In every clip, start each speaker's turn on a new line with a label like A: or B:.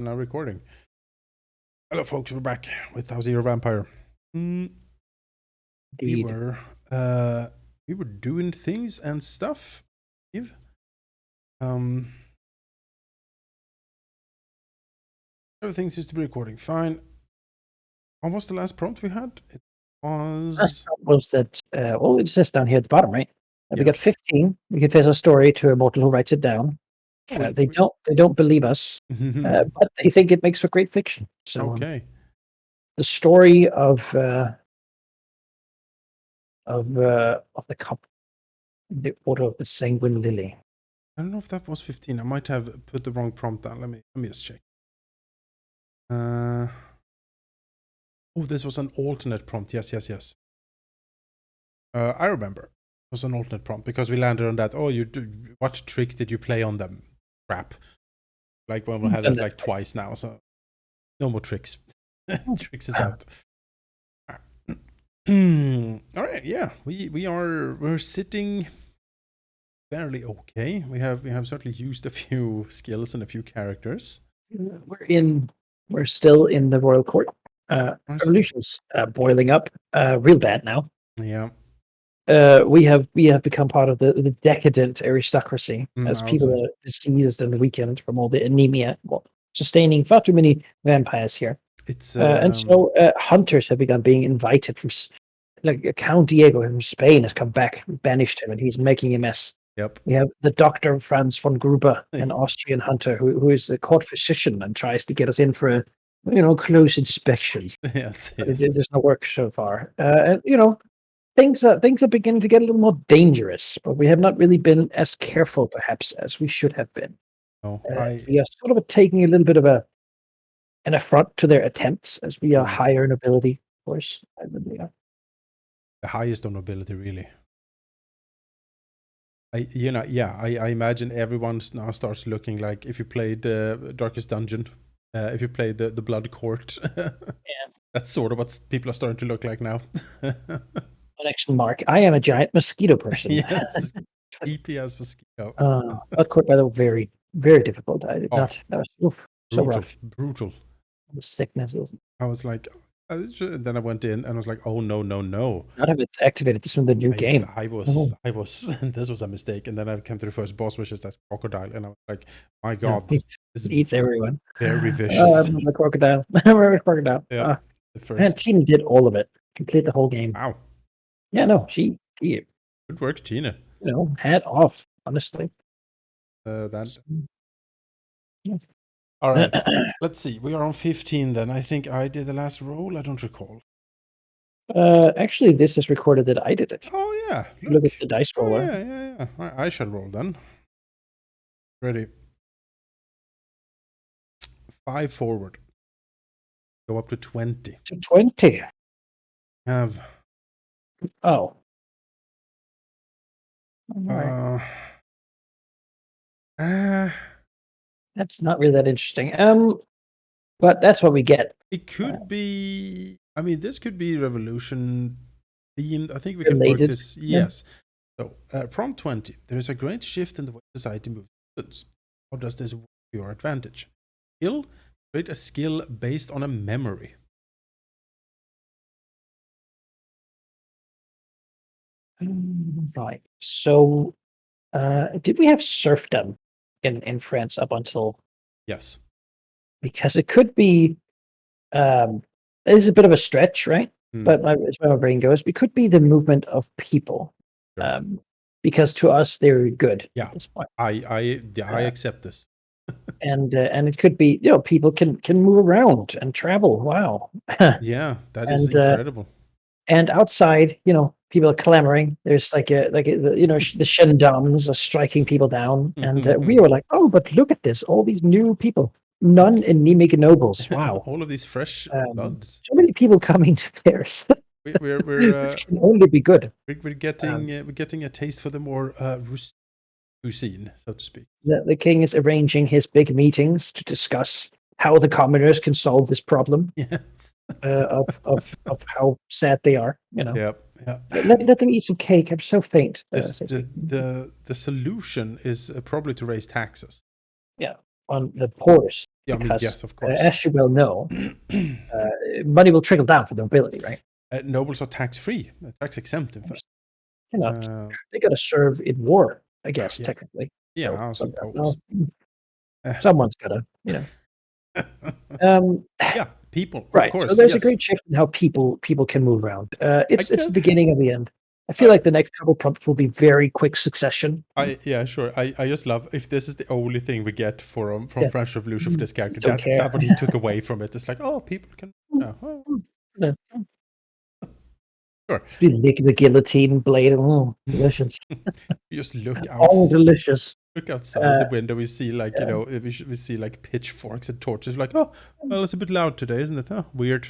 A: Now recording. Hello, folks. We're back with House Zero Vampire. We were doing things and stuff. Eve. Everything seems to be recording fine. What was the last prompt we had? It was
B: that it says down here at the bottom, right? We got
A: Yes.
B: 15. We confess our story to a mortal who writes it down. They don't believe us, but they think it makes for great fiction. So
A: okay.
B: the story of the couple, the Order of the Sanguine Lily.
A: I don't know if that was 15. I might have put the wrong prompt down. Let me just check. Oh, this was an alternate prompt. Yes. I remember. It was an alternate prompt because we landed on that. Oh, what trick did you play on them? Crap. Like when we had it like twice now, so no more tricks. Tricks is out. All right, yeah, we're sitting fairly okay. We have certainly used a few skills and a few characters.
B: We're still in the royal court. Revolution's boiling up real bad now.
A: Yeah.
B: We have become part of the decadent aristocracy as people are diseased and weakened from all the anemia, sustaining far too many vampires here.
A: It's
B: and so hunters have begun being invited from, like Count Diego from Spain has come back, banished him, and he's making a mess.
A: Yep.
B: We have the Dr. Franz von Gruber, an Austrian hunter who is a court physician and tries to get us in for a close inspection.
A: Yes.
B: There's no work so far. Things are beginning to get a little more dangerous, but we have not really been as careful, perhaps, as we should have been.
A: No,
B: we are sort of taking a little bit of an affront to their attempts, as we are higher in ability, of course.
A: The highest on nobility, really. I imagine everyone now starts looking like if you played Darkest Dungeon, if you played the Blood Court. Yeah. That's sort of what people are starting to look like now.
B: Connection mark. I am a giant mosquito person.
A: Yes. EP as mosquito.
B: Blood Court, by the way, very, very difficult. I did not. That was so rough.
A: Brutal.
B: The sicknesses.
A: I was like, then I went in and I was like, oh no.
B: Not have it activated. This from the new game.
A: I was. This was a mistake. And then I came to the first boss, which is that crocodile, and I was like, my God,
B: this eats everyone.
A: Very vicious.
B: The crocodile. Crocodile.
A: Yeah. The first.
B: And Tina did all of it. Complete the whole game.
A: Wow.
B: Yeah, no, she
A: good work, Tina.
B: Hat off, honestly.
A: Yeah. All right. Let's see. We are on 15 then. I think I did the last roll. I don't recall.
B: Actually, this is recorded that I did it.
A: Oh, yeah.
B: Look at the dice roller.
A: Yeah. I shall roll then. Ready. 5 forward. Go up to 20.
B: To 20.
A: Have.
B: Oh. Right. That's not really that interesting. But that's what we get.
A: It could be. I mean, this could be revolution themed. I think we can work this. Yes. So, prompt 20. There is a great shift in the way society moves. How does this work to your advantage? Skill. Create a skill based on a memory.
B: Right. So, did we have serfdom in France up until?
A: Yes.
B: Because it could be. This is a bit of a stretch, right? But as my brain goes, it could be the movement of people. Sure. Because to us they're good.
A: Yeah.
B: At this point.
A: I accept this.
B: and it could be people can move around and travel. Wow.
A: Yeah, that is incredible.
B: And outside, people are clamoring. There's the gendarmes are striking people down, and we were like, oh, but look at this! All these new people, non-anemic nobles. Wow,
A: all of these fresh bloods.
B: So many people coming to Paris.
A: We're
B: this can only be good.
A: We're getting a taste for the more cuisine, so to speak.
B: The king is arranging his big meetings to discuss how the commoners can solve this problem.
A: Yes.
B: Of how sad they are,
A: Yep.
B: Let them eat some cake. I'm so faint.
A: The solution is probably to raise taxes.
B: Yeah, on the poorest
A: Yeah, I mean,
B: because,
A: yes, of course.
B: as you well know, money will trickle down for the nobility, right?
A: Nobles are tax-free, tax-exempt, in fact.
B: They got to serve in war, I guess,
A: Yeah,
B: technically.
A: yeah,
B: So,
A: I
B: well,
A: suppose.
B: someone's got to, Um,
A: Yeah, people, of
B: right. So
A: course,
B: there's a
A: yes.
B: great shift in how people can move around.
A: I
B: It's the
A: get.
B: beginning of the end. I feel
A: I,
B: like the next couple prompts will be very quick succession.
A: yeah, sure. I just love if this is the only thing we get from
B: Yeah.
A: French Revolution for this character.
B: Just don't care.
A: That what he took away from it. It's like, oh, people can. Oh,
B: Yeah.
A: sure.
B: You lick the guillotine blade. Oh, delicious.
A: You just look
B: All
A: out.
B: delicious.
A: Look outside the
B: Uh,
A: window. We see like
B: yeah.
A: we see like pitchforks and torches. Like, oh, well, it's a bit loud today, isn't it? Oh, weird.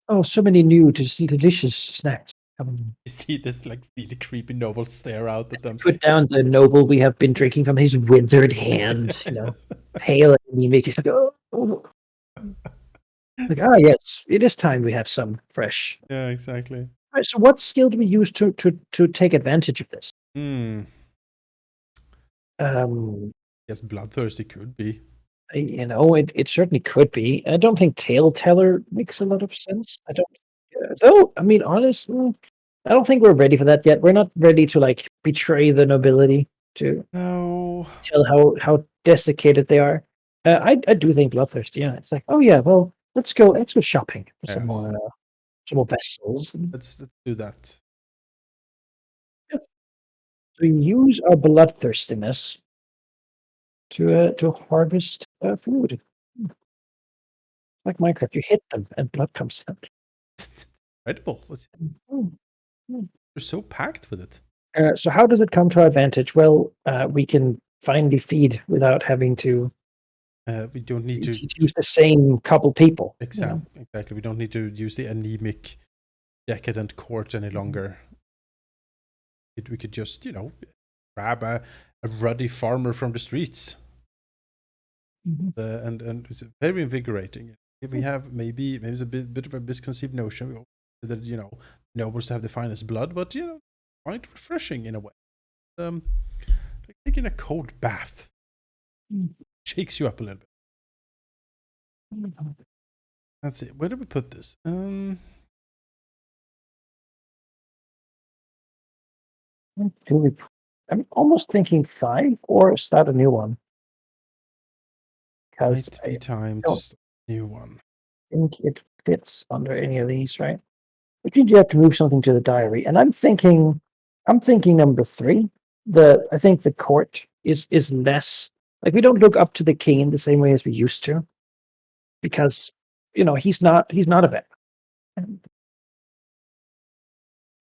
B: Oh, so many new, delicious snacks.
A: You see this like really creepy noble stare out at them.
B: Put down the noble we have been drinking from his withered hand. Pale and anemic. He's like, oh. Like, yes, it is time we have some fresh.
A: Yeah, exactly.
B: Right, so what skill do we use to take advantage of this?
A: Yes, bloodthirsty could be.
B: It certainly could be. I don't think Tale Teller makes a lot of sense. I don't. Though, I mean, honestly, I don't think we're ready for that yet. We're not ready to like betray the nobility to
A: No.
B: tell how desiccated they are. I do think bloodthirsty. Yeah, it's like, oh yeah, well, let's go shopping for
A: Yes.
B: some more vessels.
A: Let's do that.
B: Yeah. So we use our bloodthirstiness to harvest food. Like Minecraft, you hit them and blood comes out.
A: Incredible.
B: Mm, mm.
A: We're so packed with it.
B: So how does it come to our advantage? Well, we can finally feed without having to
A: We don't need to
B: use the same couple people.
A: exactly. We don't need to use the anemic, decadent court any longer. We could just, grab a ruddy farmer from the streets. And it's very invigorating. If we have maybe it's a bit of a misconceived notion that nobles have the finest blood, but quite refreshing in a way. Like taking a cold bath shakes you up a little bit. That's it. Where do we put this?
B: I'm almost thinking 5 or start a new one. Because
A: Might be time to start a new one.
B: I think it fits under any of these, right? Which means you have to move something to the diary. And I'm thinking number 3. I think the court is less like we don't look up to the king in the same way as we used to. Because he's not a vet.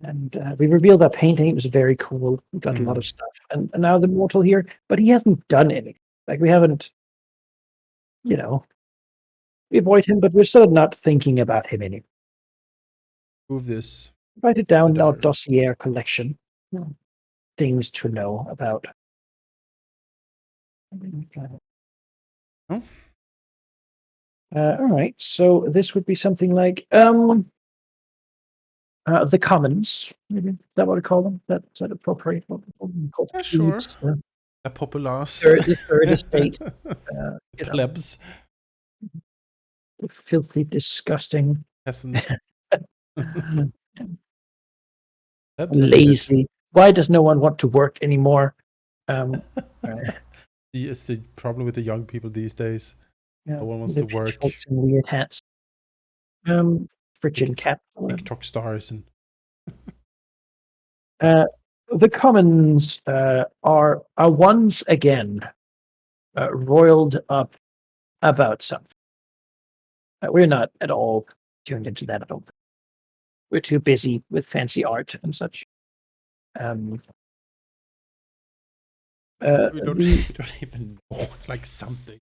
B: And we revealed that painting. It was very cool. We got a lot of stuff. And now the mortal here, but he hasn't done anything. Like we haven't, we avoid him, but we're still not thinking about him anymore.
A: Move this.
B: Write it down in our dossier collection. Things to know about.
A: Oh.
B: All right. So this would be something like the commons. Maybe is that what we call them? Is that appropriate?
A: Sure. A populace.
B: The third estate.
A: Plebs.
B: Filthy, disgusting.
A: Peasant.
B: Lazy. Why does no one want to work anymore?
A: It's the problem with the young people these days.
B: Yeah,
A: no one wants to work.
B: And weird hats. Frigid cat.
A: TikTok stars and.
B: The commons are once again roiled up about something. We're not at all tuned into that. I don't think. We're too busy with fancy art and such. We
A: don't even know. Like something.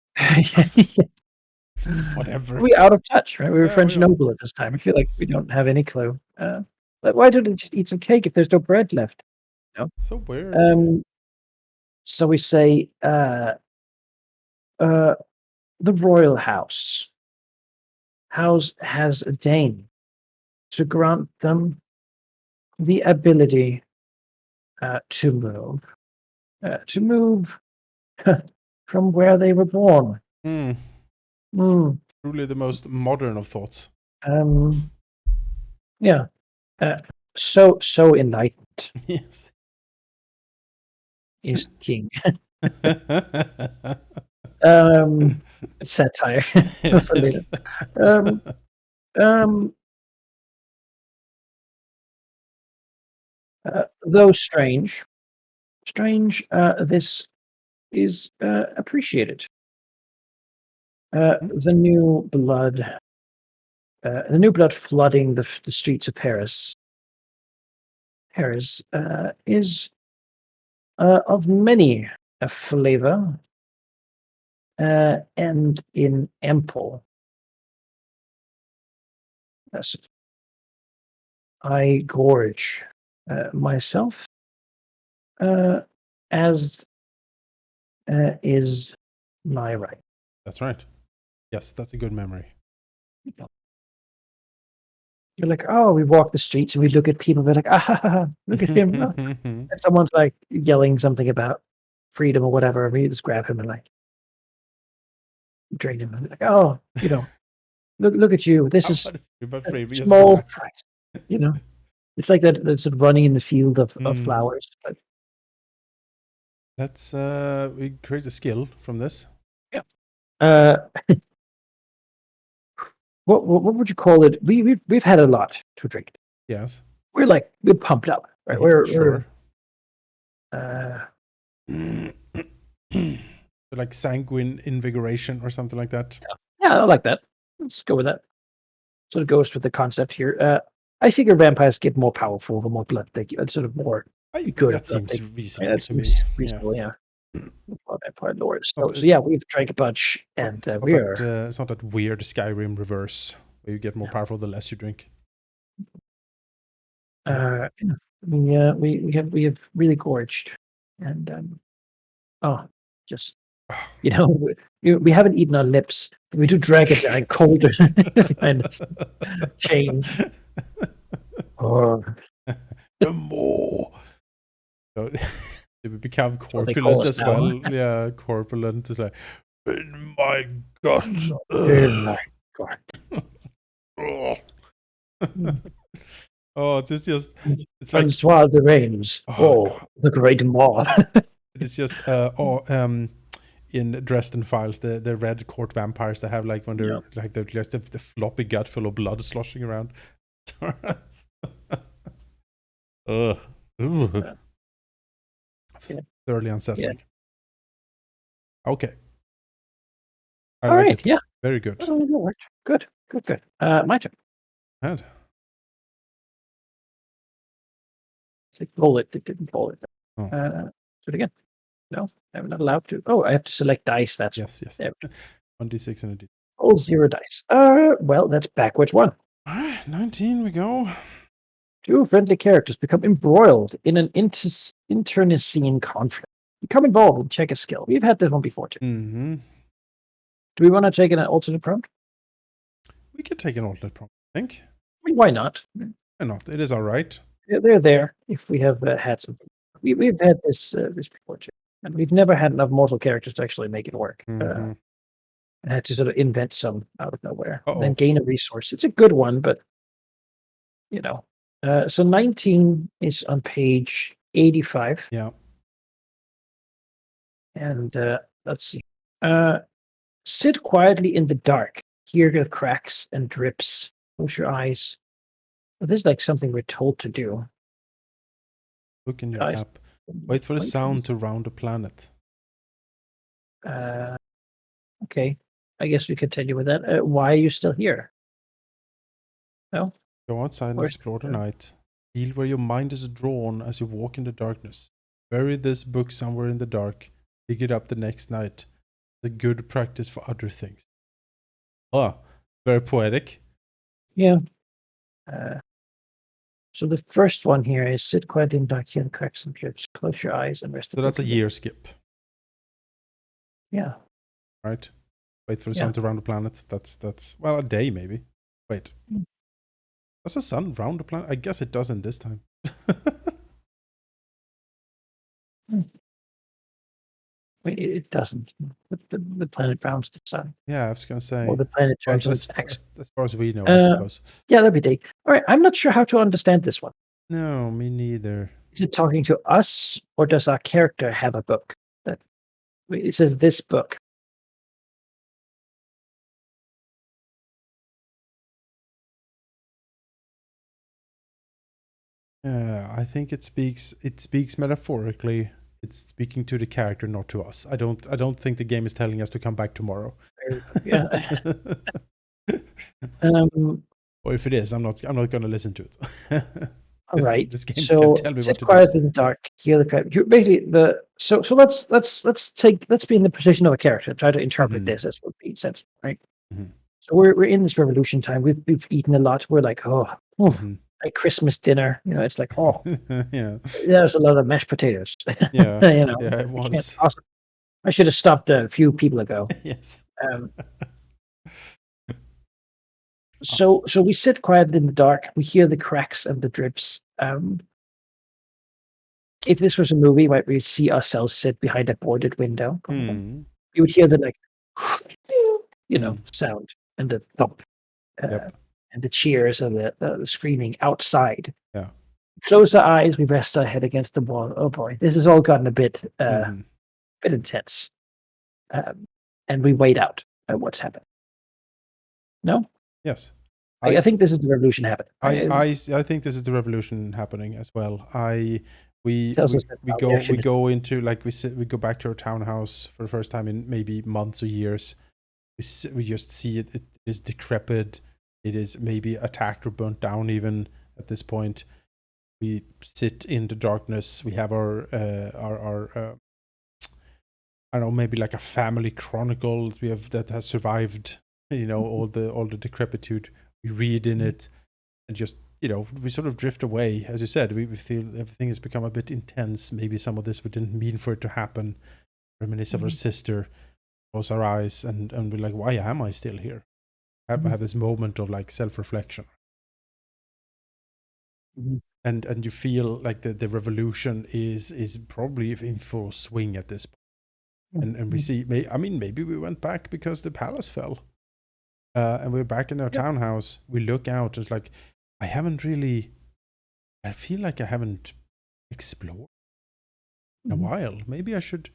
A: Whatever.
B: We're out of touch, right? We were French noble at this time. I feel like we don't have any clue. But why don't we just eat some cake if there's no bread left?
A: So weird.
B: So we say the royal house has deigned to grant them the ability to move from where they were born.
A: Mm.
B: Mm.
A: Truly the most modern of thoughts.
B: Yeah. So enlightened
A: Yes.
B: is king. It's satire for later. Um, um, though strange, this is appreciated. The new blood, flooding the streets of Paris. Paris is of many a flavor and in ample. Yes, I gorge myself as is my right.
A: That's right. Yes, that's a good memory.
B: You know, you're like, oh, we walk the streets and we look at people. We're like, ah, look at him. Oh. And someone's like yelling something about freedom or whatever. And we just grab him and like drain him. And like, oh, look at you. This
A: How
B: is
A: about it's about
B: a
A: free? We just
B: small
A: grab.
B: price. You know, it's like that sort of running in the field of flowers. But
A: Let's we create a skill from this.
B: yeah. Uh, what would you call it? We've had a lot to drink.
A: Yes.
B: We're pumped up, right? We're
A: Sure.
B: uh,
A: Like sanguine invigoration or something like that.
B: yeah, I like that. Let's go with that. Sort of goes with the concept here. I figure vampires get more powerful the more blood they get, sort of more good
A: That
B: blood they
A: seems
B: get.
A: reasonable
B: That
A: to me.
B: seems
A: Yeah.
B: reasonable, yeah. Vampire lore.
A: Not,
B: So yeah, we've drank a bunch, and
A: it's not
B: we
A: that
B: are.
A: it's not that weird Skyrim reverse where you get more powerful the less you drink.
B: Yeah, we have really gorged, and oh, just we haven't eaten our lips. We do drag it down colder behind us. Chains. Oh,
A: The more. So they become
B: that's what they call
A: corpulent
B: us
A: as
B: now.
A: well. Yeah, corpulent is like in my gut.
B: Oh my God.
A: Oh, it's just it's like
B: Francois de Reims.
A: oh
B: Oh,
A: god.
B: the great Maud.
A: It is just in Dresden Files, the red court vampires they have like when
B: Yeah.
A: they're like they're just the floppy gut full of blood sloshing around. Ugh. Ugh.
B: Yeah.
A: Thoroughly
B: Yeah.
A: unsettling. Okay. I
B: All
A: like
B: right.
A: it.
B: Yeah.
A: Very good.
B: Oh, that worked. Good. Good. Good. My turn.
A: Had.
B: Roll it. It didn't roll it.
A: Oh.
B: Do it again. No, I'm not allowed to. Oh, I have to select dice. That's
A: Yes, yes.
B: there.
A: 1d6 and a d.
B: Roll 0 dice. Well, that's backwards 1.
A: Alright, 19 we go.
B: 2 friendly characters become embroiled in an internecine conflict. Become involved and check a skill. We've had this one before too.
A: Mm-hmm.
B: Do we want to take an alternate prompt?
A: We could take an alternate prompt, I think.
B: I mean, why not?
A: Why not? It is alright.
B: They're there if we have had something. We've had this before too, and we've never had enough mortal characters to actually make it work.
A: Mm-hmm.
B: I had to sort of invent some out of nowhere, and then
A: Uh-oh.
B: gain a resource. It's a good one, but you know. So 19 is on page 85,
A: Yeah.
B: and let's see. Sit quietly in the dark. Hear the cracks and drips. Close your eyes. Well, this is like something we're told to do.
A: Look in your
B: Eyes.
A: app. Wait for the sound to round the planet.
B: Okay. I guess we continue with that. Why are you still here? No?
A: Go outside and
B: Where's
A: explore the night. Feel where your mind is drawn as you walk in the darkness. Bury this book somewhere in the dark. Pick it up the next night. It's a good practice for other things. Ah, very poetic.
B: Yeah. So the first one here is sit quietly in the dark, hear the cracks and drips. Close your eyes and rest.
A: So that's a year skip.
B: Yeah.
A: Right? Wait for the sun to round the planet. That's well, a day maybe. Wait. Does the sun round the planet? I guess it doesn't this time.
B: I mean, it doesn't. The planet bounds the sun.
A: Yeah, I was gonna say.
B: Or the planet turns
A: Well,
B: on its axis.
A: as far as we know, I suppose.
B: Yeah, that'd be day. All right, I'm not sure how to understand this one.
A: No, me neither.
B: Is it talking to us, or does our character have a book? That it says this book.
A: I think it speaks metaphorically. It's speaking to the character, not to us. I don't think the game is telling us to come back tomorrow.
B: Yeah.
A: Or if it is, I'm not going to listen to it.
B: All right.
A: This game
B: So
A: can tell me what
B: sit
A: to
B: quiet
A: do.
B: in the dark. Hear the crowd. Basically, so let's be in the position of a character. Try to interpret this as would be sense, right?
A: Mm-hmm.
B: So we're in this revolution time. We've eaten a lot. We're like, like Christmas dinner. It's like,
A: Yeah,
B: there's a lot of mashed potatoes.
A: yeah,
B: Yeah,
A: it
B: I can't
A: was.
B: possibly. I should have stopped a few people ago.
A: Yes.
B: So we sit quiet in the dark. We hear the cracks and the drips. If this was a movie, right, we'd see ourselves sit behind a boarded window.
A: Hmm.
B: You would hear the like,
A: Hmm.
B: sound and the thump,
A: Yep.
B: and the cheers and the screaming outside.
A: Yeah.
B: Close our eyes. We rest our head against the wall. Oh boy, this has all gotten a bit
A: Mm-hmm.
B: bit intense. And we wait out what's happened. No,
A: Yes.
B: I think this is the revolution happening.
A: I think this is the revolution happening as well. We
B: Tells us that
A: we
B: we
A: go
B: actually
A: into, like, we go back to our townhouse for the first time in maybe months or years. We just see it. It is decrepit. It is maybe attacked or burnt down even at this point. We sit in the darkness. We have our I don't know, maybe like a family chronicle we have that has survived, all the decrepitude. We read in it, and just, we sort of drift away. As you said, we feel everything has become a bit intense. Maybe some of this we didn't mean for it to happen. Reminisce of our sister, close our eyes, and we're like, why am I still here? I have this moment of like self-reflection. And you feel like the revolution is probably in full swing at this point. And we see, maybe we went back because the palace fell. And we're back in our townhouse. We look out. It's like, I feel like I haven't explored in a while. Maybe I should.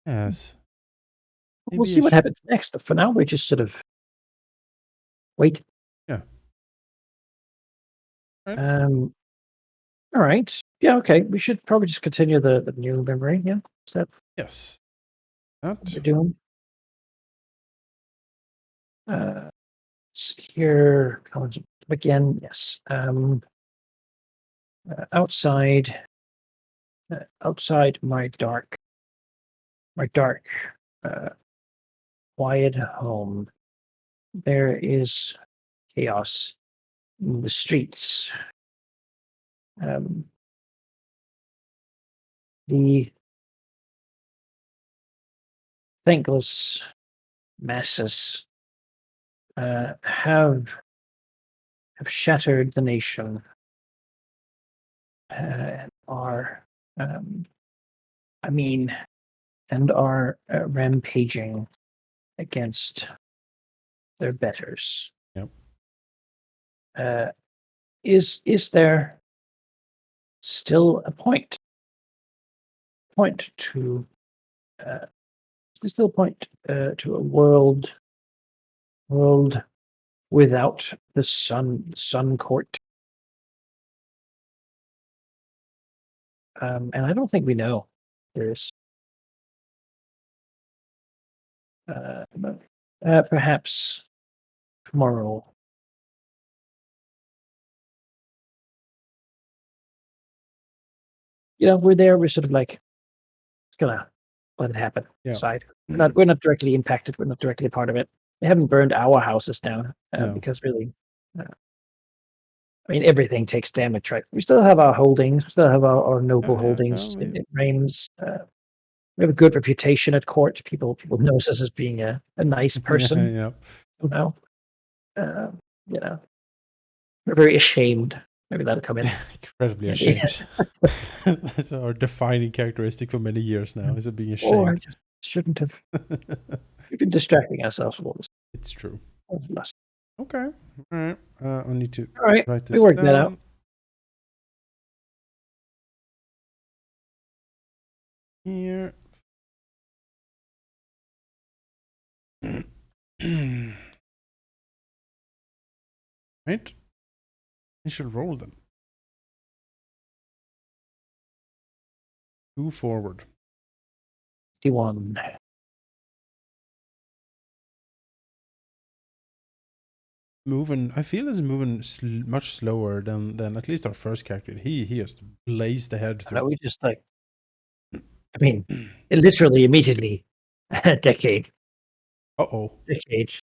A: Yes.
B: We'll see what happens next. But for now, we just sort of wait.
A: Yeah.
B: Right. All right. Yeah. Okay. We should probably just continue the new memory. Yeah. Is that?
A: Yes.
B: What we're doing. Here again. Yes. Outside my dark, quiet home, there is chaos in the streets. The thankless masses have shattered the nation, and are rampaging against their betters.
A: Yep.
B: Is there still a point to to a world without the sun court? And I don't think we know. There's perhaps tomorrow. We're there. We're sort of like gonna let it happen.
A: Yeah.
B: Side. We're not directly impacted. We're not directly a part of it. They haven't burned our houses down because really, everything takes damage, right? We still have our holdings. We still have our noble holdings in Reims. We have a good reputation at court. People know us as being a nice person.
A: Yeah.
B: Somehow, we're very ashamed Maybe that'll come in.
A: Incredibly ashamed. That's our defining characteristic for many years now, is it being
B: Oh, I
A: ashamed.
B: just shouldn't have. We've been distracting ourselves with all this.
A: It's true.
B: Lust.
A: Okay. All right. I need to
B: All right.
A: write
B: We
A: this
B: worked that out.
A: down. Here. Right? I should roll them. 2 forward.
B: 51.
A: Moving, I feel is moving much slower than at least our first character. He just blazed ahead through.
B: We just like, I mean, literally immediately, decade.
A: Uh-oh.
B: Decade.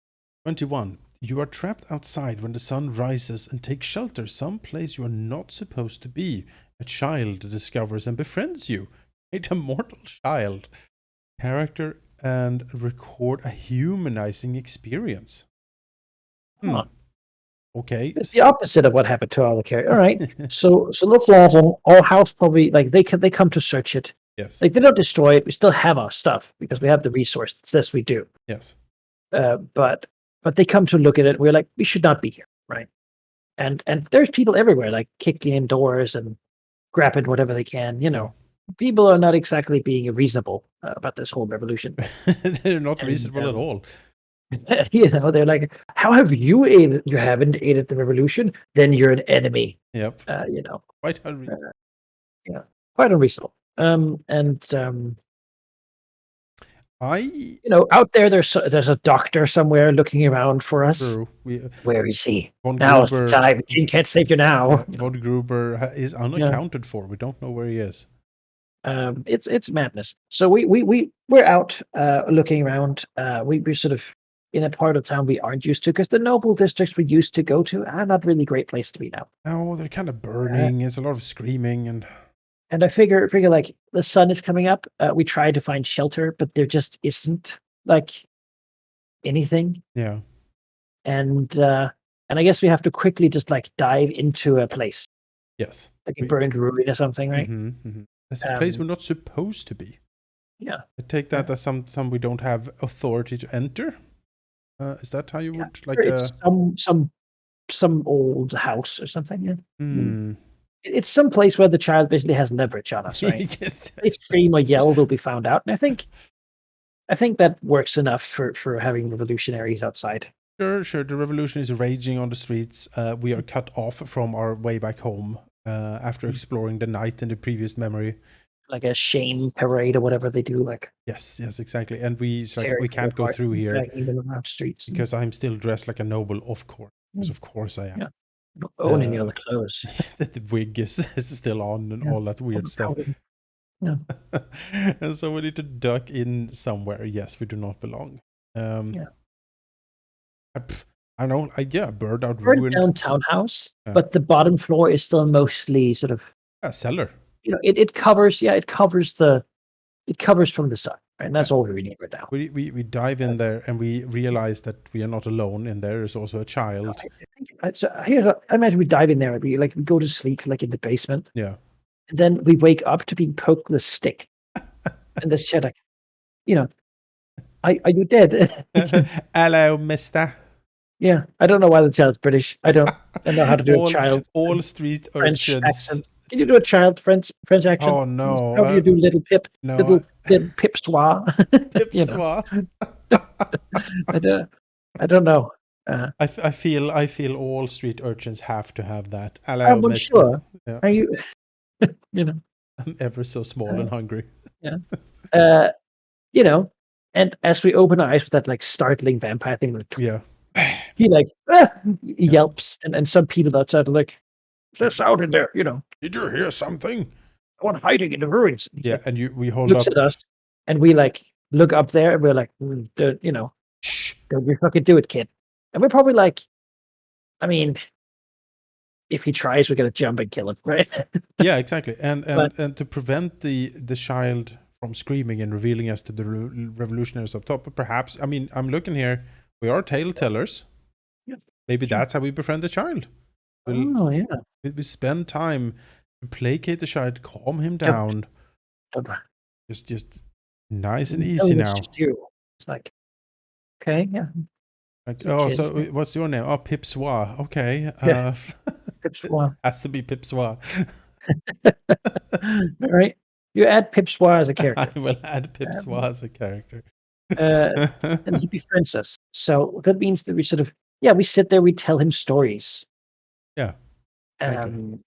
A: 21. You are trapped outside when the sun rises and take shelter someplace you are not supposed to be. A child discovers and befriends you. Create a mortal child. Character and record a humanizing experience.
B: Huh.
A: Okay.
B: It's the opposite of what happened to our character. All right. So let's imagine our house probably like they come to search it.
A: Yes.
B: Like they don't destroy it. We still have our stuff because we
A: Yes.
B: have the resource that says we do.
A: Yes.
B: But they come to look at it. We're like, we should not be here, right? And there's people everywhere, like kicking in doors and grabbing whatever they can. You know, people are not exactly being reasonable about this whole revolution.
A: They're not reasonable at all.
B: You know, they're like, how have you aided? You haven't aided the revolution, then you're an enemy.
A: Yep.
B: You know,
A: Quite unreasonable.
B: yeah, quite unreasonable. You know, out there, there's a doctor somewhere looking around for us.
A: True.
B: Where is he? Now's the time. King can't save you now.
A: Von Gruber is unaccounted for. We don't know where he is.
B: It's madness. So we're out looking around. We're sort of in a part of town we aren't used to because the noble districts we used to go to are not really great place to be now.
A: No, they're kind of burning. There's a lot of screaming
B: and I figure like the sun is coming up. We try to find shelter, but there just isn't like anything.
A: Yeah.
B: And I guess we have to quickly just like dive into a place.
A: Yes.
B: Like a burned ruin or something, right?
A: It's a place we're not supposed to be.
B: Yeah.
A: I take that as some we don't have authority to enter. Is that how you would like?
B: It's some old house or something. Yeah. It's some place where the child basically has leverage on us, right?
A: Yes.
B: They scream or yell, they'll be found out, and I think that works enough for having revolutionaries outside.
A: Sure. The revolution is raging on the streets. We are cut off from our way back home after exploring the night in the previous memory.
B: Like a shame parade or whatever they do. Like
A: yes, exactly. And we can't go through here
B: streets
A: because I'm still dressed like a noble, of course. Because of course I am.
B: Yeah. Don't own any other clothes.
A: The wig is still on and all that weird stuff.
B: Yeah.
A: And so we need to duck in somewhere. Yes, we do not belong. I know. Bird out ruin.
B: Down townhouse, but the bottom floor is still mostly sort of
A: a cellar.
B: You know, it covers. Yeah, it covers from the sun, right? And that's all we need right now.
A: We dive in there and we realize that we are not alone in there. There's also a child.
B: I imagine we dive in there and we go to sleep like in the basement.
A: Yeah.
B: And then we wake up to being poked with a stick, and the shit like, you know, are you dead?
A: Hello, mister.
B: Yeah, I don't know why the child's British. I don't know how to do a child.
A: All street
B: French
A: urchins.
B: accent. Can you do a child French accent?
A: Oh no!
B: How do you do little Pip?
A: No,
B: little Pipsois.
A: Pipsois.
B: I don't know.
A: I feel all street urchins have to have that.
B: I'm sure.
A: Yeah.
B: Are you? You know.
A: I'm ever so small and hungry.
B: Yeah. You know, and as we open our eyes with that like startling vampire thing, like,
A: yeah,
B: he yelps, and some people outside are like, "There's out in there," you know.
A: Did you hear something?
B: I want hiding in the ruins.
A: Yeah, and we hold
B: looks
A: up
B: at us, and we like look up there, and we're like, you know,
A: shh,
B: don't you fucking do it, kid. And we're probably like, I mean, if he tries, we're gonna jump and kill him, right?
A: Yeah, exactly. And to prevent the child from screaming and revealing us to the revolutionaries up top, perhaps. I mean, I'm looking here. We are tale tellers.
B: Yeah.
A: Maybe that's how we befriend the child.
B: Oh, yeah.
A: we spend time to placate the child, calm him
B: Yep.
A: down. Just nice and easy
B: Telling it's
A: now.
B: just you. It's like, okay, yeah.
A: Like,
B: Your
A: oh,
B: kid.
A: so what's your name? Oh, Pipsois. Okay.
B: Yeah. Pipswa.
A: Has to be Pipsois.
B: All right. You add Pipswa as a
A: I
B: character.
A: will add Pipsois as a character.
B: And he befriends us. So that means that we sort of, yeah, we sit there, we tell him stories.
A: Yeah, exactly.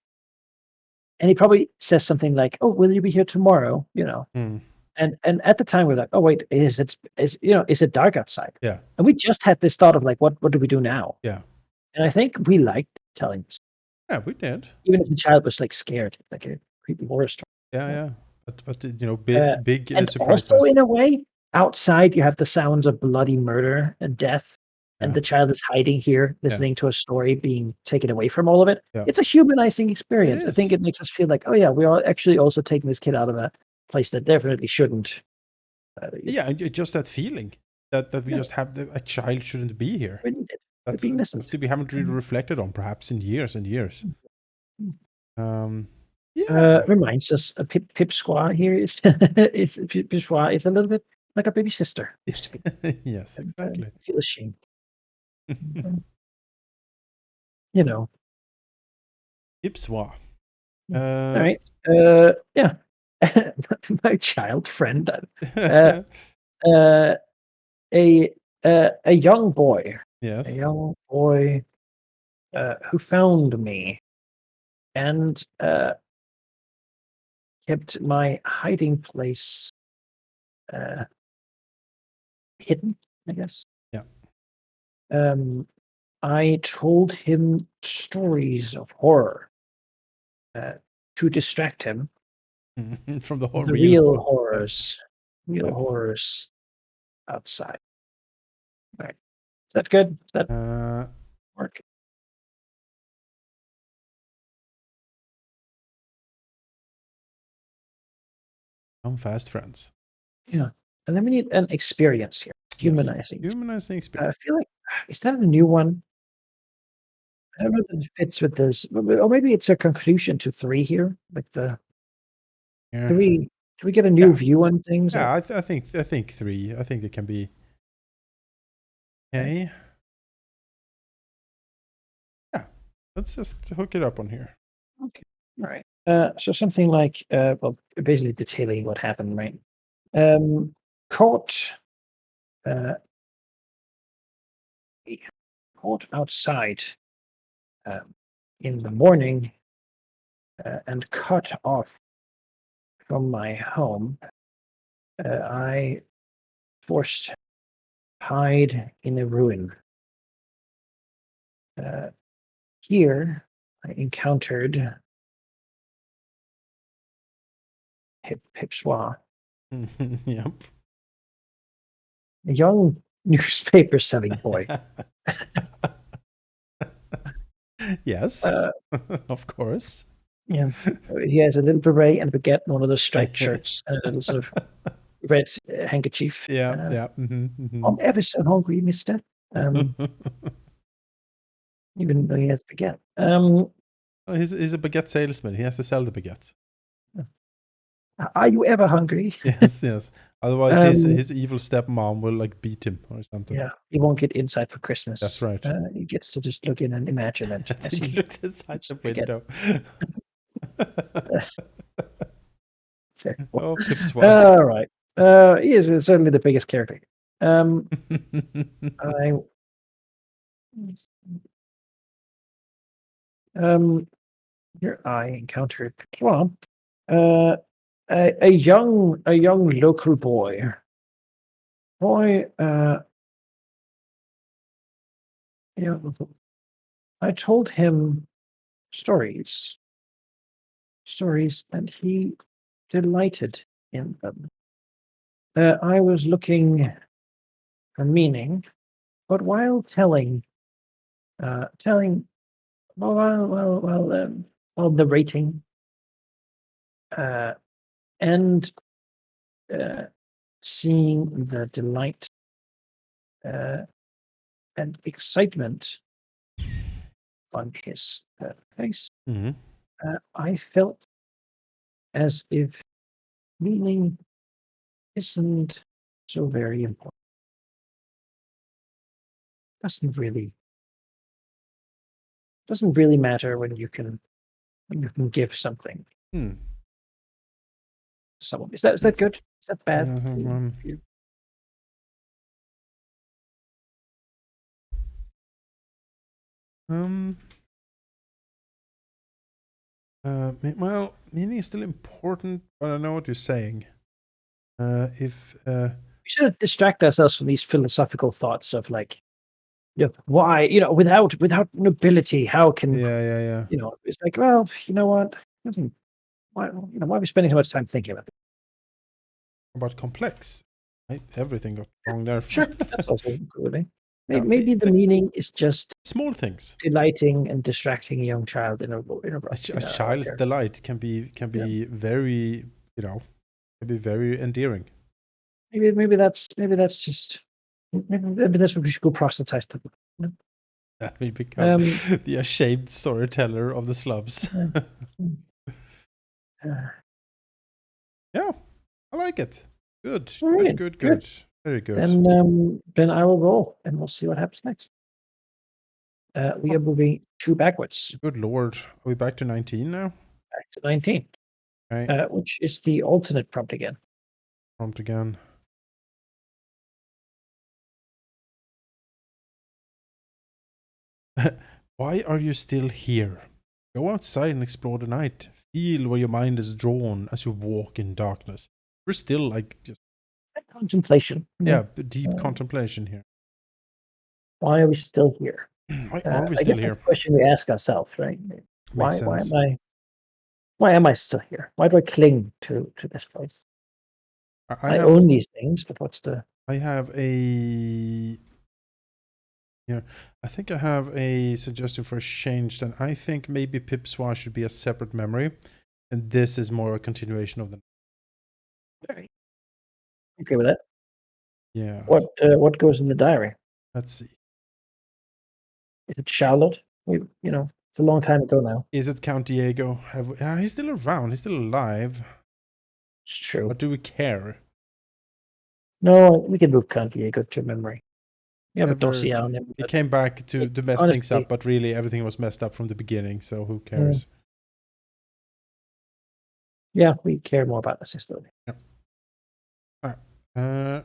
B: And he probably says something like, "Oh, will you be here tomorrow?"
A: Mm,
B: And at the time we're like, "Oh, wait, is it dark outside?"
A: yeah,
B: And we just had this thought of like, "What do we do now?"
A: yeah.
B: And I think we liked telling this,
A: Yeah, we did.
B: even if the child was like scared, like a creepy horror story.
A: Yeah,
B: Yeah.
A: yeah. But big
B: And also
A: surprises.
B: in a way, outside you have the sounds of bloody murder and death, and
A: Yeah,
B: the child is hiding here,
A: yeah,
B: listening to a story being taken away from all of it.
A: yeah.
B: It's a humanizing
A: It
B: experience. I think
A: is.
B: it makes us feel like, oh yeah, we are actually also taking this kid out of a place that definitely shouldn't.
A: Yeah, and just that feeling that we
B: Yeah,
A: just have a child shouldn't be here.
B: we need it. We're
A: That's
B: being listened
A: something we haven't really
B: to.
A: reflected on perhaps in years and years.
B: Mhm.
A: Um, yeah,
B: Reminds us, Pip Squaw here is Pip Squaw is a little bit like a baby sister used to be,
A: yes,
B: and
A: exactly.
B: I feel ashamed. Um, you know.
A: Ipswa.
B: Yeah. Alright. Yeah. My child friend, uh, uh, a a young boy, a
A: yes.
B: young boy, who found me and, kept my hiding place, uh, hidden, I guess.
A: Yeah.
B: Um, I told him stories of horror, uh, to distract him
A: From the
B: from
A: whole
B: the
A: real
B: real
A: horror. Yeah.
B: real
A: Yeah.
B: horrors outside. Right. Is that good? Does that
A: Uh,
B: work?
A: Come fast, friends.
B: Yeah. And then we need an experience here.
A: Yes.
B: Humanizing.
A: Humanizing
B: I
A: experience.
B: feel like is that a new one? I don't know if it fits with this, or maybe it's a conclusion to 3 here, like the
A: Yeah.
B: do we get a new
A: Yeah.
B: view on things or
A: Yeah. I think three. I think it can be
B: okay,
A: okay. Yeah. Let's just hook it up on here.
B: okay, alright. So something like, well, basically detailing what happened, right? Um, caught, uh, caught outside, um, in the morning, and cut off from my home. I forced hide in a ruin. Uh, Here, I encountered Pipswa,
A: Yep.
B: a young newspaper selling boy.
A: Yes.
B: Uh,
A: Of course.
B: yeah, he has a little beret and a baguette and one of those striped shirts and a little sort of red handkerchief.
A: Yeah. Yeah.
B: I'm ever so hungry, mister. Um, Even though he has baguette.
A: Oh, he's a baguette salesman. He has to sell the baguettes.
B: Are you ever hungry?
A: Yes, yes. Otherwise,
B: Um,
A: his evil stepmom will like beat him or something.
B: yeah, he won't get inside for
A: That's
B: Christmas.
A: right.
B: He gets to just look in and imagine it
A: As
B: as
A: he
B: he
A: looks inside
B: eats
A: the
B: the baguette.
A: window.
B: Terrible.
A: Oh, Pipswa.
B: All right. He is certainly the biggest character. Um, I um, here I encountered well, uh, a young local boy. Boy, yeah, I told him stories, and he delighted in them. I was looking for meaning, but while telling, while narrating, uh, and uh, seeing the delight uh, and excitement on his face,
A: Hmm.
B: I felt as if meaning isn't so very important. Doesn't really doesn't really matter when you can give something
A: Hmm.
B: to someone. Is that good? Is that bad? You-
A: Um, well, meaning is still important, but I know what you're saying. If
B: We should distract ourselves from these philosophical thoughts of like, why, without nobility, how can
A: yeah,
B: it's like, well, you know what? Doesn't why are we spending so much time thinking about this?
A: about complex, right? Everything got wrong there.
B: Sure, that's also good. Eh?
A: Yeah,
B: Maybe
A: it's
B: the
A: like
B: meaning is just
A: small things.
B: delighting and distracting a young child
A: A child's
B: care.
A: delight can
B: Yeah.
A: be very, can be very endearing.
B: Maybe that's just maybe that's what we should go proselytize to. You
A: That will become
B: Um,
A: the ashamed storyteller of the slums.
B: uh, mm, uh,
A: Yeah, I like it. Good,
B: all
A: good,
B: right,
A: good,
B: good.
A: good. Very good.
B: Then I will roll, and we'll see what happens next. We
A: Oh,
B: are moving two backwards,
A: good lord. Are we back to 19 now?
B: back to 19,
A: Right,
B: which is the alternate prompt again.
A: prompt again. Why are you still here? Go outside and explore the night. Feel where your mind is drawn as you walk in darkness. We're still like, just,
B: Contemplation.
A: yeah, deep
B: Uh,
A: contemplation here.
B: why are we still here?
A: Why are we
B: I
A: still
B: guess that's
A: here?
B: a question we ask ourselves, right?
A: Makes
B: Why
A: sense.
B: am I still here? Why do I cling to this place?
A: I
B: I
A: have
B: own these things, but what's the
A: I have a yeah, I think I have a suggestion for a change. Then I think maybe Pipswa should be a separate memory, and this is more a continuation of the.
B: all right, okay with that?
A: Yeah,
B: What goes in the diary?
A: let's see.
B: Is it Charlotte? It's a long time ago now.
A: Is it Count Diego? He's still around. He's still alive.
B: It's true.
A: But do we care?
B: No, we can move Count Diego to memory. We have a
A: Ever?
B: dossier on him,
A: He
B: but
A: came back to mess things
B: honestly,
A: up, but really everything was messed up from the beginning. So who
B: mm,
A: cares?
B: yeah, we care more about the system.
A: Yeah. All right.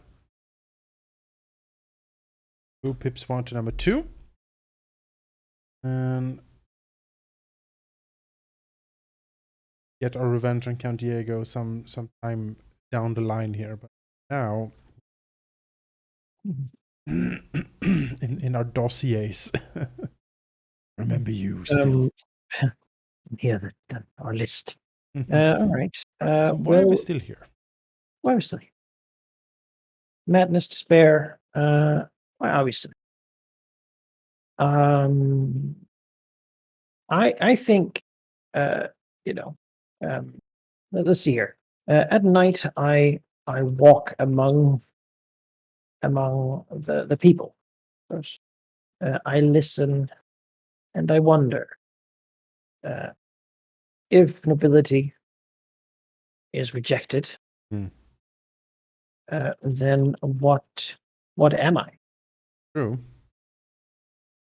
A: Move Pipswa to number 2, and get our revenge on Count Diego some time down the line here. But now,
B: Mhm.
A: in our dossiers, remember you still.
B: Um, here, our list. All right.
A: So why are we
B: Well,
A: still here?
B: why are we still here? Madness, despair. Why are we still? Um, I think, uh, you know, um, let's see here. At night, I walk among the people. First. I listen and I wonder uh, if nobility is rejected,
A: Hmm,
B: then what am I?
A: true.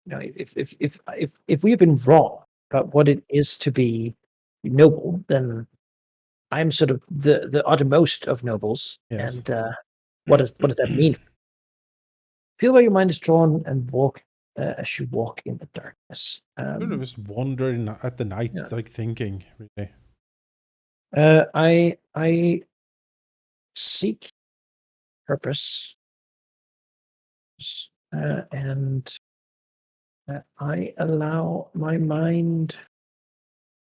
B: If we have been wrong about what it is to be noble, then I'm sort of the uttermost of nobles.
A: Yes.
B: And what does that mean? Feel where your mind is drawn and walk as you walk in the darkness.
A: Sort of just wandering at the night,
B: Yeah.
A: like thinking, really.
B: I seek purpose, and I allow my mind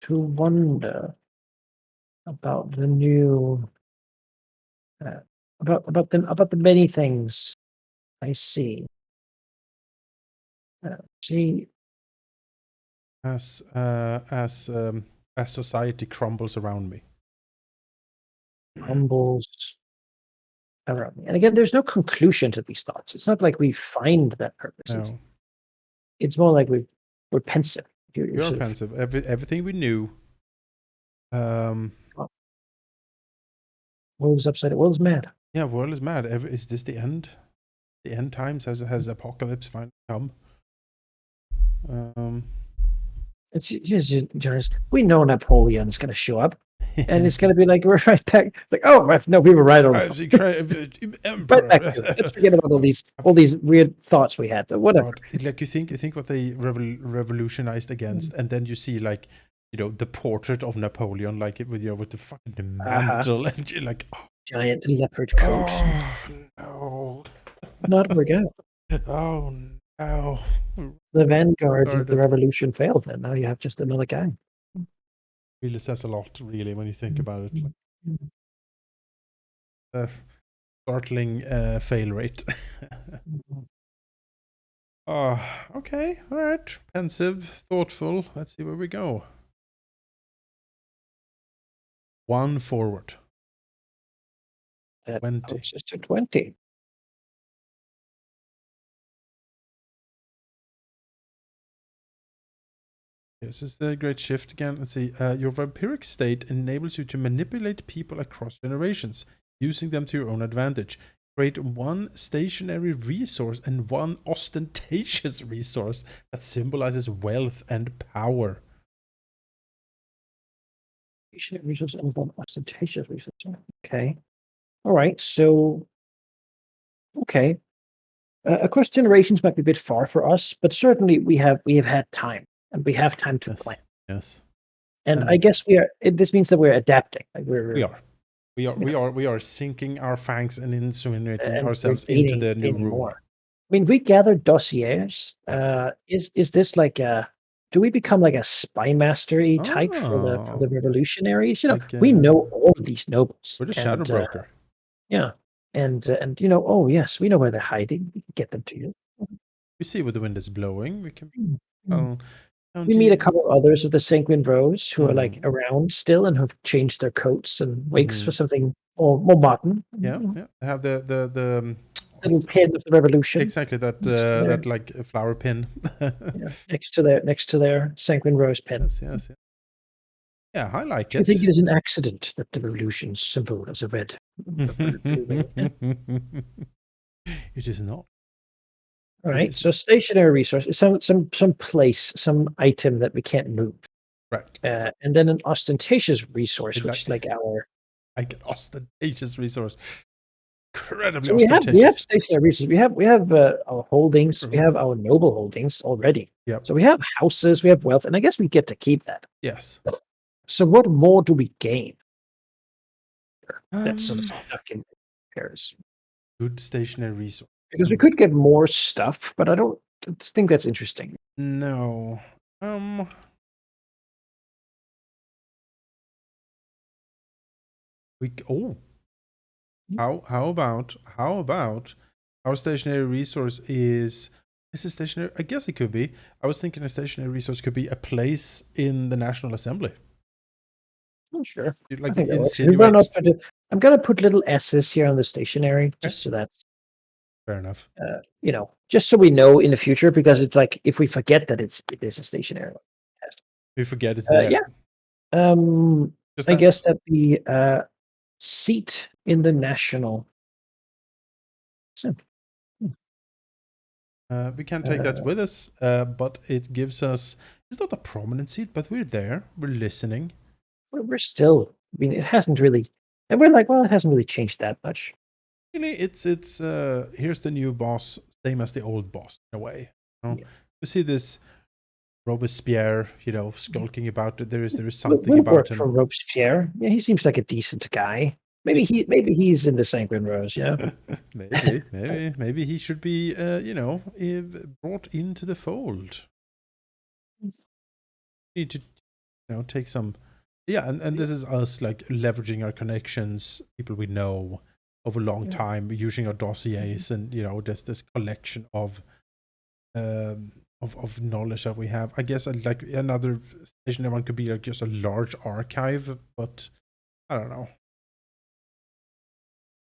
B: to wonder about the new, uh, about the many things I see. See
A: As as society crumbles around me.
B: crumbles around me. And again, there's no conclusion to these thoughts. It's not like we find that purpose. It's
A: No.
B: it's more like we're pensive.
A: We are pensive. Everything we knew.
B: World's upside. World's mad.
A: Yeah, world is mad. Is this the end? The end times has apocalypse finally come?
B: It's just we know Napoleon's going to show up, and it's going to be like we're right back. It's like, oh no, we were right on. Right back to it. Let's forget about all these weird thoughts we had. But whatever.
A: Like you think what they revolutionized against, and then you see like the portrait of Napoleon, like with with the fucking mantle, and you're like, oh,
B: giant leopard coat.
A: Oh no!
B: Not work out.
A: Oh no!
B: The vanguard of the revolution failed, and now you have just another guy.
A: Really says a lot, really, when you think about it. Startling fail rate. Oh, okay, all right. Pensive, thoughtful. Let's see where we go. 1 forward.
B: That 20. Just to 20.
A: This is the great shift again. Let's see. Your vampiric state enables you to manipulate people across generations, using them to your own advantage. Create one stationary resource and one ostentatious resource that symbolizes wealth and power.
B: Stationary resource and one ostentatious resource. Okay. All right. So, okay. Across generations might be a bit far for us, but certainly we have had time, and we have time to plan.
A: Yes.
B: And I guess we are. This means that we're adapting. Like
A: we are sinking our fangs and insinuating ourselves into the new rule.
B: More. I mean, we gathered dossiers. Is this like a? Do we become like a spy master-y type for the revolutionaries? We know all of these nobles.
A: We're the shadow broker.
B: Yeah, and oh yes, we know where they're hiding. We can get them to you.
A: We see where the wind is blowing. We can.
B: We meet a couple of others of the Sanguine Rose who are like around still and have changed their coats and wigs for something more modern.
A: Yeah. I have the
B: little pin of the revolution.
A: Exactly that like a flower pin.
B: Next to their Sanguine Rose pin.
A: Yes. Yeah, I like it.
B: I think it is an accident that the revolution's symbol is a red.
A: It is not.
B: All right. So stationary resource is some place, some item that we can't move.
A: Right.
B: And then an ostentatious resource, which is like our.
A: Like an ostentatious resource. Incredibly
B: so
A: ostentatious.
B: We have stationary resources. We have our holdings. We have our noble holdings already.
A: Yep.
B: So we have houses. We have wealth, and I guess we get to keep that.
A: Yes.
B: So what more do we gain? That's sort of stuck in pairs.
A: Good stationary resource.
B: Because we could get more stuff, but I don't think that's interesting.
A: No. How about our stationary resource is it stationary? I guess it could be. I was thinking a stationary resource could be a place in the National Assembly.
B: Oh, sure.
A: Like
B: I think I'm gonna put little S's here on the stationary, just so that.
A: Fair enough.
B: Just so we know in the future, because it's like if we forget that it is a stationary test.
A: We forget it's there.
B: Yeah. I guess that the seat in the national.
A: We can't take that with us, but it gives us. It's not a prominent seat, but we're there. We're listening.
B: We're still. I mean, it hasn't really, and we're like, well, it hasn't really changed that much.
A: Really, it's here's the new boss, same as the old boss in a way. You see this Robespierre, skulking about it. There is something about him.
B: For Robespierre. Yeah, he seems like a decent guy. Maybe he's in the Sanguine Rose. Yeah.
A: maybe he should be brought into the fold. Need to take some. Yeah, and this is us like leveraging our connections, people we know over a long time, using our dossiers, and this collection of knowledge that we have. I guess like another stationary one could be like just a large archive, but I don't know.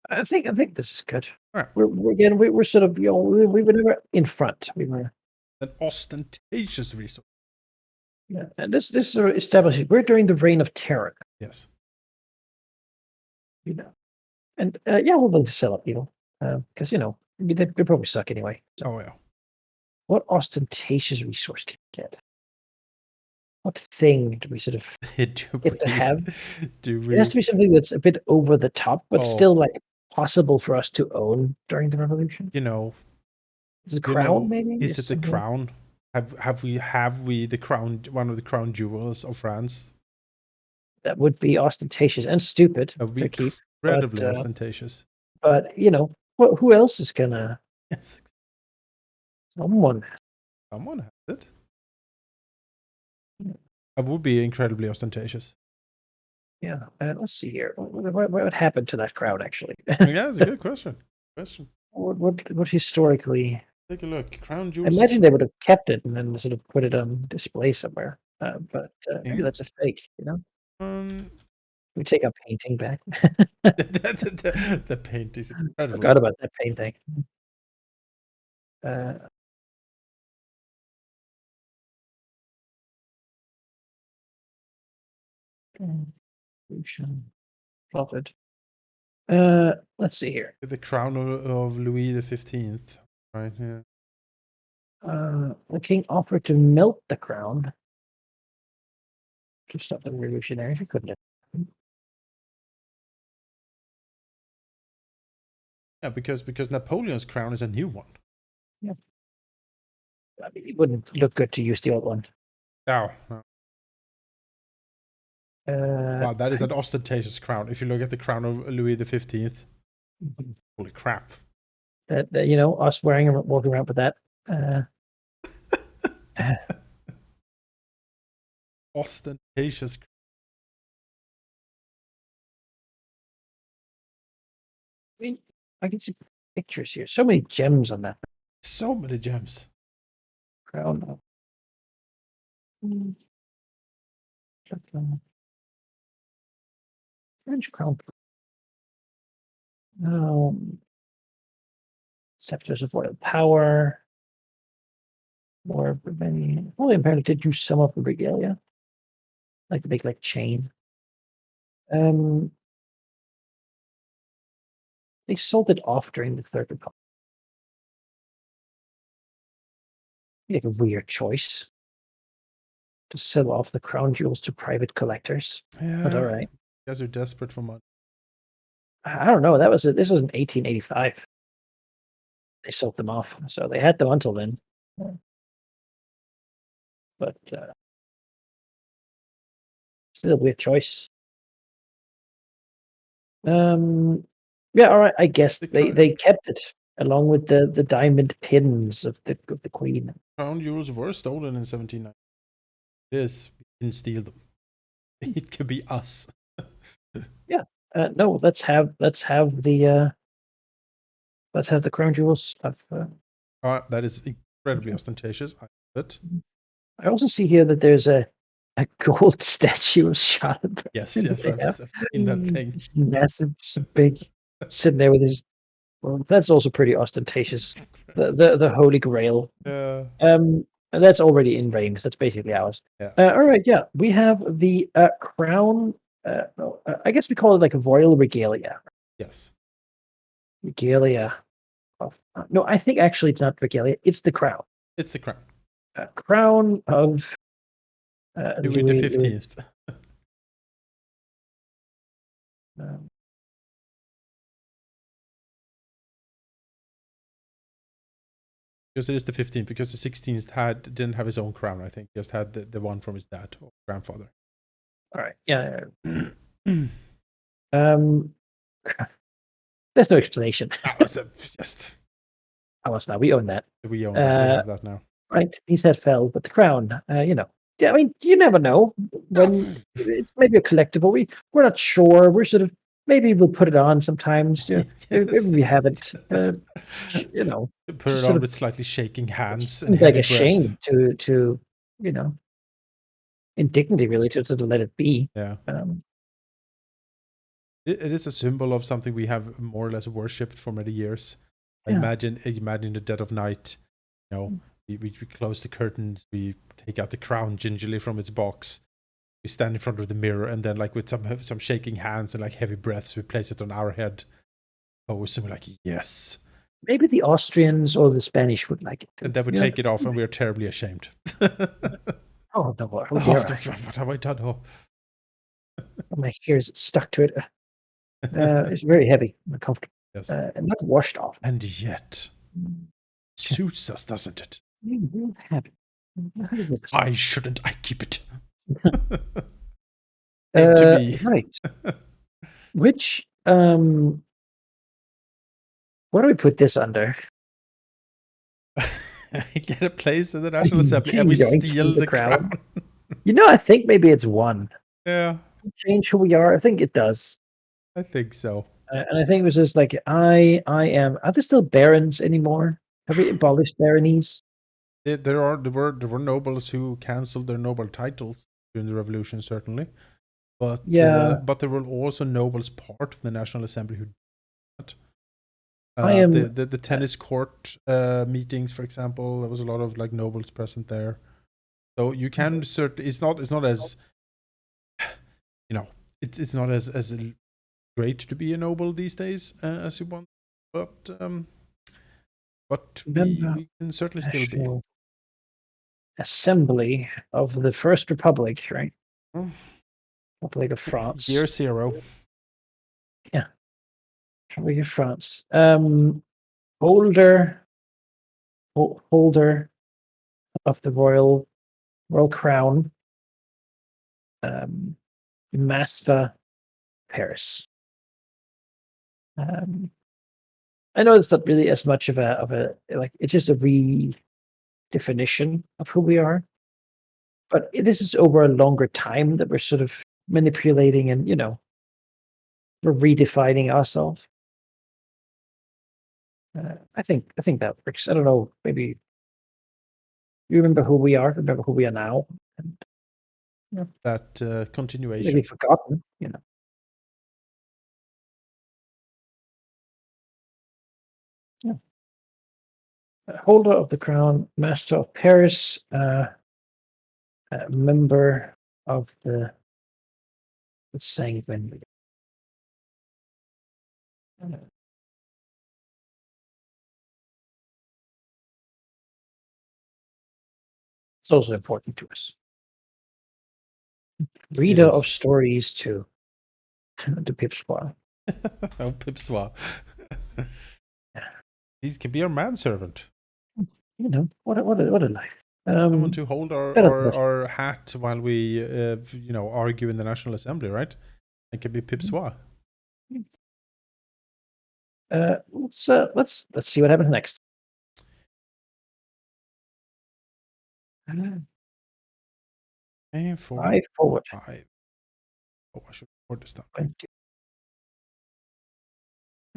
B: I think this is good. Right. We're sort of we were never in front. We were
A: an ostentatious resource.
B: Yeah, and this establishes we're during the reign of terror.
A: Yes.
B: And yeah, we're willing to sell it, because they probably suck anyway. So,
A: Oh, yeah.
B: what ostentatious resource can we get? What thing do we sort of get to have?
A: Do
B: It has to
A: we?
B: be something that's a bit over the top, but
A: Oh,
B: still like possible for us to own during the revolution. Is it a crown, maybe?
A: Is it the crown? Have we the crown, one of the crown jewels of France?
B: That would be ostentatious and stupid
A: That would
B: to
A: be
B: keep,
A: incredibly ostentatious.
B: but who else is gonna?
A: Yes.
B: Someone.
A: Someone has it. That would be incredibly ostentatious.
B: Yeah, let's see here. What happened to that crowd actually?
A: Yeah, that's a good question.
B: What historically?
A: Take a look. Crown
B: I
A: jewels.
B: imagine they would have kept it and then sort of put it on display somewhere. But maybe that's a fake. We take our painting back.
A: The paint is incredible.
B: Forgot about that painting. Uh, Plotted. Let's see here.
A: The crown of Louis XV. Right, yeah.
B: The king offered to melt the crown to stop the revolutionaries. He couldn't have.
A: Yeah, because Napoleon's crown is a new one.
B: Yeah. I mean, it wouldn't look good to use the old one.
A: No. Wow, that is an ostentatious crown. If you look at the crown of Louis XV, holy crap!
B: That us walking around with that.
A: Ostentatious.
B: I can see pictures here. So many gems on that.
A: So many gems.
B: Crown. French crown. Scepters of royal power. More many. Well, apparently did use some of the regalia, like the big chain. They sold it off during the Third Republic. Like a weird choice to sell off the crown jewels to private collectors.
A: Yeah,
B: but all right.
A: You guys are desperate for money.
B: I don't know. This was in 1885. They sold them off, so they had them until then. But still a weird choice. Yeah, all right. I guess they kept it along with the diamond pins of the queen.
A: Crown jewels were stolen in 1790. This we didn't steal them. It could be us.
B: Yeah. No. Let's have the crown jewels of.
A: That is incredibly ostentatious. I love it.
B: I also see here that there's a gold statue of Charlotte.
A: Yes, I've seen that thing.
B: It's massive, big, sitting there with his. Well, that's also pretty ostentatious. The Holy Grail.
A: Yeah.
B: That's already in Reims. That's basically ours.
A: Yeah.
B: All right. Yeah, we have the crown. I guess we call it like a royal regalia.
A: Yes.
B: Regalia. No, I think actually it's not regalia. It's the crown.
A: It's the crown.
B: Crown of
A: Louis XV. Because it is the 15th, because the 16th didn't have his own crown, I think. Just had the one from his dad or grandfather.
B: All right. Yeah. There's no explanation.
A: Just.
B: Now we own that.
A: We own that. We have that now.
B: Right. His head fell, but the crown, Yeah, I mean, you never know when it's maybe a collectible. We're not sure. We're sort of maybe we'll put it on sometimes.
A: Yes.
B: Maybe we haven't.
A: Put it on with slightly shaking hands and
B: like
A: heavy
B: a
A: breath.
B: shame to indignity really to sort of let it be.
A: Yeah. It is a symbol of something we have more or less worshipped for many years. Yeah. Imagine the dead of night, we close the curtains, we take out the crown gingerly from its box, we stand in front of the mirror, and then like with some shaking hands and like heavy breaths, we place it on our head. Oh, so we're like, yes.
B: Maybe the Austrians or the Spanish would like it too.
A: And then we take it off, and we are terribly ashamed.
B: Oh no! How
A: Oh,
B: dare I?
A: what have I done? Oh.
B: My hair is stuck to it. It's very heavy and uncomfortable.
A: Yes.
B: And not washed off.
A: And yet, suits us, doesn't it?
B: You will have it.
A: I shouldn't. I keep it. Came to me.
B: Right. Which what do we put this under?
A: Get a place in the National Assembly, and we steal the crown.
B: I think maybe it's one.
A: Yeah.
B: Change who we are. I think it does.
A: I think so.
B: And I think it was just like I am. Are there still barons anymore? Have we abolished baronies?
A: There were nobles who cancelled their noble titles during the revolution, certainly, but there were also nobles part of the National Assembly who did that. The tennis court meetings, for example, there was a lot of like nobles present there. So you can certainly it's not as it's not as great to be a noble these days as you want, but we can certainly still be.
B: Assembly of the First Republic, right? Republic of France.
A: Year 0.
B: Yeah. Republic of France. Holder of the royal crown. Master Paris. I know it's not really as much of a like it's just a redefinition of who we are. But this is over a longer time that we're sort of manipulating and, we're redefining ourselves. I think that works. I don't know, maybe you remember who we are, remember who we are now, and
A: that continuation.
B: maybe forgotten, Yeah. Holder of the crown, master of Paris, member of the sanguine. It's also important to us. Reader of stories to Pipsquire.
A: Oh, Pipsquire. He can be our manservant.
B: What a life.
A: Someone to hold our hat while we, argue in the National Assembly, right? It could be Pipsquire.
B: Let's see what happens next.
A: Okay,
B: 5 forward.
A: 5. Oh, I should record this down.
B: 20.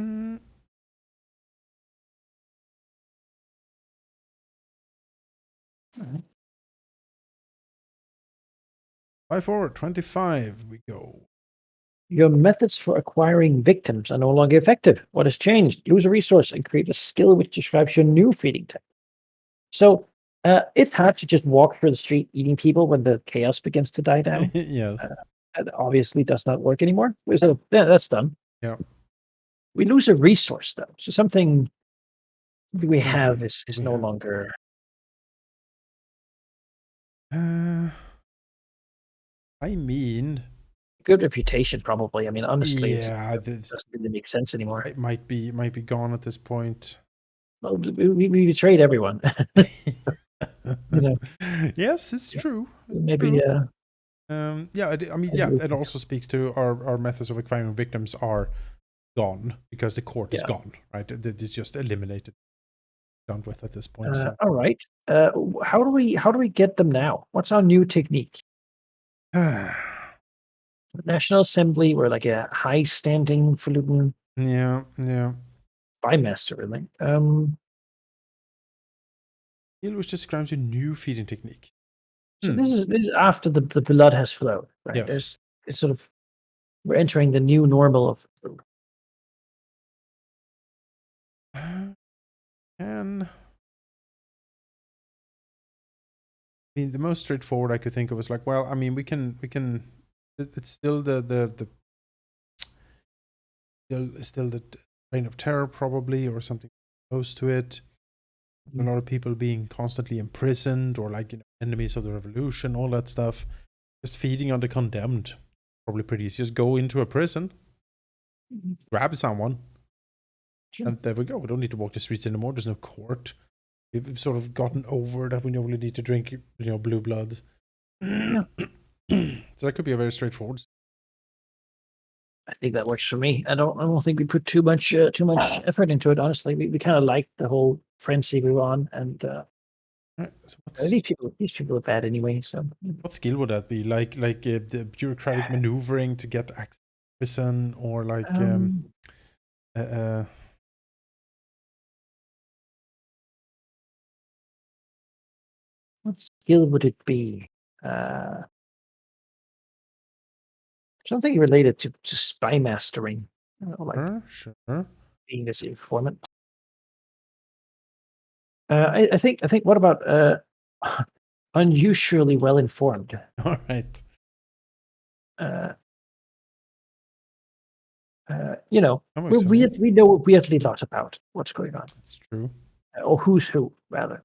B: Mm-hmm.
A: 5 forward, 25. We go.
B: Your methods for acquiring victims are no longer effective. What has changed? Lose a resource and create a skill which describes your new feeding type. So it's hard to just walk through the street eating people when the chaos begins to die down.
A: Yes.
B: That obviously does not work anymore. So that's done.
A: Yeah.
B: We lose a resource though. So something we have is no longer.
A: I mean,
B: good reputation, probably. I mean, honestly,
A: yeah,
B: it doesn't really make sense anymore.
A: It might be gone at this point.
B: Well, we betrayed everyone.
A: Yes, it's true.
B: Maybe.
A: It also speaks to our methods of acquiring victims are gone because the court is gone, right? It's just eliminated, done with at this point.
B: All right. How do we get them now? What's our new technique? National Assembly, we're like a high-standing Falutin.
A: Yeah.
B: Bymaster, really.
A: Which describes a new feeding technique.
B: So this is after the blood has flowed, right?
A: Yes.
B: It's sort of we're entering the new normal of food.
A: mean, the most straightforward I could think of was like, well, I mean, we can. It's still still the reign of terror, probably, or something close to it. A lot of people being constantly imprisoned, or like enemies of the revolution, all that stuff. Just feeding on the condemned, probably pretty easy. Just go into a prison, grab someone, and there we go. We don't need to walk the streets anymore. There's no court. We've sort of gotten over that. We only need to drink, blue blood.
B: Yeah.
A: So that could be a very straightforward.
B: I think that works for me. I don't think we put too much effort into it. Honestly, we kind of liked the whole frenzy we were on, and
A: Right, so
B: these people are bad anyway. So
A: what skill would that be? Like the bureaucratic maneuvering to get access to prison, or like
B: what skill would it be? Something related to spy mastering, like
A: sure.
B: being this informant. I think. What about unusually well informed?
A: All right.
B: We know weirdly lot about what's going on.
A: That's true.
B: Or who's who, rather,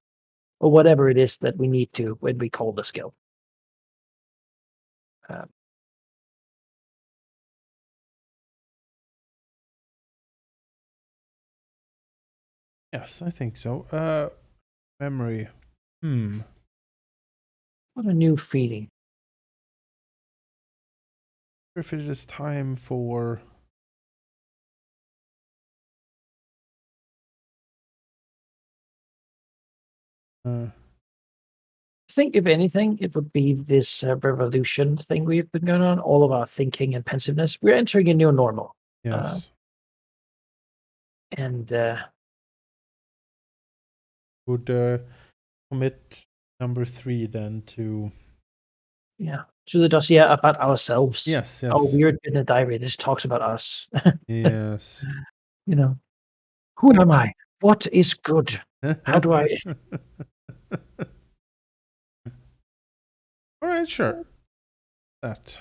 B: or whatever it is that we need to when we call the skill.
A: Yes, I think so. Memory.
B: What a new feeling.
A: If it is time for
B: I think if anything, it would be this revolution thing we've been going on. All of our thinking and pensiveness. We're entering a new normal.
A: yes.
B: And
A: Would commit number 3 then to
B: to the dossier about ourselves.
A: yes.
B: Our weird in the diary. This talks about us.
A: Yes.
B: Who am I? What is good? How do I?
A: All right, sure. That.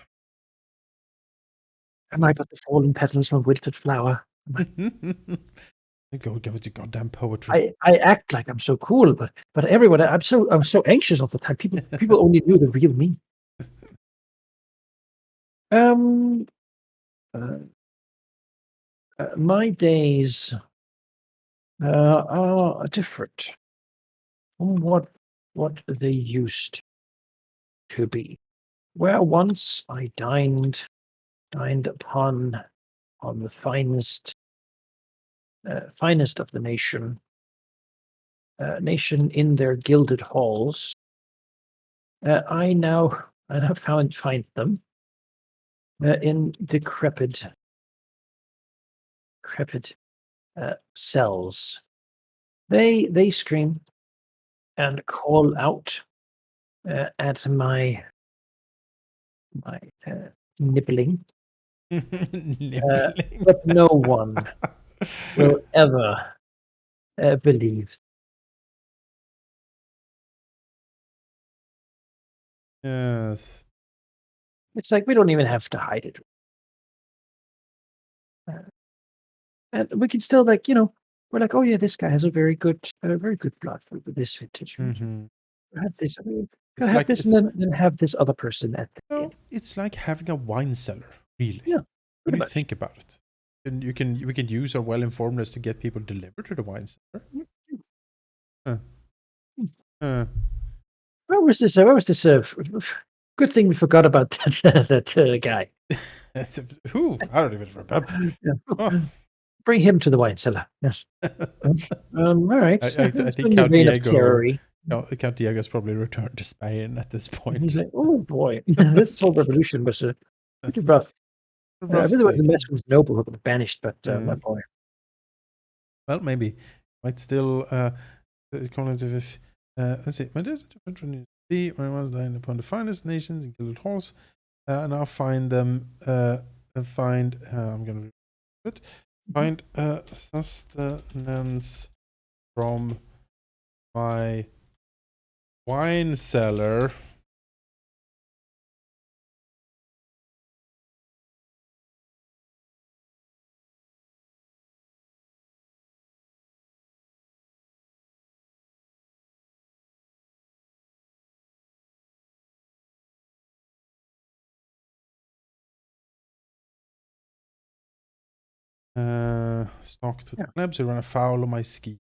B: Am I but the fallen petals of a wilted flower?
A: Go give it your goddamn poetry.
B: I act like I'm so cool, but everyone, I'm so anxious all the time. People only knew the real me. My days are different from what they used to be. Where once I dined upon on the finest of the nation in their gilded halls. I now find them in decrepit cells. They scream and call out at my nibbling,
A: Nibbling.
B: but no one will ever believe.
A: Yes.
B: It's like we don't even have to hide it. And we can still we're like, oh yeah, this guy has a very good plot for this vintage.
A: Mm-hmm.
B: Have this.
A: It's
B: Have
A: like
B: this, and then have this other person at the end.
A: it's like having a wine cellar, really.
B: Yeah,
A: When
B: pretty
A: you
B: much.
A: think about it, and we can use our well-informedness to get people delivered to the wine cellar.
B: Where was this? Good thing we forgot about that guy.
A: Who? I don't even remember.
B: Yeah.
A: Oh.
B: Bring him to the wine cellar. Yes. All right.
A: I think
B: Count Diego.
A: Count Diego's probably returned to Spain at this point.
B: He's like, oh boy, this whole revolution was pretty rough.
A: Rough
B: Really, the
A: stick.
B: mess was noble who got banished, but my boy.
A: Well, maybe might still cognitive. Let's see. My days are different from you. See, my ones dying upon the finest nations in gilded halls. And I'll find them. I'm gonna read it. Find sustenance from my Wine cellar. Stocked with plebs who run afoul of my ski.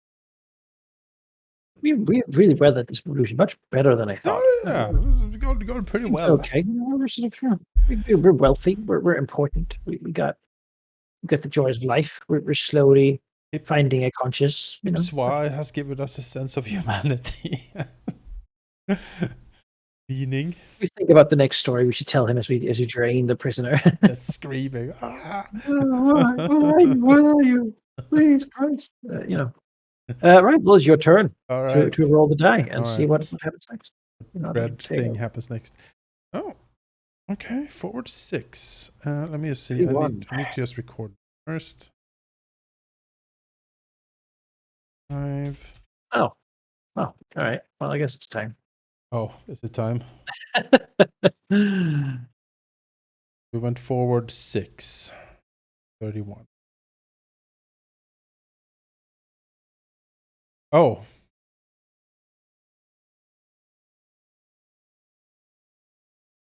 B: We really weathered this revolution much better than I thought.
A: Oh yeah, we got pretty well.
B: Okay, we're sort of we're wealthy. We're important. We got the joys of life. We're slowly finding a conscious.
A: Francois has given us a sense of humanity. Meaning.
B: We think about the next story we should tell him as we drain the prisoner.
A: Screaming. Ah!
B: Why are you? Please, Christ. Right, well, it's your turn to roll the die and see what happens next.
A: Red thing happens next. Oh, okay. Forward 6. Let me see. I need to just record first. 5.
B: Oh, all right. Well, I guess it's time.
A: Oh, is it time? We went forward 6. 31. Oh.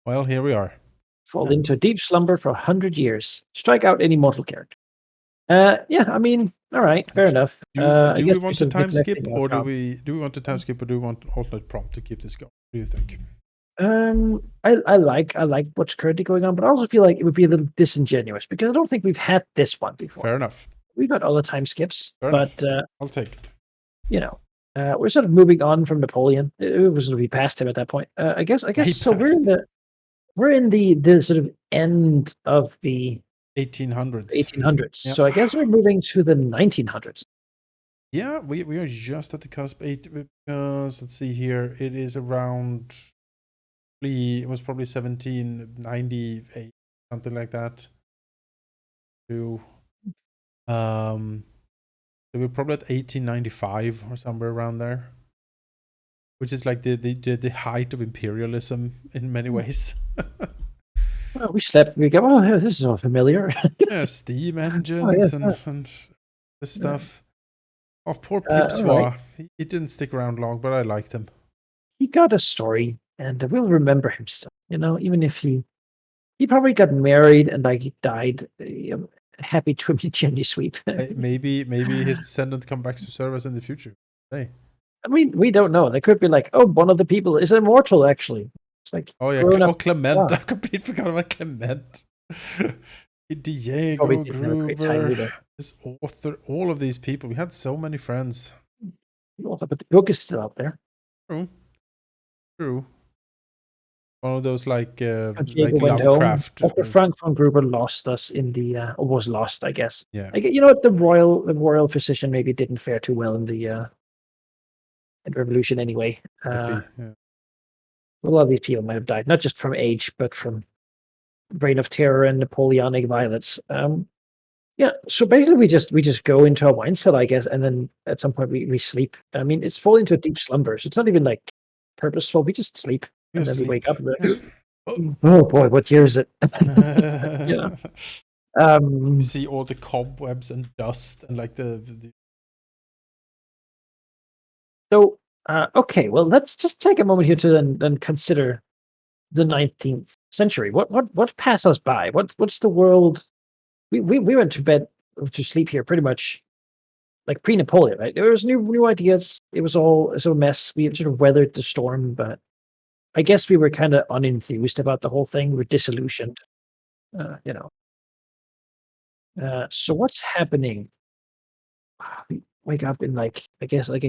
A: Well, here we are.
B: Fall into a deep slumber for 100 years. Strike out any mortal character. Yeah, I mean, all right, fair enough.
A: Do we want to time skip, or do we want to time skip, or do we want alternate prompt to keep this going? What do you think?
B: I like what's currently going on, but I also feel like it would be a little disingenuous because I don't think we've had this one before.
A: Fair enough.
B: We've had all the time skips,
A: but I'll take it.
B: We're sort of moving on from Napoleon. It was we passed him at that point. I guess. So we're in the sort of end of the
A: 1800s.
B: 1800s. Yep. So I guess we're moving to the 1900s.
A: Yeah, we are just at the cusp. Because let's see here, it is around. It was probably 1798, something like that. So we're probably at 1895 or somewhere around there, which is like the height of imperialism in many ways.
B: Well, we slept. We go. Oh, this is all familiar.
A: Yeah, steam engines and this stuff. Oh, poor Pipswa. Right. He didn't stick around long, but I liked him.
B: He got a story, and we'll remember him still. Even if he probably got married and like he died. Happy chimney sweep.
A: maybe his descendants come back to serve us in the future. Hey.
B: I mean, we don't know. They could be like, oh, one of the people is immortal. Actually, it's like
A: Clement. I completely forgot about Clement. Diego, Gruber, this author, all of these people. We had so many friends.
B: But the book is still out there.
A: True. One of those like Lovecraft.
B: Frank von Gruber lost us in the or was lost, I guess.
A: Yeah.
B: The royal physician maybe didn't fare too well in the revolution anyway. A lot of these people might have died, not just from age, but from reign of terror and Napoleonic violence. So basically we just go into a wine cellar, I guess, and then at some point we sleep. I mean, it's falling into a deep slumber, so it's not even like purposeful. We just sleep. And then we wake up and we're like, oh boy, what year is it?
A: You see all the cobwebs and dust and like the...
B: So, okay, well, let's just take a moment here to then consider the 19th century. What passed us by? What's the world? We went to sleep here pretty much like pre-Napoleon, right? There was new ideas. It was a mess. We sort of weathered the storm, but I guess we were kind of unenthused about the whole thing. We're disillusioned, So what's happening? We wake up in like I guess what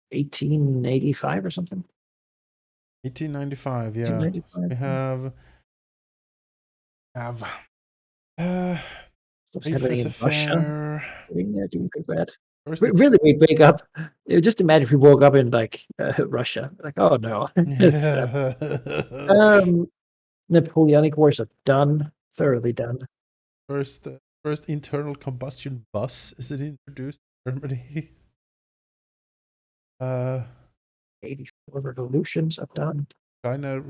B: 1885 or something.
A: 1895, yeah. 1895, so we have
B: happening in Russia. Doing pretty bad. Really, we wake up. Just imagine if we woke up in like Russia. Like, oh no. Napoleonic Wars are done, thoroughly done.
A: First first internal combustion bus is it introduced in Germany?
B: 84 revolutions I've done.
A: China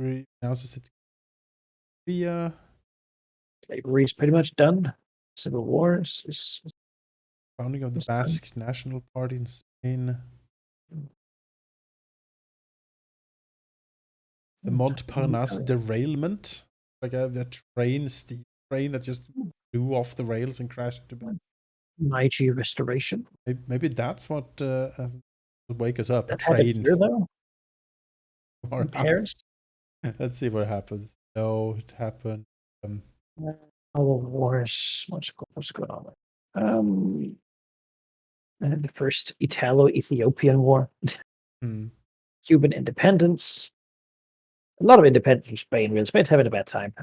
A: announces its Korea.
B: Slavery is pretty much done. Civil War is
A: Founding of the Basque National Party in Spain. The Montparnasse derailment, like a steam train that just flew off the rails and crashed into.
B: Meiji Restoration.
A: Maybe that's what will wake us up.
B: That
A: a train.
B: Here, though?
A: In
B: Paris?
A: Let's see what happens. No, it happened.
B: All the wars. What's going on? The first Italo-Ethiopian War. Cuban independence. A lot of independence from Spain. Really, Spain's having a bad time.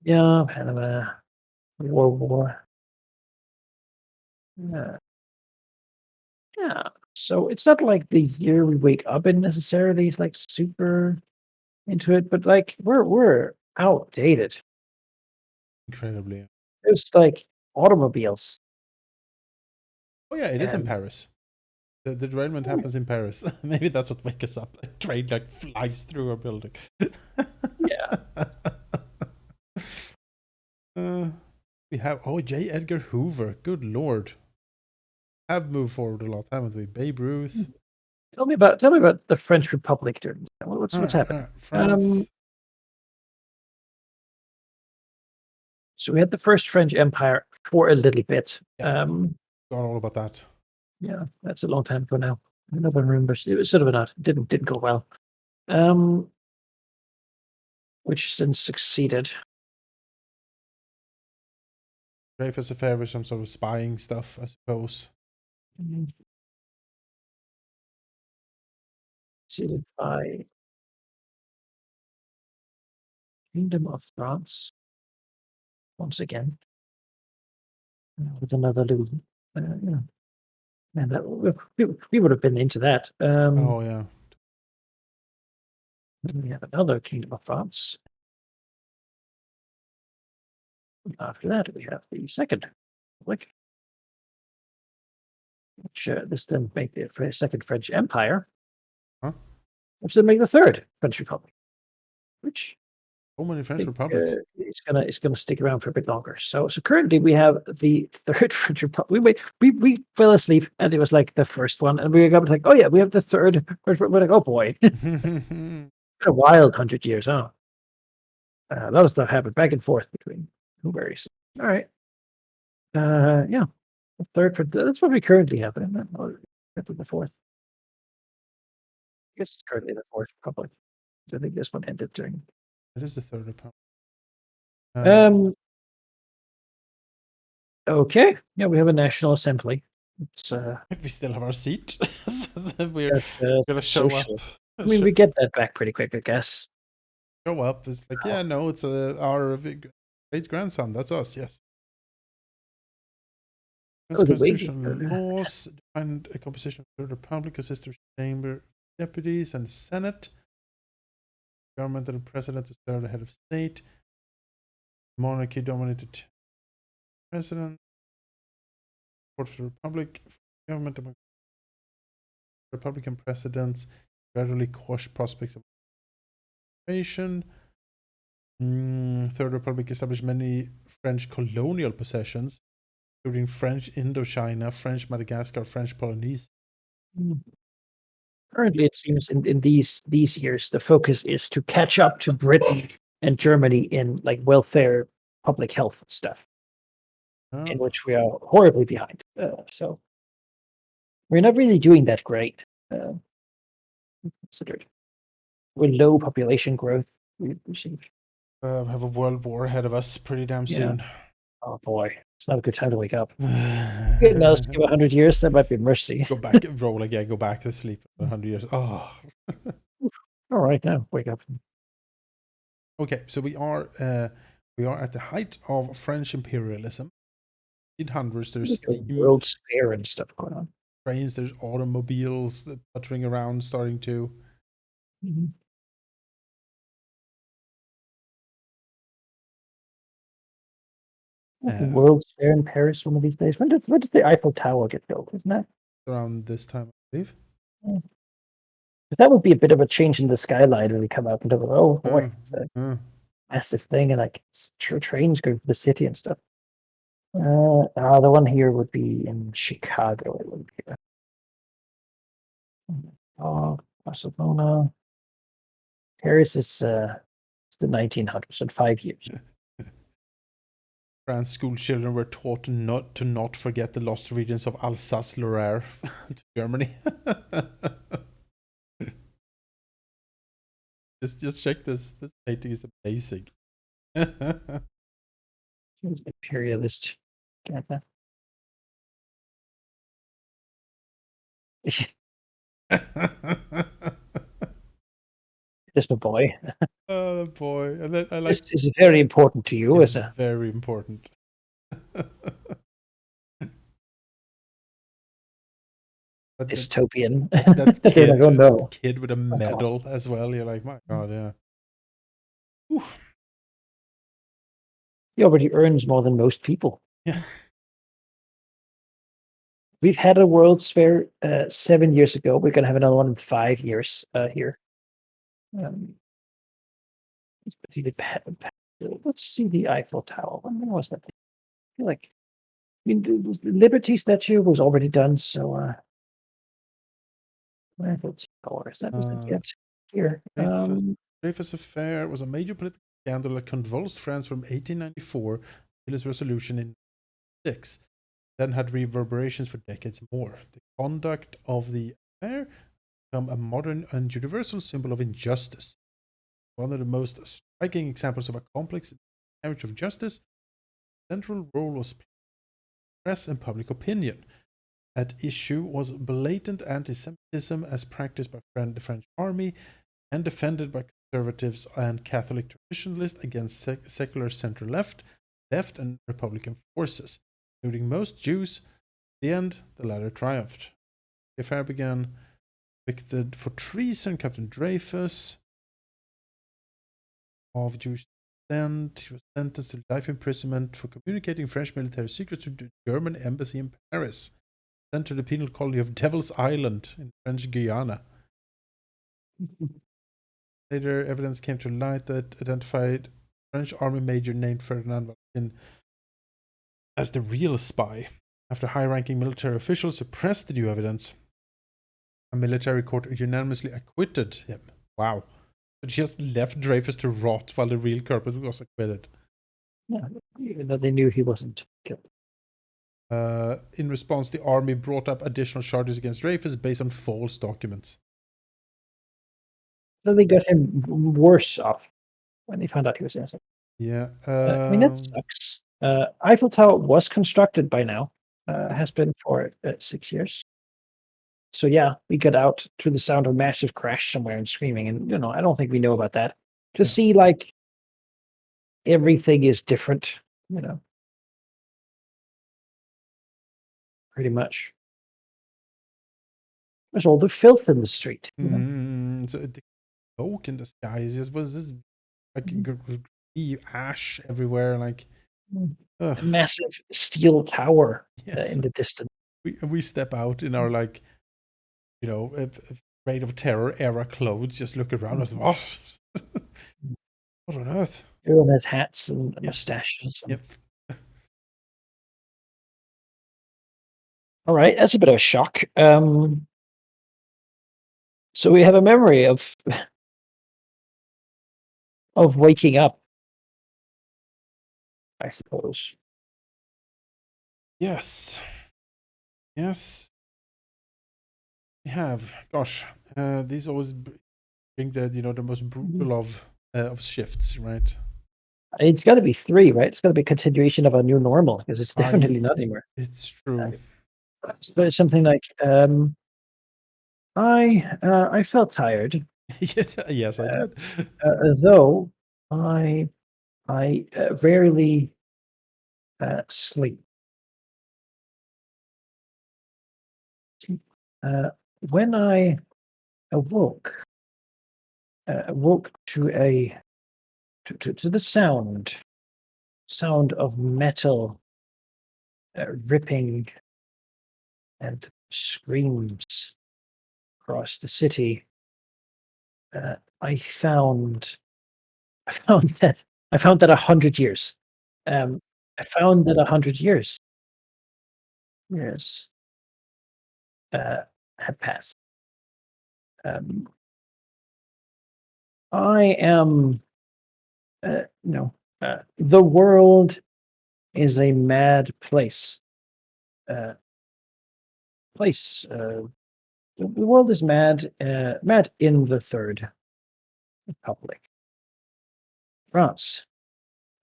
B: Yeah, Panama, World War. Yeah. So it's not like the year we wake up in necessarily. It's like super into it, but like we're outdated.
A: Incredibly.
B: It's like automobiles.
A: Oh yeah, it is in Paris. The derailment happens in Paris. Maybe that's what wakes us up. A train like flies through a building.
B: Yeah.
A: We have J. Edgar Hoover. Good lord. Have moved forward a lot, haven't we? Babe Ruth.
B: Tell me about the French Republic during what's happening?
A: France.
B: So we had the first French Empire for a little bit.
A: Yeah. Got all about that.
B: Yeah, that's a long time ago now. No one remembers. It was sort of not didn't go well. Which then succeeded.
A: Dreyfus affair with some sort of spying stuff, I suppose.
B: Succeeded by Kingdom of France. Once again. With another little, man, that we would have been into that.
A: Oh yeah.
B: We have another Kingdom of France. After that, we have the Second Republic, which this then make the Second French Empire, which then make the Third French Republic, which
A: so many French republics.
B: It's gonna stick around for a bit longer. So currently we have the Third French Republic. We fell asleep and it was like the first one, and we got like, oh yeah, we have the Third. We're like, oh boy, a wild 100 years, huh? A lot of stuff happened back and forth between Blueberries. All right. Yeah. The third, that's what we currently have. The fourth. I guess it's currently the Fourth Republic. So I think this one ended during.
A: It is the Third Republic.
B: Okay. Yeah, we have a National Assembly. It's
A: we still have our seat. So we're gonna show up.
B: I mean, we get that back pretty quick, I guess.
A: Show up. It's like, yeah, no, it's our great grandson. That's us. Yes. Constitutional laws define a composition of the Third Republic consists of chamber deputies and Senate. Government and the president to serve the head of state. Monarchy dominated president. Support for the republic. Government among Republican presidents gradually quash prospects of occupation. Third Republic established many French colonial possessions, including French Indochina, French Madagascar, French Polynesia.
B: Currently, it seems in these years, the focus is to catch up to Britain and Germany in like welfare, public health stuff, in which we are horribly behind. So we're not really doing that great, considered. With low population growth, we
A: have a world war ahead of us pretty damn soon.
B: Oh boy, it's not a good time to wake up. Getting us to 100 years, that might be mercy.
A: Go back, roll again, go back to sleep for 100 years. Oh.
B: All right, now wake up.
A: Okay, so we are at the height of French imperialism. 1800s, there's steam,
B: World's Fair and stuff going on.
A: Trains, there's automobiles puttering around, starting to.
B: World's Fair in Paris one of these days. When did the Eiffel Tower get built? Isn't that
A: around this time, I believe.
B: because that would be a bit of a change in the skyline when we come out and go, oh boy, it's a massive thing, and like trains go to the city and stuff. The one here would be in Chicago. It would be. Barcelona. Paris is it's the 1900s in 5 years.
A: France school children were taught not to forget the lost regions of Alsace-Lorraine to Germany. just check this. This painting is amazing.
B: Imperialist. Get that? Just a boy.
A: Oh boy! And then I like.
B: This is very important to you,
A: It's
B: as a
A: very important.
B: dystopian.
A: That kid,
B: I don't know.
A: that kid with a medal as well. You're like, my God, yeah. Oof.
B: He already earns more than most people.
A: Yeah.
B: We've had a World's Fair 7 years ago. We're going to have another one in 5 years here. Let's see the Eiffel Tower. When was that? I feel like the Liberty statue was already done. So Eiffel Tower, is that yet here?
A: Dreyfus Affair was a major political scandal that convulsed France from 1894 till its resolution in 1906. Then had reverberations for decades more. The conduct of the affair became a modern and universal symbol of injustice. One of the most striking examples of a complex carriage of justice, central role was press and public opinion. At issue was blatant anti-Semitism as practiced by the French army and defended by conservatives and Catholic traditionalists against secular center-left, left and Republican forces, including most Jews. In the end, the latter triumphed. The affair began. Convicted for treason, Captain Dreyfus of Jewish descent. He was sentenced to life imprisonment for communicating French military secrets to the German embassy in Paris. Sent to the penal colony of Devil's Island in French Guiana. Later, evidence came to light that identified French army major named Ferdinand Valentin as the real spy. After high-ranking military officials suppressed the new evidence, a military court unanimously acquitted him. Wow. But just left Dreyfus to rot while the real culprit was acquitted.
B: Yeah, even though they knew he wasn't killed.
A: In response, the army brought up additional charges against Dreyfus based on false documents.
B: So they got him worse off when they found out he was innocent.
A: Yeah.
B: I mean, that sucks. Eiffel Tower was constructed by now. Has been for 6 years. So yeah, we got out to the sound of a massive crash somewhere and screaming, and I don't think we know about that. To see like everything is different, pretty much. There's all the filth in the street.
A: So the smoke in the sky was this like ash everywhere, like
B: a massive steel tower in the distance.
A: We step out in our Reign of Terror era clothes, just look around and what on earth?
B: Everyone has hats and mustaches.
A: Yep.
B: All right, that's a bit of a shock. So we have a memory of waking up, I suppose.
A: Yes. We have. Gosh, these always bring the most brutal of shifts, right?
B: It's got to be 3, right? It's got to be a continuation of a new normal because it's definitely not anymore.
A: It's true.
B: So it's something like I felt tired.
A: yes, I did.
B: Though I rarely sleep. When I awoke to the sound sound of metal ripping and screams across the city. I found that 100 years. I found that 100 years uh, had passed. Um, I am, the world is a mad place. Uh, the world is mad. Mad in the Third Republic, France.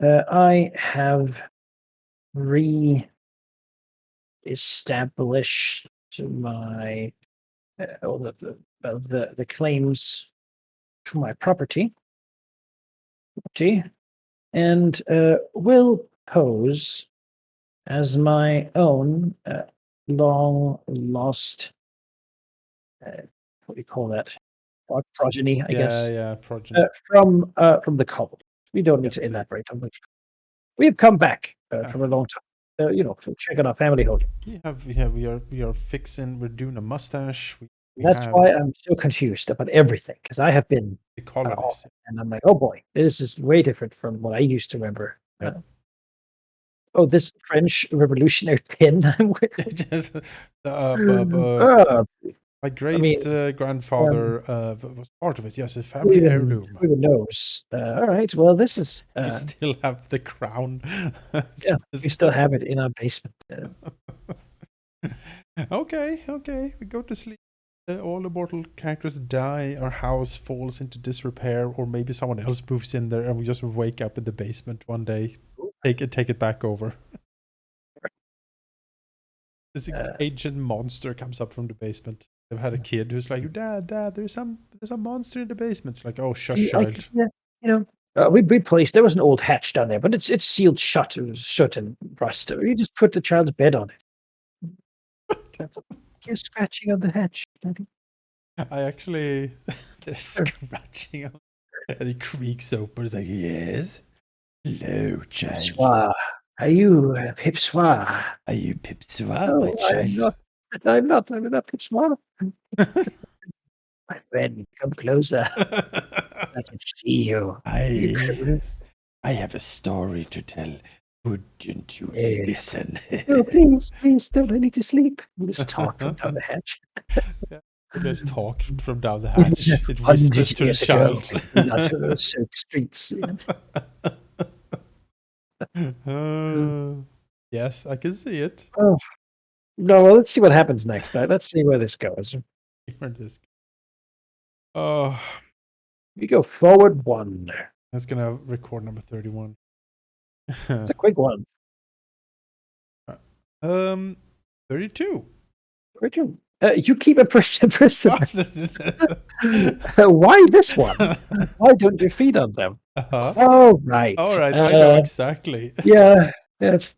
B: I have re-established my the claims to my property, and will pose as my own long lost what do you call that? Progeny, I guess.
A: Yeah, progeny.
B: From the cult. We don't need
A: Get
B: to
A: the
B: elaborate on which. We've come back
A: uh,
B: from a long time. To check on our family home.
A: we are fixing. We're doing a mustache. We
B: That's why
A: have
B: I'm so confused about everything, because I have been
A: the
B: off,
A: colonies.
B: and I'm like, oh boy, this is way different from what I used to remember.
A: Yep.
B: Oh, this French revolutionary pin I'm wearing.
A: Just,
B: Uh,
A: my
B: I
A: great
B: mean,
A: grandfather was part of it. Yes, a
B: who
A: family heirloom.
B: knows? All right, well, this is
A: We still have the crown.
B: yeah, we still have it in our basement.
A: Okay. We go to sleep. All immortal characters die. Our house falls into disrepair, or maybe someone else moves in there, and we just wake up in the basement one day. Take it back over. This ancient monster comes up from the basement. They've had a kid who's like, Dad, there's a monster in the basement. It's like, oh, shush, child.
B: Yeah, we placed there was an old hatch down there, but it's sealed shut. It was shut and rust. You just put the child's bed on it. You're scratching on the hatch, Daddy.
A: I actually, there's scratching on, and he creaks open. It's like, yes, hello, child.
B: Pipsoir. Are you Pipsoir?
A: Are you Pipsoir,
B: No,
A: my child?
B: I'm not Pipsoir. My friend, come closer. I can see you.
A: I have a story to tell. Wouldn't you listen?
B: No, please, don't. I need to sleep. We'll just talk from down the hatch.
A: Yeah. You guys talk from down the hatch. It whispers to the child.
B: Soaked streets.
A: Yes, I can see it.
B: Oh no! Well, let's see what happens next. Let's see where this goes.
A: Oh,
B: We go forward one.
A: that's gonna record number 31.
B: It's a quick one.
A: 32.
B: You keep a person. Why this one? Why don't you feed on them? Oh, right.
A: All right, I know exactly.
B: Yeah, yes.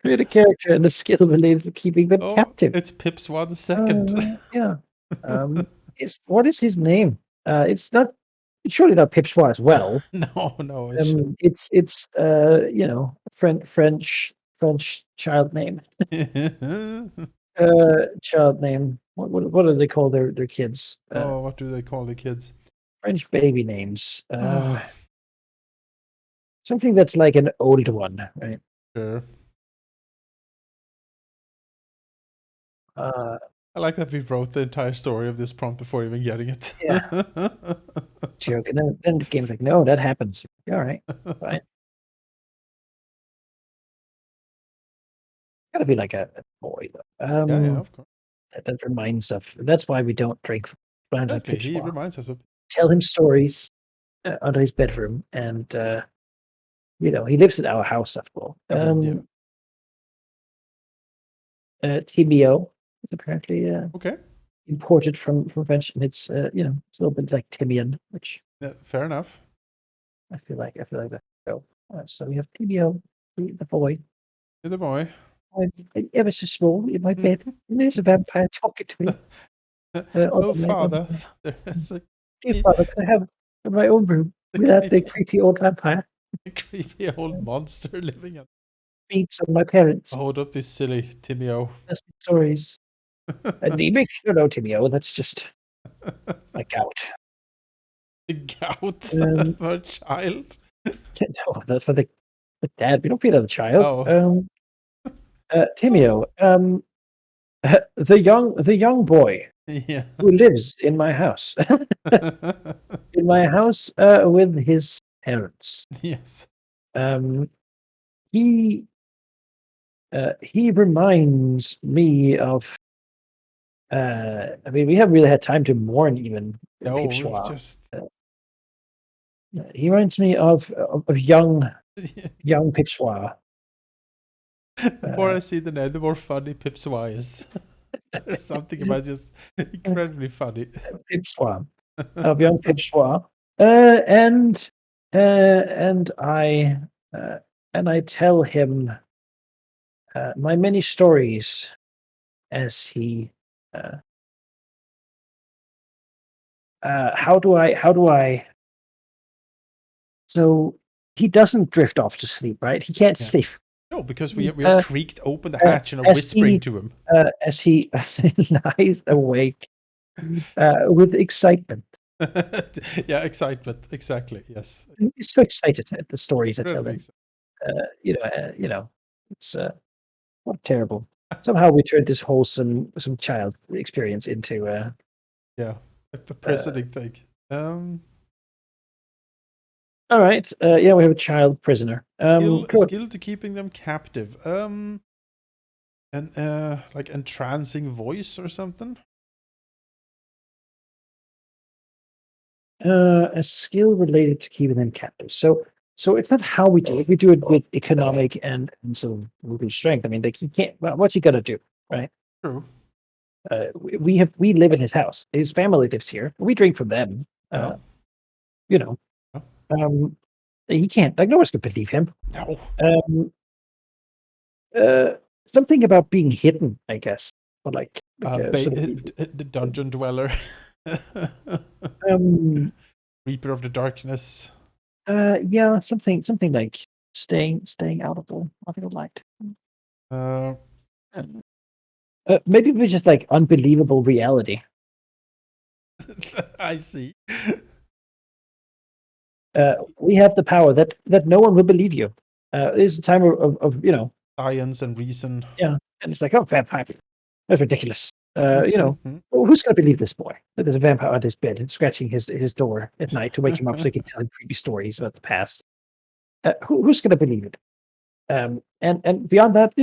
B: Create a character and the skill related to keeping them captive.
A: It's Pipsoir the second.
B: Yeah. What is his name? It's surely not Pipsoir as well.
A: No.
B: It's French child name. Child name. What do they call their kids?
A: What do they call the kids?
B: French baby names. Something that's like an old one, right?
A: Sure.
B: Uh,
A: I like that we wrote the entire story of this prompt before even getting it.
B: Yeah. Joke. And then the game's like, no, that happens. All right. Fine. Gotta be like a boy, though.
A: Yeah, of course.
B: That reminds us. That's why we don't drink brands like
A: Exactly. He
B: Pipsqueak.
A: reminds us of.
B: Tell him stories under his bedroom, and he lives at our house after all.
A: Yeah.
B: TBO is apparently
A: Okay.
B: imported from French, and it's it's a little bit like Timian, which
A: Yeah, fair enough.
B: I feel like that. So we have TBO, the boy.
A: You're the boy.
B: I'm ever so small in my bed, and there's a vampire talking to me.
A: Oh, father.
B: Dear father, can I have my own room without the creepy old vampire?
A: A creepy old monster living in.
B: Feats of my parents.
A: Oh, don't be silly, Timio.
B: That's my stories. Anemic? No, Timio. That's just my gout.
A: Gout
B: Um,
A: for a child.
B: no, that's for the dad. We don't feed on the child.
A: Oh.
B: Timio. The young boy
A: Yeah.
B: who lives in my house. In my house with his parents.
A: Yes.
B: Um, he he reminds me of. I mean, we haven't really had time to mourn even in
A: No, we've
B: Pipswa.
A: just.
B: He reminds me of young Pipswa.
A: The more I see the name, the more funny Pipswa is. There's something about just incredibly funny.
B: Pipswa of young Pipswa, and and I tell him my many stories as he. Uh, how do I? So he doesn't drift off to sleep, right? He can't
A: Yeah.
B: sleep.
A: No, because we have creaked open the hatch and are whispering to him.
B: As he lies awake with excitement.
A: Yeah, excitement. Exactly. Yes.
B: He's so excited at the stories I tell
A: Incredibly
B: him.
A: excited.
B: It's what terrible. Somehow we turned this wholesome some child experience into
A: Yeah, a prisoning thing.
B: all right. Yeah, we have a child prisoner. Good.
A: Skill to keeping them captive. And like entrancing voice or something.
B: A skill related to keeping them captive. So it's not how we do it. We do it with economic and sort of moving strength. I mean, like he can't. Well, what's he gonna do, right?
A: True.
B: We live in his house. His family lives here. We drink from them.
A: Yeah.
B: You know.
A: Yeah.
B: He can't. Like no one's gonna believe him.
A: No.
B: Um. Something about being hidden, I guess. Or like sort of.
A: The dungeon dweller.
B: Um.
A: Reaper of the darkness.
B: Yeah. Something like staying out of the light.
A: Uh.
B: Maybe we're just like unbelievable reality.
A: I see.
B: We have the power that no one will believe you. It's a time of
A: Science and reason.
B: yeah, and it's like oh vampire, that's ridiculous.
A: Mm-hmm.
B: Well, who's gonna believe this boy? That there's a vampire on his bed scratching his door at night to wake him up so he can tell him creepy stories about the past. Who's gonna believe it? And beyond that,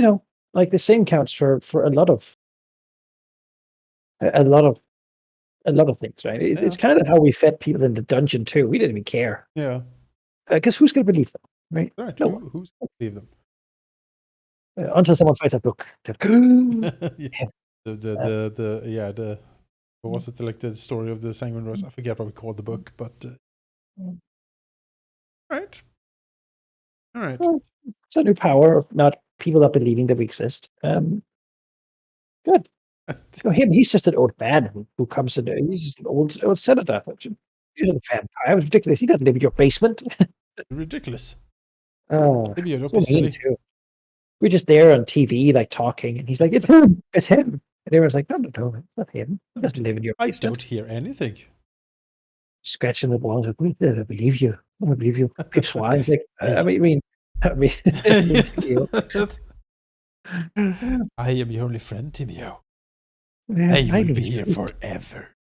B: like the same counts for a lot of a lot of things, right?
A: Yeah.
B: It's kind of how we fed people in the dungeon too. We didn't even care.
A: Yeah.
B: Because who's going to believe them, right?
A: Right.
B: No one.
A: Who's gonna believe them?
B: Until someone finds a book.
A: Yeah. The what was it, like the story of the Sanguine Rose? I forget what we called the book, but right. All right.
B: Well, it's a new power of not people not believing that we exist. Good. So him, he's just an old man who comes in. He's just an old senator. He's a vampire. It was ridiculous. He doesn't live in your basement.
A: Ridiculous.
B: Oh,
A: Maybe you don't
B: so
A: be
B: mean
A: silly.
B: too. We're just there on TV, like talking, and he's like, "It's him, it's him." And everyone's like, "No, it's not him. He doesn't live in your
A: I
B: basement."
A: don't hear anything.
B: Scratching the walls, like, "We never believe you. I don't believe you." Pip Swine's like, I mean, Timio.
A: I am your only friend, Timio.
B: Yeah,
A: I will be
B: believe
A: here
B: you.
A: forever.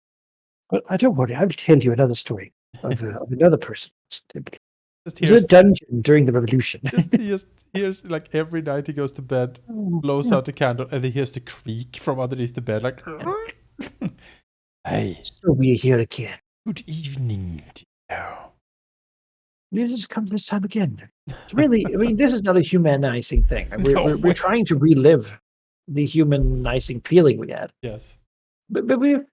B: But I don't worry. I will tell you another story of another person.
A: Just
B: It was a dungeon during the revolution.
A: just hears like every night he goes to bed, blows
B: Yeah.
A: out the candle, and he hears the creak from underneath the bed, like. Hey,
B: So we're here again.
A: good evening, Timio.
B: This has come this time again. It's really, I mean, this is not a humanizing thing. We're trying to relive the humanizing feeling we had.
A: Yes.
B: But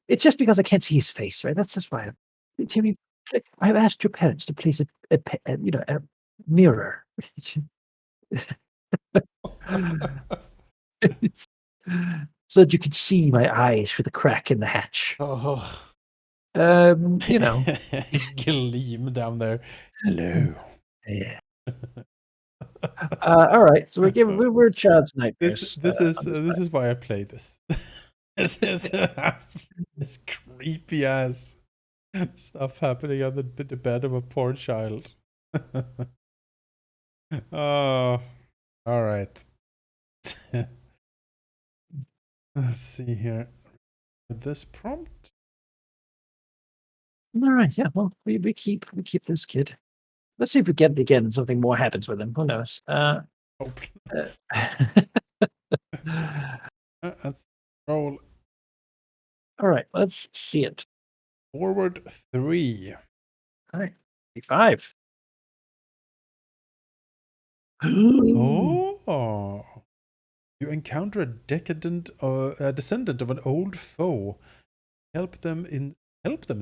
B: it's just because I can't see his face, right? That's just why. Timmy, I've asked your parents to place a mirror. So that you could see my eyes through the crack in the hatch.
A: Oh.
B: You know.
A: Gleam down there. Hello.
B: Yeah. All right, so we're Chad's
A: This
B: nightmares
A: this is
B: on this
A: this
B: side.
A: is why I play this. This is this creepy ass stuff happening on the bed of a poor child. Oh, all right. Let's see here. This prompt.
B: All right, yeah. Well, we keep this kid. Let's see if we get it again and something more happens with him. Who knows?
A: Oh,
B: Uh,
A: let's roll
B: all right, let's see it.
A: forward 3.
B: All right, 5. Ooh,
A: Oh, you encounter a descendant of an old foe. Help them in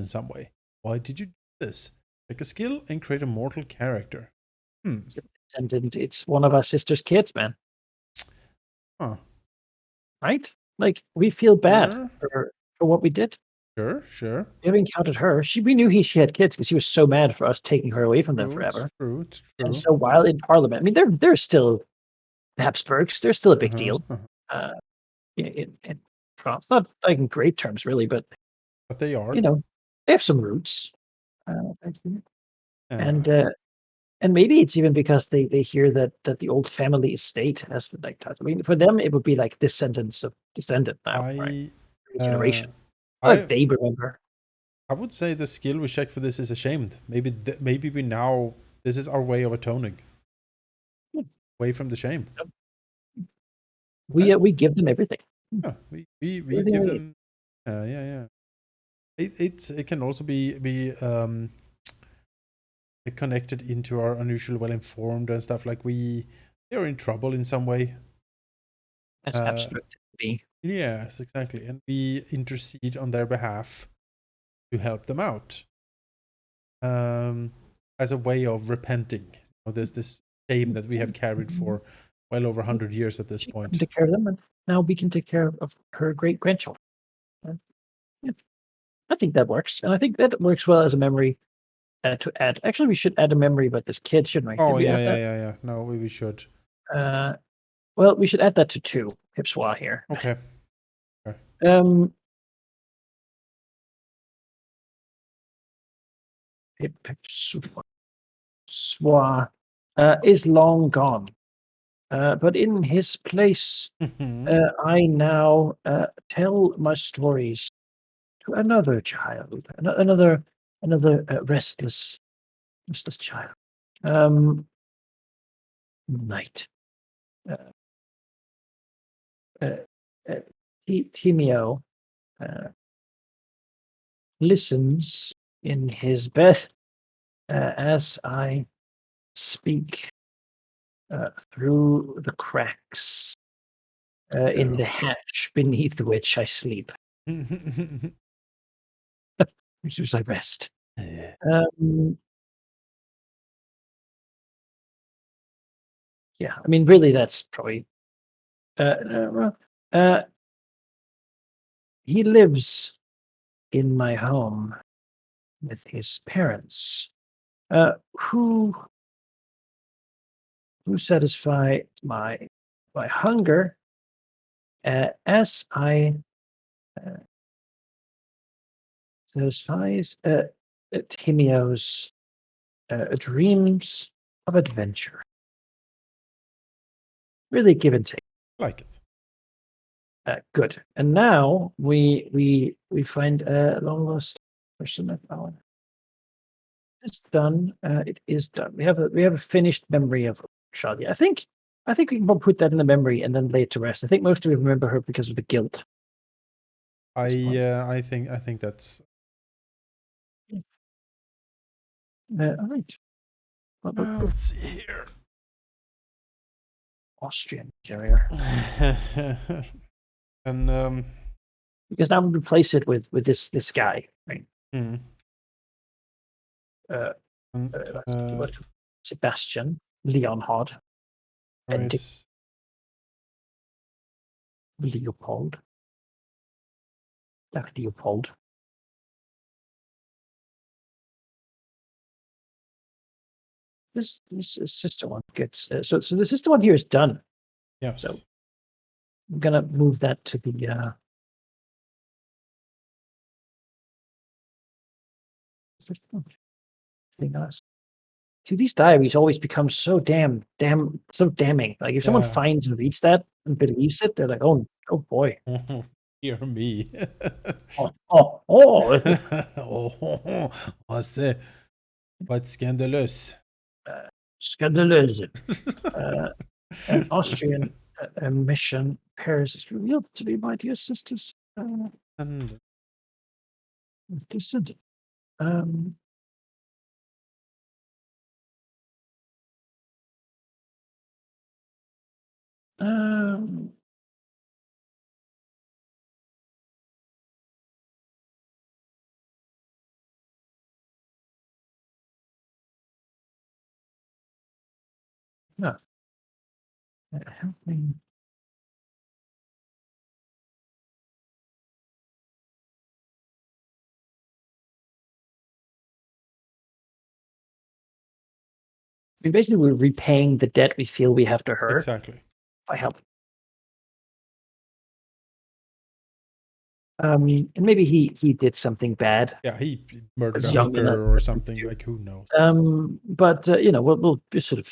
A: some way. Why did you do this? Pick a skill and create a mortal character.
B: and it's one of our sister's kids, man.
A: Huh.
B: Right? Like we feel bad
A: Sure.
B: for what we did.
A: Sure.
B: We encountered her. We knew she had kids because he was so mad for us taking her away from them
A: True. It's
B: forever.
A: true. It's
B: And
A: true.
B: so while in Parliament, I mean, they're still the Habsburgs. They're still a big deal. Uh, in France, not like in great terms, really, but
A: But they are.
B: you know, they have some roots. I think.
A: Yeah.
B: And and maybe it's even because they hear that the old family estate has been like touched. I mean, for them, it would be like descendants of descendant now, right?
A: I
B: Generation. Like
A: I
B: they remember.
A: I would say the skill we check for this is ashamed. Maybe we now this is our way of atoning
B: Yeah,
A: away from the shame.
B: yep.
A: Right?
B: We give them everything.
A: Yeah, we
B: Everything
A: give
B: we need.
A: them. Yeah. It can also be connected into our unusual well informed and stuff like they're in trouble in some way.
B: As
A: Uh,
B: abstract to be.
A: yes, exactly, and we intercede on their behalf to help them out. As a way of repenting. There's this shame that we have carried for well over 100 years at this
B: She couldn't
A: point.
B: take care of them, and now we can take care of her great grandchildren. Yeah, I think that works, and I think that works well as a memory to add. Actually, we should add a memory about this kid, shouldn't we? Did
A: Oh
B: we
A: yeah,
B: add
A: yeah,
B: that?
A: yeah, yeah. No, we should.
B: Uh, well, we should add that to 2. Hipswa here.
A: Okay.
B: Um, Hipswa is long gone, but in his place, I now tell my stories to another child, another restless child. Night. Uh, uh, Timio uh, listens in his bed as I speak through the cracks in the hatch beneath which I sleep, which is I rest. Um, yeah, I mean, really, that's probably. Uh, he lives in my home with his parents, uh, who satisfy my hunger as I satisfies Timio's dreams of adventure. Really give and take.
A: Like it.
B: Good. And now we find a long lost person of ours. It's done. It is done. We have a finished memory of Charlie. I think we can probably put that in the memory and then lay it to rest. I think most of you remember her because of the guilt. At this point.
A: I think that's.
B: All right.
A: Let's see here.
B: Austrian carrier.
A: And
B: Because now we replace it with this guy, right?
A: hmm.
B: Uh,
A: And,
B: let's see what Sebastian Leonhard
A: there
B: Benedict
A: is
B: Leopold. Leopold. this sister one gets so the sister one here is done.
A: Yes.
B: So I'm gonna move that to the thing else. See, these diaries always become so so damning. Like if someone
A: Yeah.
B: finds and reads that and believes it, they're like, oh boy.
A: Hear me.
B: Oh.
A: C'est quite scandalous.
B: Scandalous. An Austrian mission Paris is revealed to be my dear sister's
A: And
B: descendant. Um, um, no. Help me. Basically, we're repaying the debt we feel we have to her
A: exactly.
B: by help. And maybe he did something bad.
A: Yeah, he murdered
B: Was
A: a
B: young enough
A: hooker or
B: to
A: something.
B: do.
A: Like, who knows?
B: But we'll just sort of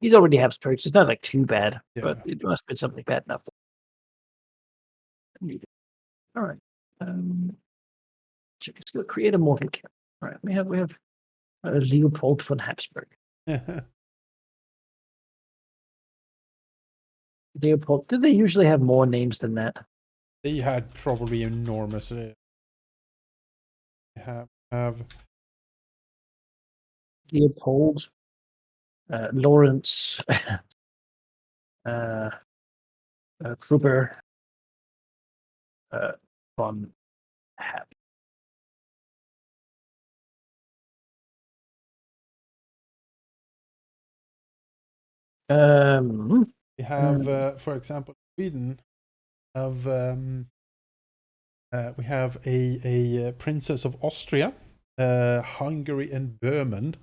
B: he's already Habsburg, so it's not like too bad.
A: Yeah.
B: But it must have been something bad enough. All right. Check. Let's go create a mortal kill. All right. We have Leopold von Habsburg. Leopold. Do they usually have more names than that?
A: They had probably enormous. Have
B: Leopold, Lawrence, Kruber, von Hab.
A: we have, for example, Sweden. Of we have a princess of Austria, Hungary and Böhmen,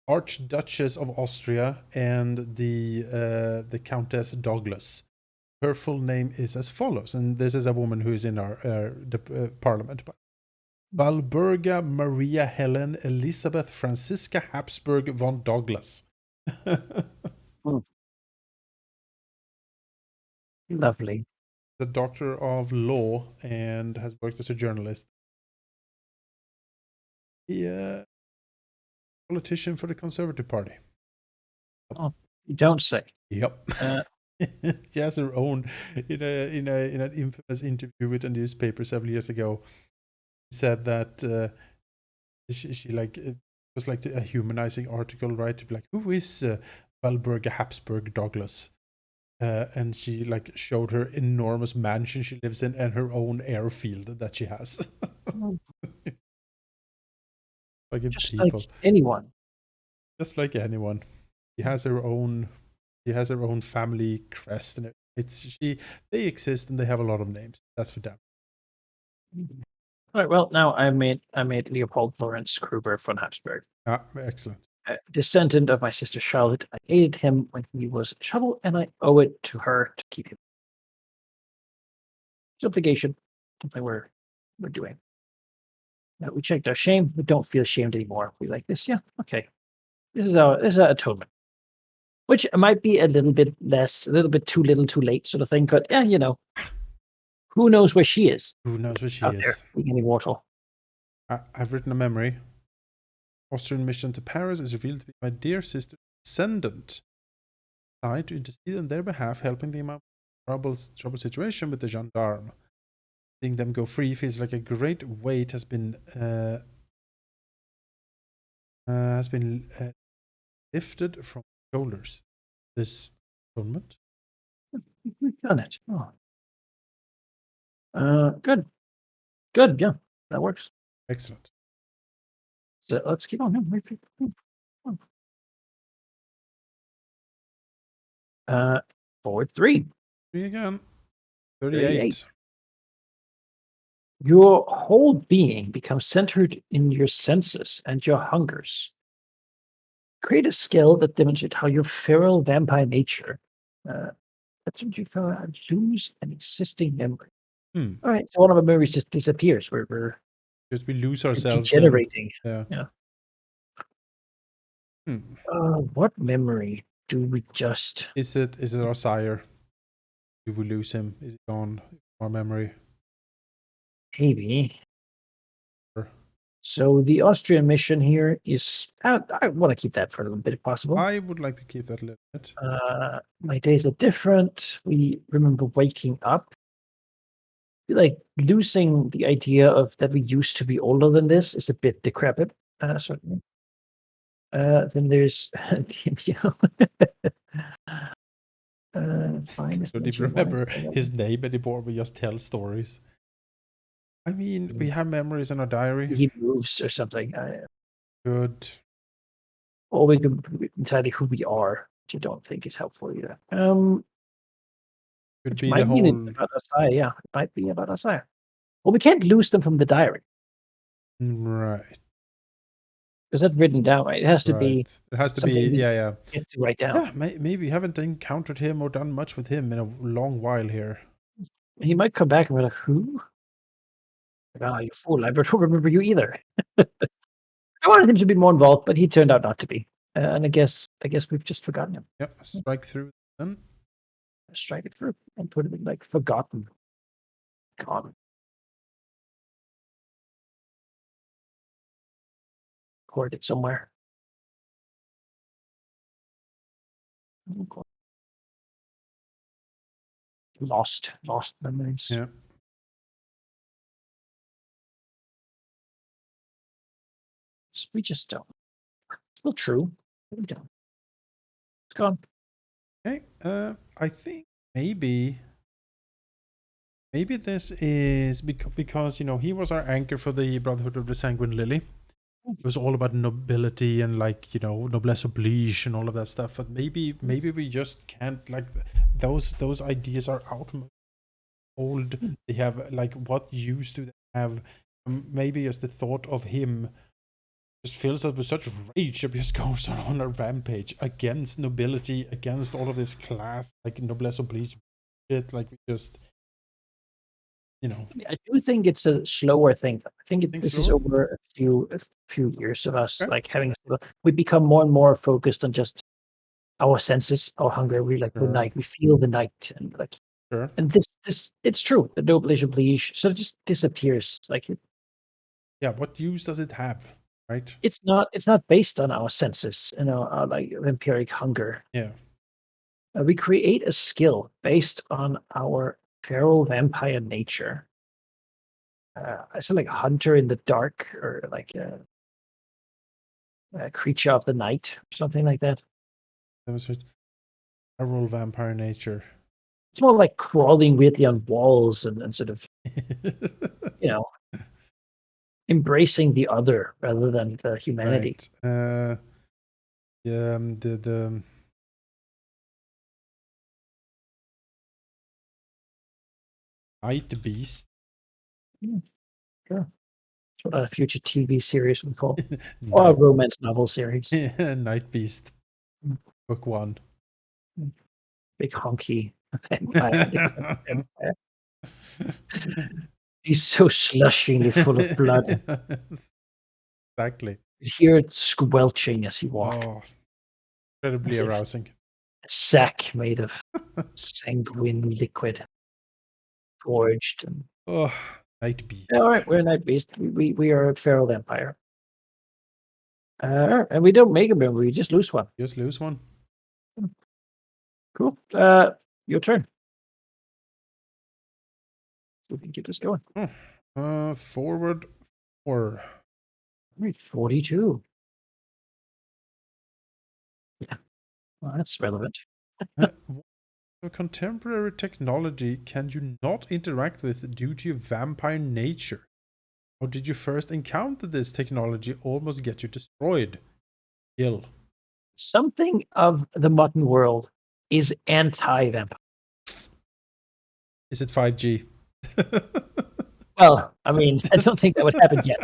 A: Archduchess of Austria, and the Countess Douglas. Her full name is as follows, and this is a woman who is in our parliament. Walburga Maria Helen Elizabeth Franziska Habsburg von Douglas.
B: Lovely.
A: The doctor of law and has worked as a journalist. The politician for the Conservative Party.
B: Oh, you don't say.
A: Yep. She has her own in an infamous interview with a newspaper several years ago. She said that she like it was like a humanizing article, right? To be like, who is Walburga Habsburg Douglas? And she like showed her enormous mansion she lives in and her own airfield that she has.
B: Just people. Like anyone.
A: Just like anyone. She has her own. She has her own family crest, and they exist and they have a lot of names. That's for them.
B: All right. Well, now I made Leopold Lawrence Kruber von Habsburg.
A: Ah, excellent.
B: Descendant of my sister Charlotte. I aided him when he was in trouble, and I owe it to her to keep him. It's obligation. Something we're doing. Now, we checked our shame. We don't feel ashamed anymore. We like this. Yeah. Okay. This is our atonement. Which might be a little bit too little, too late, sort of thing. But yeah, who knows where she is?
A: Who knows where she
B: out
A: is?
B: There, being immortal.
A: I've written a memory. Austrian mission to Paris is revealed to be my dear sister's descendant. I to intercede on their behalf, helping them out trouble situation with the gendarme. Seeing them go free feels like a great weight has been lifted from shoulders. This atonement.
B: We've done it. Good. Yeah, that works.
A: Excellent.
B: So let's keep on. Forward 3.
A: 3 again. 38.
B: Your whole being becomes centered in your senses and your hungers. Create a skill that demonstrates how your feral vampire nature that's what you lose an existing memory. All right, so one of our memories just disappears. We're
A: Because we lose ourselves and
B: degenerating.
A: yeah.
B: Yeah.
A: Hmm.
B: What memory do we just?
A: Is it our sire? Do we lose him? Is he gone? Our memory?
B: Maybe.
A: Or-
B: So the Austrian mission here is. I want to keep that for a little bit if possible.
A: I would like to keep that a little bit.
B: My days are different. We remember waking up. Like losing the idea of that we used to be older than this is a bit decrepit, certainly. Then there's finest
A: Don't even
B: nature wise.
A: remember his name anymore. We just tell stories. I mean, we have memories in our diary.
B: He moves or something.
A: Good.
B: Or we can entirely who we are, which I don't think is helpful either.
A: Could
B: Which
A: be the
B: might be
A: whole.
B: about Asaya, yeah. It might be about Asaya. Well, we can't lose them from the diary.
A: Right.
B: Because that's written down, right? It has to be
A: Right. It has to be.
B: something we
A: Yeah.
B: get to write down.
A: Yeah. Maybe we haven't encountered him or done much with him in a long while here.
B: He might come back and we're like, who? Like, oh, you fool! I don't remember you either. I wanted him to be more involved, but he turned out not to be. And I guess we've just forgotten him.
A: Yep. Strike through then.
B: Strike it through and put it in like forgotten. God. Record it somewhere. Lost memories.
A: Yeah.
B: We just don't. Still true. We don't. It's gone.
A: Okay. I think maybe this is because he was our anchor for the Brotherhood of the Sanguine Lily. It was all about nobility and noblesse oblige and all of that stuff. But maybe we just can't those ideas are out old. They have what use do they have? Maybe just the thought of him just fills us with such rage that he just goes on a rampage against nobility, against all of this class, noblesse oblige shit. We just
B: I do think it's a slower thing. I think this is
A: slower?
B: over a few years of us having. We become more and more focused on just our senses, our hunger. We the night. We feel the night, and
A: Sure.
B: And this it's true. The noblesse oblige sort of just disappears.
A: Yeah. What use does it have? Right.
B: It's not based on our senses, our empiric hunger.
A: Yeah.
B: We create a skill based on our feral vampire nature. So like hunter in the dark or a creature of the night or something like that.
A: That was it. Feral vampire nature.
B: It's more like crawling weirdly on walls and sort of you know embracing the other rather than the humanity.
A: Right. The Night Beast.
B: Sure. That's what a future TV series would call. Or a romance novel series.
A: Night Beast. Book 1.
B: Big honky vampire. He's so slushingly full of blood.
A: Exactly.
B: You hear it squelching as he walks.
A: Oh, incredibly arousing.
B: A sack made of sanguine liquid. Gorged.
A: Oh, Night Beast.
B: All right, we're a night beast. We are a feral vampire. And we don't make a memory, we just lose one.
A: Just lose one.
B: Cool. Your turn. We can keep this going.
A: Forward 4.
B: 42. Yeah. Well, that's relevant.
A: What contemporary technology can you not interact with due to your vampire nature? How did you first encounter this technology almost get you destroyed? Ill.
B: Something of the modern world is anti-vampire.
A: Is it 5G?
B: Well, I mean, I don't think that would happen yet.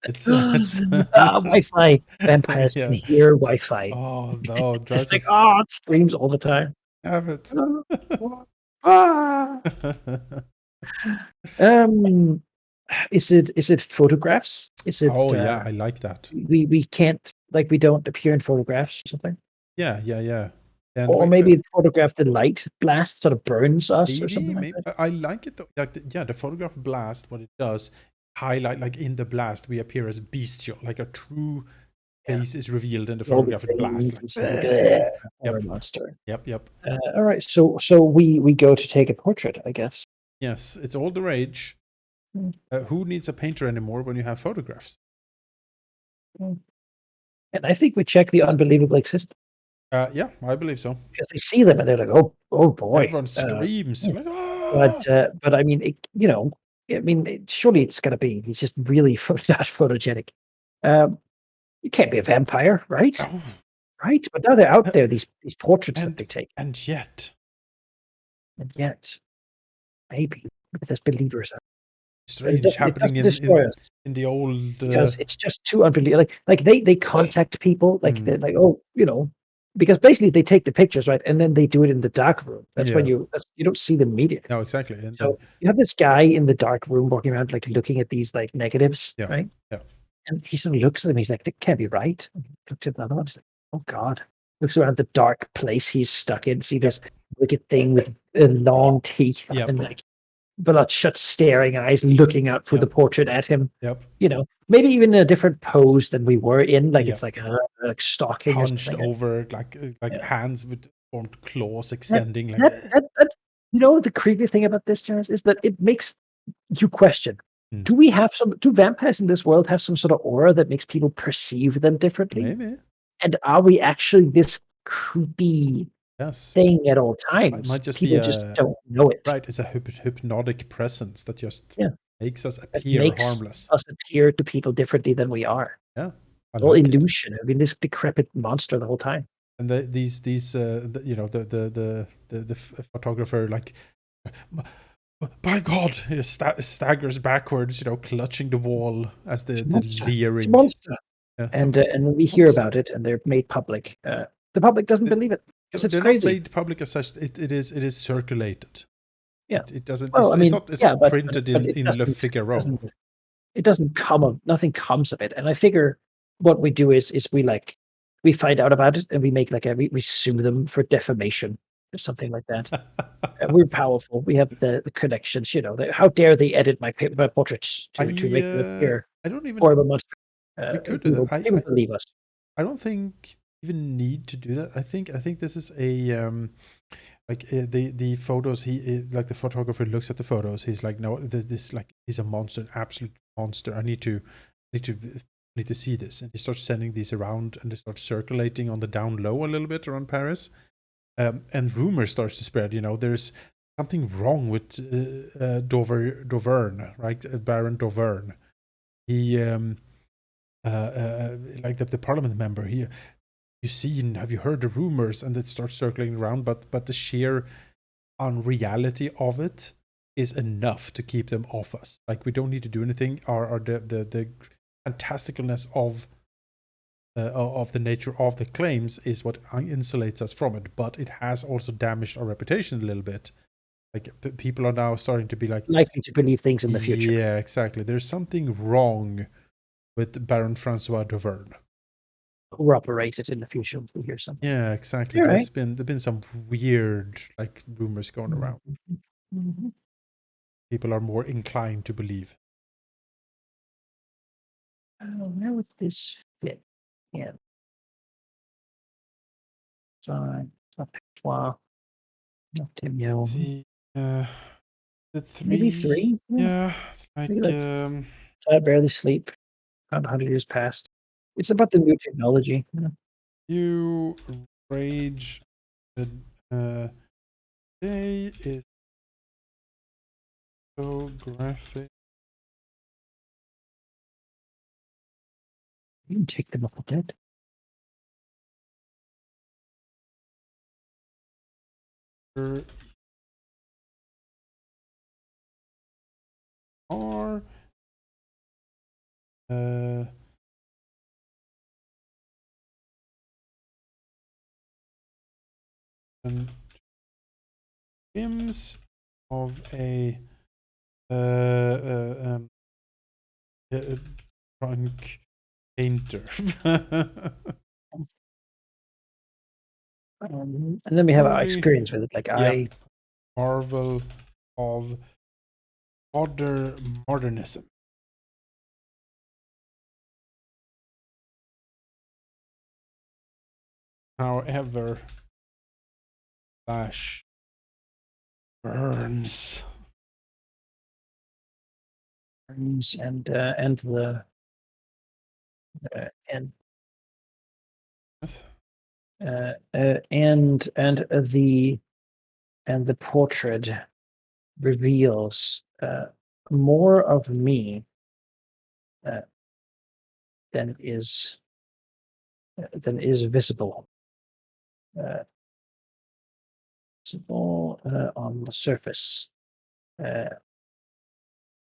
A: it's
B: Wi-Fi. Vampires can
A: yeah.
B: hear Wi-Fi.
A: Oh no,
B: It's
A: drives
B: like,
A: us
B: it screams all the time.
A: have it.
B: Ah. Um, is it photographs? Is it
A: Oh yeah, I like that.
B: we can't, like, we don't appear in photographs or something?
A: Yeah. And
B: Or
A: we
B: maybe photograph the light blast sort of burns us or something like
A: maybe
B: that?
A: I like it though. Like the photograph blast, what it does highlight, like in the blast we appear as bestial, like a true
B: Yeah.
A: face is revealed in the
B: All the
A: photograph blast.
B: veins
A: Like
B: and stuff like that. Or a
A: yep,
B: monster.
A: yep.
B: All right, so we go to take a portrait, I guess.
A: Yes, it's all the rage.
B: Mm,
A: Who needs a painter anymore when you have photographs?
B: mm. And I think we check the unbelievable existence
A: Yeah, I believe so.
B: because they see them and they're like, "Oh boy."
A: Everyone screams
B: Yeah.
A: like,
B: But
A: ah!
B: but I mean, I mean, surely it's gotta be he's just really not photogenic. Um, you can't be a vampire, right?
A: Oh.
B: Right? But now they're out there, these portraits that
A: and
B: they take,
A: and yet
B: and yet maybe there's believers out there. But
A: strange
B: it
A: happening
B: doesn't destroy us
A: in the old
B: because it's just too unbelievable. Like they contact people, like
A: hmm,
B: they're like, "Oh," because basically they take the pictures, right? And then they do it in the dark room. That's when
A: yeah,
B: you don't see them immediately.
A: no, exactly, and then
B: So you have this guy in the dark room walking around, like, looking at these, like, negatives,
A: yeah,
B: right?
A: yeah,
B: And he sort of looks at them, he's like, "That can't be right." And he looks at another one, he's like, "Oh god." Looks around the dark place he's stuck in, see this
A: yep,
B: wicked thing with, long teeth
A: yep,
B: and, like, bloodshot staring eyes looking out for the
A: yep,
B: portrait at him.
A: yep,
B: Maybe even in a different pose than we were in, like, it's
A: yep.
B: like, like stalking or
A: Hunched
B: something.
A: over, like
B: Yeah.
A: hands with formed claws
B: That
A: extending, like
B: that the creepy thing about this, Terence, is that it makes you question,
A: hmm,
B: do vampires in this world have some sort of aura that makes people perceive them differently?
A: maybe
B: And are we actually this creepy
A: yes.
B: thing at all
A: It
B: times?
A: might just be
B: People just don't know it.
A: right. It's a hypnotic presence that just
B: Yeah,
A: makes us
B: that
A: appear
B: makes
A: harmless.
B: us appear to people differently than we are.
A: Yeah, I
B: All
A: like it.
B: illusion. I mean, this decrepit monster the whole time.
A: And these photographer, like, by God, he staggers backwards, clutching the wall as
B: It's a
A: the
B: monster. It's a
A: leering.
B: monster.
A: Yeah, some
B: And when we hear
A: monster.
B: about it and they're made public, the public doesn't
A: They-
B: believe it because it's
A: They're not
B: crazy.
A: made public as such. It is circulated.
B: Yeah.
A: It doesn't.
B: Well, I mean,
A: It's
B: yeah,
A: not
B: but
A: printed
B: but
A: in Le Figaro.
B: it doesn't come of nothing comes of it. And I figure what we do is we find out about it and we make like we sue them for defamation or something like that. We're powerful. We have the connections. How dare they edit my portraits to make them appear
A: I don't even.
B: horrible monster?
A: We could do that.
B: People believe us.
A: I don't think even need to do that. I think this is a like the photos. Like the photographer looks at the photos. He's like, no, this like he's a monster, an absolute monster. I need to need to see this, and he starts sending these around, and they start circulating on the down low a little bit around Paris. And rumor starts to spread. There's something wrong with Dauvergne, right? Baron Dauvergne. He like the parliament member. Have you heard the rumors? And it starts circling around, but the sheer unreality of it is enough to keep them off us. Like, we don't need to do anything. Or the fantasticalness of the nature of the claims is what insulates us from it, but it has also damaged our reputation a little bit. Like, people are now starting to be like,
B: Likely to believe things in the future.
A: yeah, exactly. There's something wrong with Baron Francois d'Auvergne.
B: Corroborate it in the future if we hear something.
A: Yeah, exactly.
B: All right.
A: There've been some weird like rumors going around.
B: Mhm. Mhm.
A: People are more inclined to believe.
B: Oh, where would this fit? Yeah, fine. It's not Francois, not Tim
A: Let's
B: Yo.
A: see, the
B: Maybe
A: three.
B: 3? Yeah,
A: Yeah, it's
B: maybe
A: like
B: like I barely sleep. About 100 years past. It's about the new technology.
A: you rage. The day is so graphic.
B: You can take them off the dead.
A: are uh, whims of a drunk painter.
B: And then we have our experience with it. Like I
A: marvel of modernism. However, slash burns
B: and the and
A: yes.
B: and the portrait reveals more of me than is visible. Visible on the surface.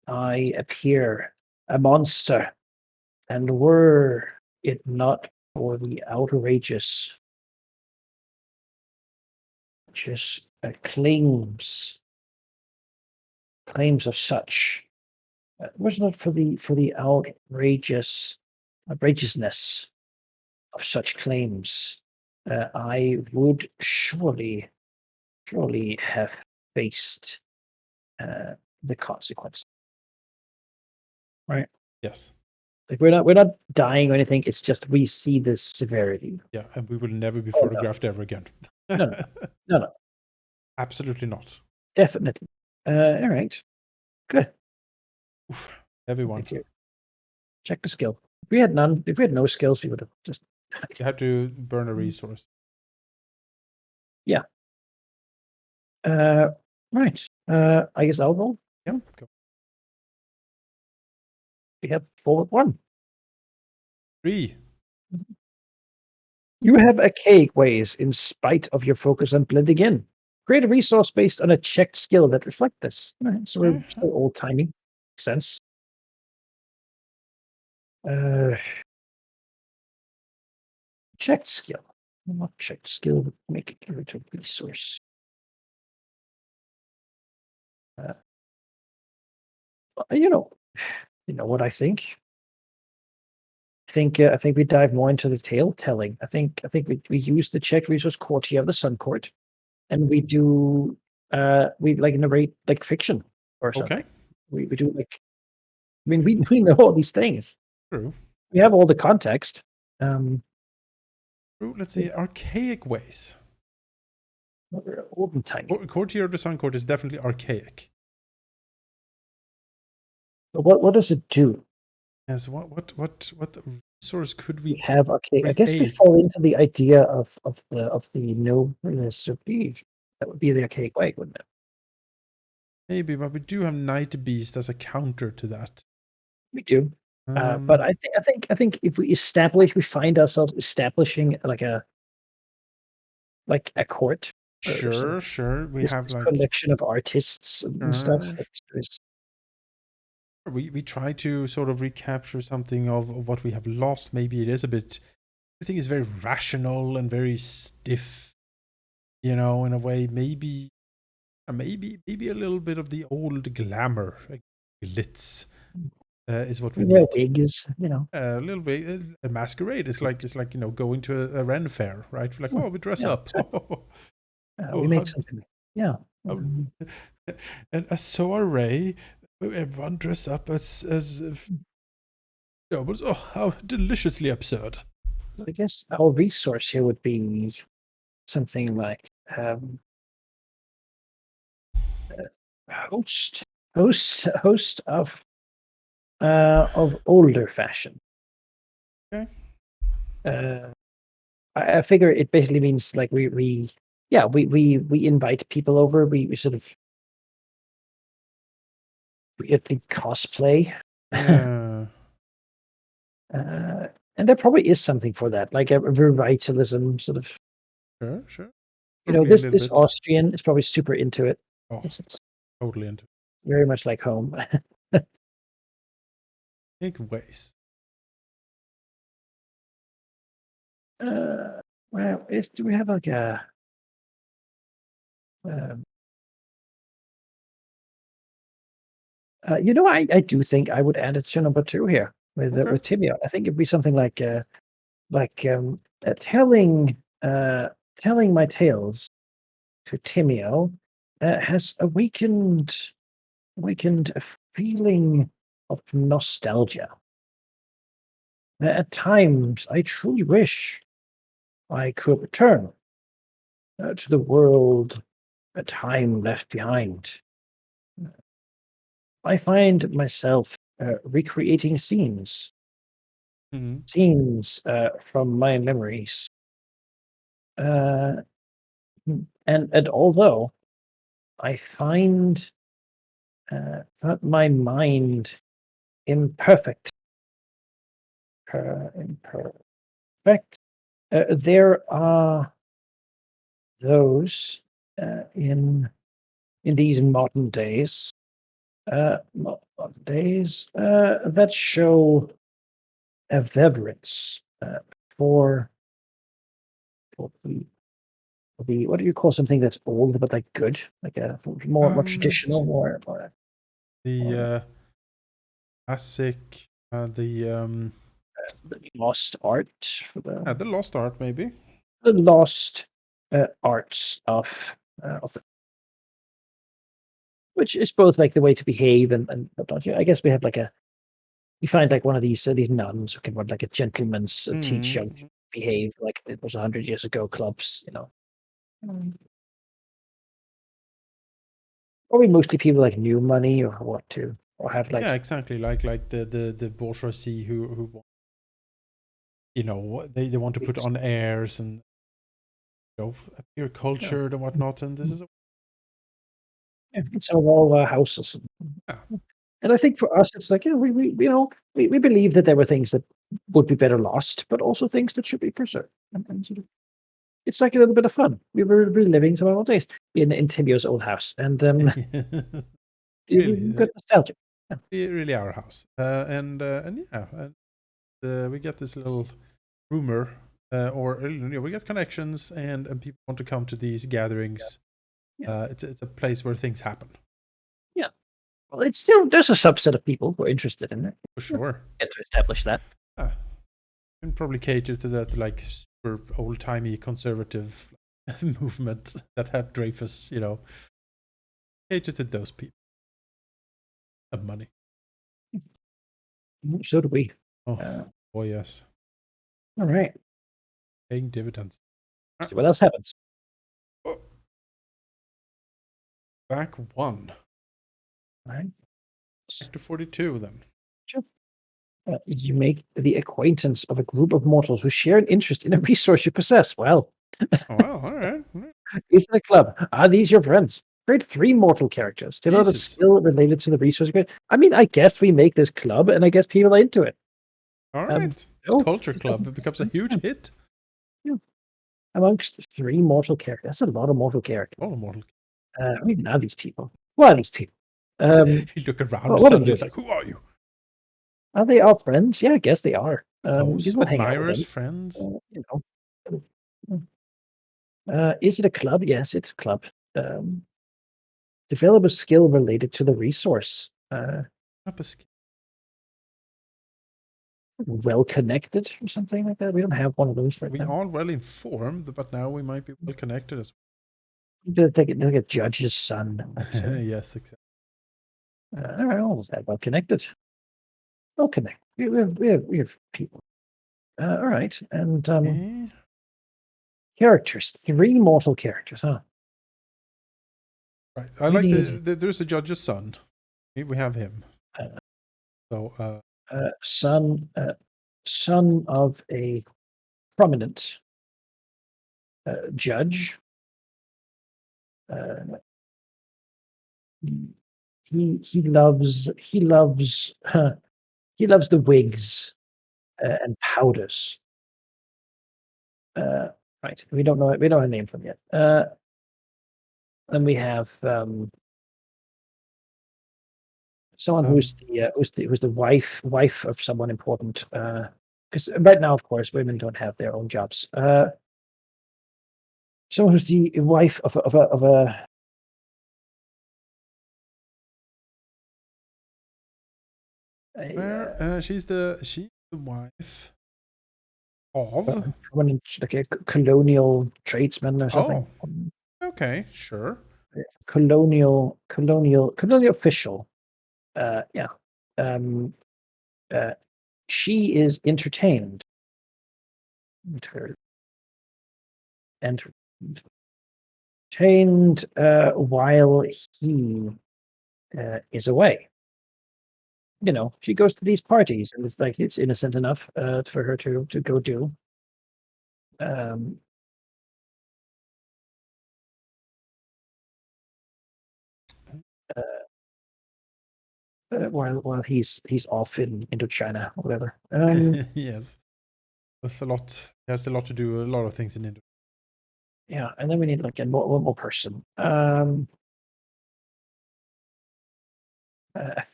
B: I appear a monster, and were it not for the outrageous just claims of such, was not for the outrageousness of such claims, I would surely have faced the consequence. Right?
A: Yes.
B: Like we're not dying or anything. It's just we see the severity.
A: Yeah, and we will never be
B: Oh, no.
A: photographed ever again.
B: No.
A: Absolutely not.
B: Definitely. All right. Good.
A: Oof, everyone.
B: Check the skill. If we had no skills, we would have just.
A: You have to burn a resource.
B: Yeah. Right. I guess I'll roll.
A: Yep. Go.
B: We have 4-1.
A: 3.
B: You have a cake ways in spite of your focus on blending in. Create a resource based on a checked skill that reflect this. All right, so we're still old timey. Makes sense. Checked skill. Not checked skill, but make it into a resource. You know what I think. I think we dive more into the tale telling. I think we use the checked resource courtier of the Sun Court, and we do we like narrate like fiction or something.
A: Okay.
B: We do like. I mean, we know all these things.
A: True.
B: We have all the context.
A: True. Let's see. Archaic ways.
B: Old and tiny.
A: Courtier of the Sun Court is definitely archaic.
B: But what does it do?
A: Yes. What resource could we
B: have? Okay,
A: create?
B: I guess we fall into the idea of the nobleness of being. That would be the archaic way, wouldn't it?
A: Maybe, but we do have Night Beast as a counter to that.
B: We do. But I think if we find ourselves establishing like a court.
A: Sure. We have
B: this
A: like
B: collection of artists and stuff.
A: We try to sort of recapture something of what we have lost. Maybe it is a bit. Everything is very rational and very stiff, in a way. Maybe a little bit of the old glamour, like glitz, is what we need.
B: Wigs,
A: a little bit. A masquerade is like going to a Ren fair, right? Like, oh, we dress up.
B: Exactly. We make something. Yeah.
A: And a soiree, everyone dress up as nobles. Oh, how deliciously absurd.
B: I guess our resource here would be something like host of older fashion.
A: Okay.
B: I figure it basically means like we invite people over. We sort of cosplay.
A: Yeah.
B: And there probably is something for that, like a revitalism sort of.
A: Sure.
B: This Austrian is probably super into it.
A: Oh,
B: It's
A: totally into it.
B: very much like home.
A: big ways.
B: Well, do we have like a um, I do think I would add it to number 2 here
A: Okay.
B: with Tibia. I think it'd be something like, telling telling my tales to Timio has awakened a feeling of nostalgia. At times, I truly wish I could return to the world a time left behind. I find myself recreating
A: Mhm.
B: from my memories. Uh, and although I find my mind imperfect, imperfect, there are those in these modern days that show a reverence for for the what do you call something that's old but like good, like a more
A: Um,
B: traditional, more
A: the
B: more
A: classic,
B: the lost art,
A: the lost art maybe.
B: the lost arts of which is both like the way to behave and whatnot. Yeah, I guess we have like a you find like one of these nuns who can run like a gentleman's teach young
A: Mhm.
B: people to behave like it was 100 years ago clubs, you know. Probably mostly people like new money or what to or have
A: Yeah,
B: like
A: exactly. Like the bourgeoisie who they want to put
B: gigs.
A: on airs and appear
B: Yeah.
A: cultured and whatnot. And this is
B: Yeah, it's of all houses.
A: yeah,
B: And I think for us, it's like, yeah, we believe that there were things that would be better lost, but also things that should be preserved. And sort of, it's like a little bit of fun. We were reliving some old days in Timio's old house, and
A: really,
B: good nostalgia. Yeah,
A: really our house. And yeah, we get this little rumor, or we get connections, and people want to come to these gatherings.
B: yeah,
A: It's a place where things happen
B: yeah. Well, it's still there's a subset of people who are interested in it.
A: for
B: Yeah,
A: sure.
B: get to establish that.
A: Uh, can probably cater to that like super old timey conservative movement that had Dreyfus. Cater to those people of money.
B: So do we.
A: Oh
B: Uh,
A: boy, yes,
B: all right.
A: paying dividends. Ah,
B: See what else happens.
A: oh, back one,
B: All right.
A: back to 42 then.
B: Sure. You make the acquaintance of a group of mortals who share an interest in a resource you possess. Well,
A: Oh wow, all right. All right.
B: is it a club? Are these your friends? Create 3 mortal characters. Develop a
A: Jesus.
B: skill related to the resource you get. I mean, I guess we make this club, and I guess people are into it.
A: All
B: Um,
A: right.
B: oh,
A: Culture
B: is that
A: Club. It becomes a
B: that's
A: huge
B: fine.
A: hit.
B: Yeah. Amongst 3 mortal characters. That's a lot of mortal characters.
A: Oh, Mortal.
B: I mean, now these people. What are these people? Um,
A: You look around and
B: what are they
A: suddenly it's
B: doing?
A: like, who are you?
B: Are they our friends? Yeah, I guess they are. You
A: Suppose
B: don't hang out with
A: admirers,
B: them.
A: friends.
B: You know. Is it a club? Yes, it's a club. Um, develop a skill related to the resource.
A: Up a skill.
B: Well connected or something like that. We don't have one of those right
A: We
B: now.
A: are well informed, but now we might be well connected as
B: Like a judge's son. Like,
A: well.
B: so,
A: Yes, exactly.
B: all right, almost that well connected. Well connected. We have people. All right, and
A: Eh,
B: characters. 3 mortal characters, huh?
A: right. I
B: We
A: like
B: need
A: there's a judge's son. We have him.
B: uh,
A: So
B: son son of a prominent judge. Uh, he loves he loves the wigs and powders. Uh, right, we don't have a name for him yet. Then we have Someone who's the wife of someone important. Because right now, of course, women don't have their own jobs. Someone who's the wife of a
A: Where she's the wife of.
B: someone like a colonial tradesman or something.
A: Okay, sure.
B: Colonial official. Yeah. She is entertained. Entertained while he is away. You know, she goes to these parties, and it's like it's innocent enough for her to go do. Um, while he's off in Indochina or whatever.
A: Yes, that's a lot. He has a lot to do. A lot of things in India.
B: Yeah, and then we need like one more person.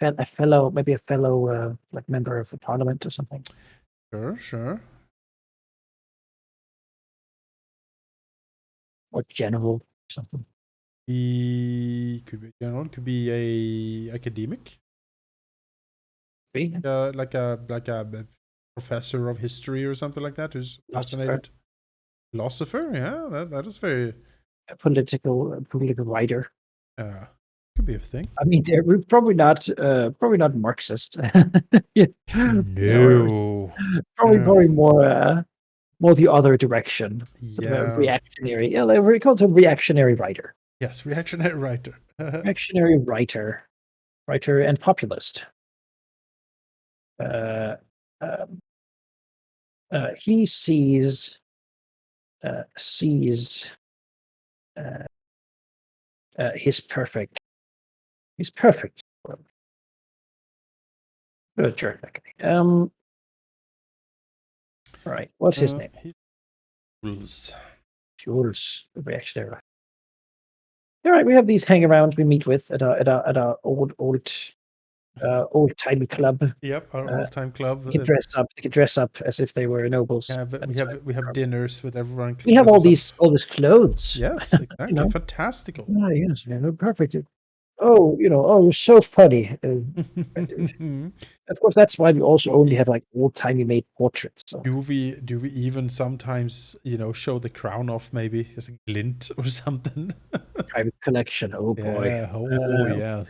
B: A fellow, maybe a fellow like member of the parliament or something.
A: Sure.
B: Or general or something.
A: He could be general. Could be a academic. Like a professor of history or something like that, who's fascinated. Philosopher, yeah, that is very.
B: A political writer.
A: Could be a thing.
B: I mean, we're probably not Marxist. Yeah.
A: No.
B: Probably more the other direction. Sort of a reactionary. Yeah, like we call it a reactionary writer.
A: Yes, reactionary writer.
B: Reactionary writer and populist. He sees his perfect. He's perfect. What a jerk, that guy. All right. What's his name? Jules, the reactionary. All right. We have these hang-arounds we meet with at our old-timey club.
A: Yep, our old-time club.
B: They can dress up as if they were nobles.
A: We have dinners with everyone.
B: We have all these clothes.
A: Yes, exactly.
B: You know?
A: Fantastical.
B: Ah, yes, perfect. Oh, you're so funny. Of course, that's why we also only have like old-timey made portraits. So.
A: Do we even sometimes show the crown off, maybe just a glint or something?
B: Private collection. Oh boy.
A: Yeah. Oh yes.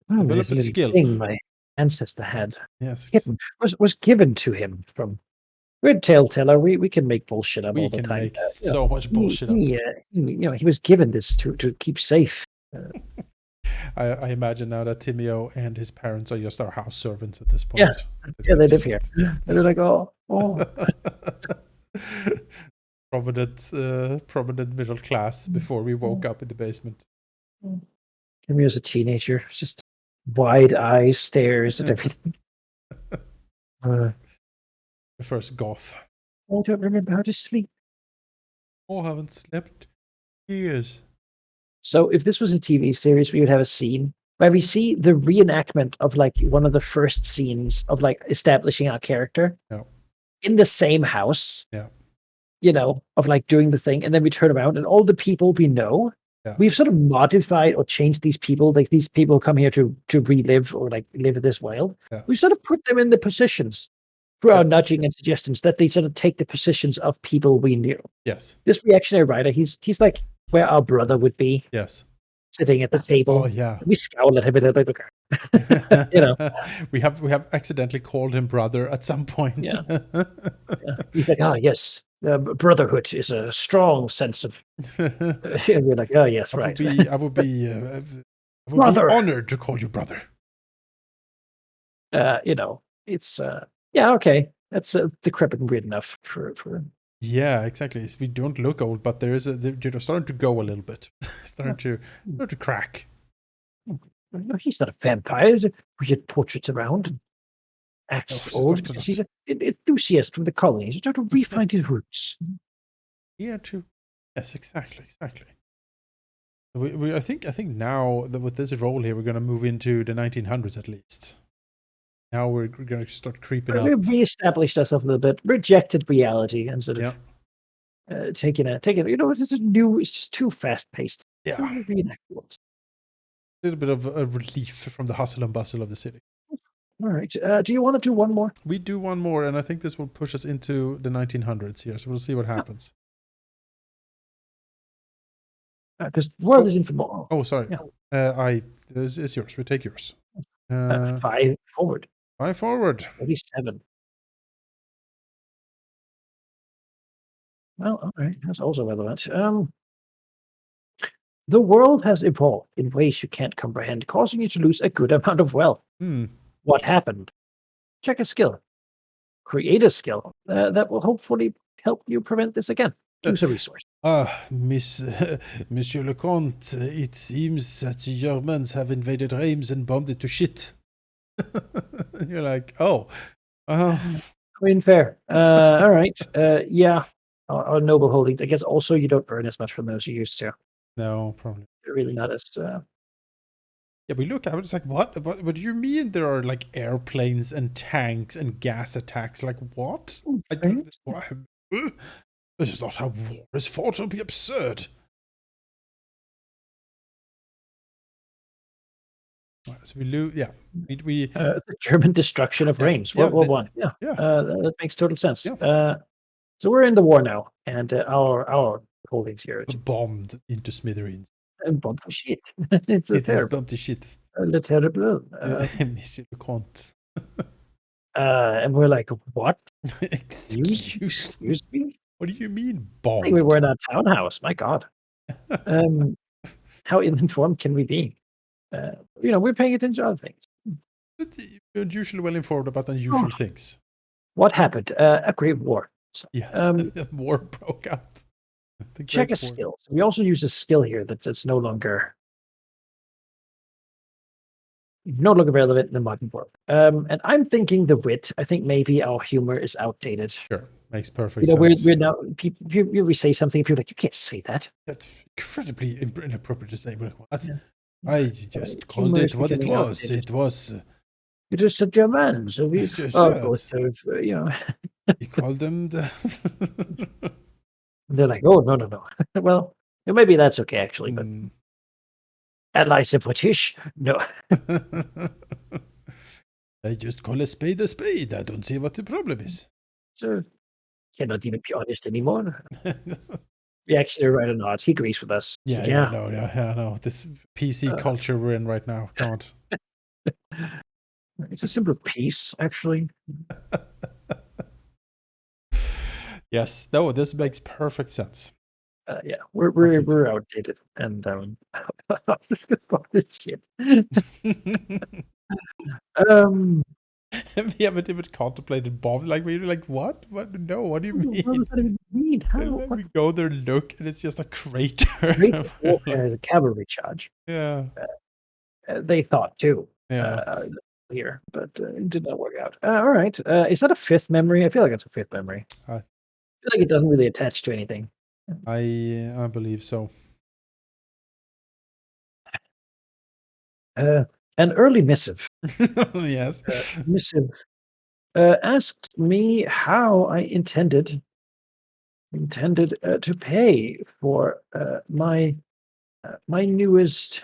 B: Develop a skill. Thing my ancestor had.
A: Yes.
B: Was given to him from. We're tale-teller. We can make bullshit up all the time.
A: We can make so much bullshit up.
B: He was given this to keep safe.
A: I imagine now that Timio and his parents are just our house servants at this point.
B: Yeah, they live here. And they're like, oh.
A: prominent middle class before we woke up in the basement.
B: Timio was a teenager, just wide eyes, stares at everything.
A: The first goth.
B: I don't remember how to sleep.
A: I haven't slept years.
B: So if this was a TV series, we would have a scene where we see the reenactment of like one of the first scenes of like establishing our character in the same house. Of like doing the thing, and then we turn around and all the people we know, we've sort of modified or changed these people. Like these people come here to relive or like live in this world. We sort of put them in the positions through our nudging and suggestions that they sort of take the positions of people we knew.
A: Yes.
B: This reactionary writer, he's like where our brother would be.
A: Yes.
B: Sitting at the table.
A: Oh yeah.
B: We scowl at him a little bit.
A: We have accidentally called him brother at some point.
B: Yeah. He's like, yes. Brotherhood is a strong sense of. And we're like, oh yes, right.
A: I would be honored to call you brother.
B: It's okay. That's decrepit and weird enough for.
A: Yeah, exactly. We don't look old, but they're starting to go a little bit. starting to crack.
B: No, he's not a vampire. We had portraits around and acts old. He's an enthusiast from the colonies. He's trying to refine his roots.
A: Yeah, true. Yes, exactly. I think now that with this role here, we're going to move into the 1900s at least. Now we're going to start creeping up.
B: We've reestablished ourselves a little bit, rejected reality, and sort of taking a. It's just too fast paced.
A: Yeah. A little bit of a relief from the hustle and bustle of the city.
B: All right. Do you want to do one more?
A: We do one more, and I think this will push us into the 1900s here. So we'll see what happens.
B: Because the world is in for more.
A: Oh, sorry. Yeah. This is yours. We take yours.
B: 5 forward.
A: 5 forward.
B: 47. Well, all right. That's also relevant. The world has evolved in ways you can't comprehend, causing you to lose a good amount of wealth. What happened? Check a skill. Create a skill that will hopefully help you prevent this again. Choose a resource.
A: Monsieur le Comte, it seems that the Germans have invaded Reims and bombed it to shit. And you're like, oh.
B: I mean, fair. All right. Yeah. Our noble holdings. I guess also you don't earn as much from those you used to.
A: No, probably.
B: They're really not as.
A: Yeah, we look at it, it's like, what do you mean there are like airplanes and tanks and gas attacks? Like, what? This is not how war is fought. It'll be absurd. So we lose. Yeah, we
B: the German destruction of Reims, World War One. Yeah, that makes total sense.
A: Yeah.
B: So we're in the war now, and our holdings here
A: bombed into smithereens.
B: And bombed to shit.
A: It is bombed to shit.
B: Le terrible.
A: Monsieur le Comte.
B: And we're like, what?
A: Excuse
B: me?
A: What do you mean bombed?
B: I think we were in a townhouse. My God. How ill-informed can we be? We're paying attention to other things.
A: You're usually well informed about unusual things.
B: What happened? A great war.
A: Yeah, war broke out.
B: Check a skill. We also use a skill here that's no longer relevant in the modern world. And I'm thinking the wit. I think maybe our humor is outdated.
A: Sure, makes perfect sense.
B: We're now we say something, people are like, you can't say that.
A: That's incredibly inappropriate to say. But what? Yeah. I just called it what it was. Outdated. It was.
B: It is a German, so we
A: You called them the.
B: They're like, oh no. Well, maybe that's okay actually, but. Allies of British? No.
A: I just call a spade a spade. I don't see what the problem is.
B: Sir, cannot even be honest anymore. We actually write an odds. He agrees with us.
A: Yeah. No. This PC culture we're in right now. Can't.
B: It's a symbol of peace, actually.
A: Yes. No, this makes perfect sense.
B: Yeah, we're outdated, and this is this shit.
A: We haven't even contemplated bomb. Like we're like, what? No, what do you mean?
B: What does that even mean? How?
A: We go there, look, and it's just a crater.
B: The cavalry charge.
A: Yeah.
B: They thought too.
A: Yeah.
B: Here, but it did not work out. All right. Is that a fifth memory? I feel like it's a fifth memory. I feel like it doesn't really attach to anything.
A: I believe so.
B: An early missive.
A: Yes.
B: Missive asked me how I intended to pay for my newest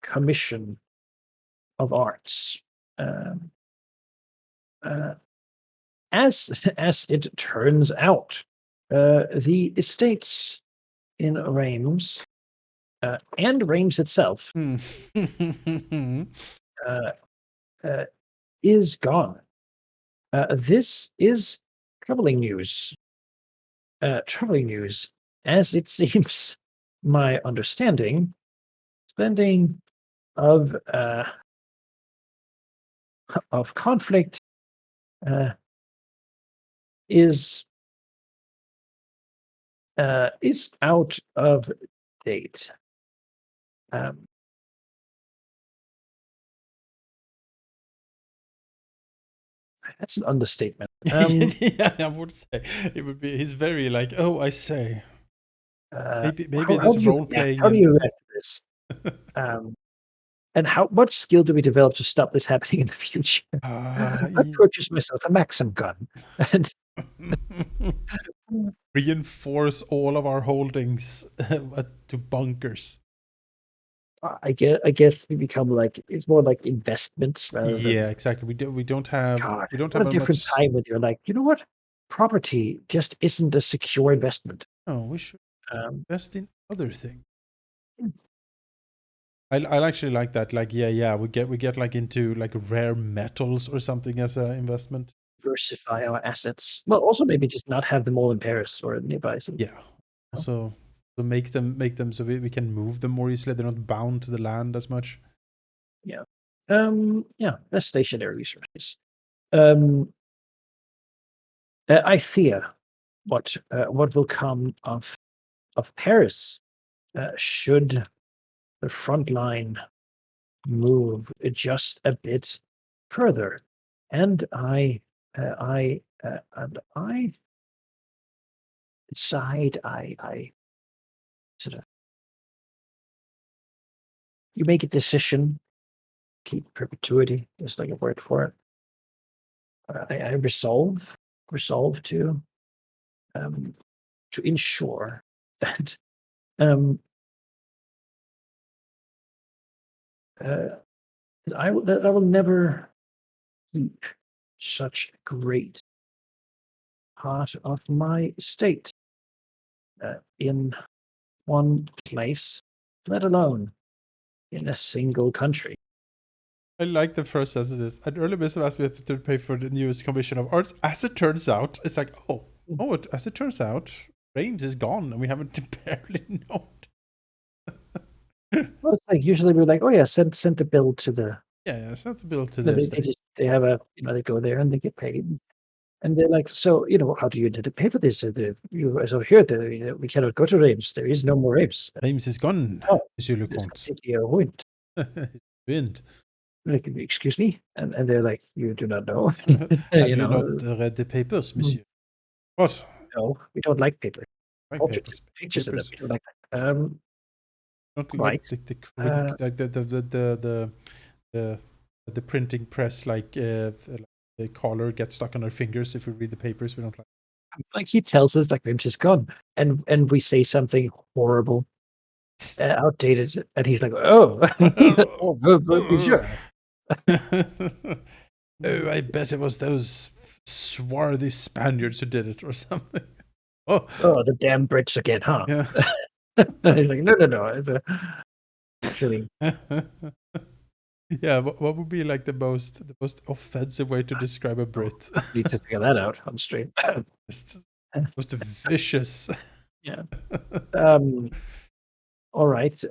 B: commission of arts. As it turns out, the estates in Reims and Reims itself is gone. This is troubling news. As it seems, my understanding, spending of conflict is out of date. That's an understatement.
A: Yeah, I would say it would be. He's very like, oh, I say. maybe
B: how
A: this
B: do you
A: role
B: react?
A: playing
B: How do you
A: and
B: react to this? And what skill do we develop to stop this happening in the future? I purchased myself a Maxim gun, and
A: reinforce all of our holdings to bunkers.
B: I guess we become like it's more like investments rather than
A: Yeah, exactly. We don't have
B: God.
A: a
B: What a different
A: much.
B: time when you're like, you know what? Property just isn't a secure investment.
A: No, we should
B: Um,
A: invest in other things.
B: hmm.
A: I actually like that. Like, yeah, we get like into like rare metals or something as an investment.
B: Diversify our assets. Well, also maybe just not have them all in Paris or nearby. So,
A: Yeah. Also, to make them so we can move them more easily. They're not bound to the land as much.
B: yeah. Yeah, that's stationary resources. Um, I fear what will come of Paris should the front line move just a bit further, and I decide I sort of you make a decision, keep perpetuity. There's like a word for it. I resolve um, to ensure that um, uh, that I will never keep such a great part of my state in one place, let alone in a single country.
A: I like the first sentence. An early business asked me to pay for the newest commission of arts. As it turns out, it's like, as it turns out, Reims is gone and we haven't barely known.
B: Well, it's like usually we're like, oh yeah, send the bill to the.
A: Yeah, send the bill to
B: They,
A: the
B: they
A: state.
B: just they have a they go there and they get paid, and they're like, so how do you intend to pay for this? So here we cannot go to Reims. There is no more Reims.
A: Reims is gone,
B: Oh,
A: Monsieur le
B: it is
A: Comte.
B: completely ruined.
A: It's ruined.
B: Like, excuse me, and they're like, you do not know.
A: Have you not read the papers, Monsieur? What?
B: No, we don't like paper.
A: Like
B: Portraits,
A: papers.
B: pictures of them.
A: Papers.
B: We don't like that.
A: Not like
B: Right.
A: the crink, like the printing press, like the collar gets stuck on our fingers if we read the papers. We don't like.
B: Like he tells us, like Reims is gone, and we say something horrible, outdated, and he's like, oh, oh, monsieur.
A: Oh, I bet it was those swarthy Spaniards who did it or something. Oh,
B: Oh, the damn Brits again, huh?
A: yeah.
B: He's like, no. It's actually,
A: Yeah, what would be like the most offensive way to describe a Brit?
B: I need to figure that out on straight.
A: Just most vicious.
B: Yeah. All right.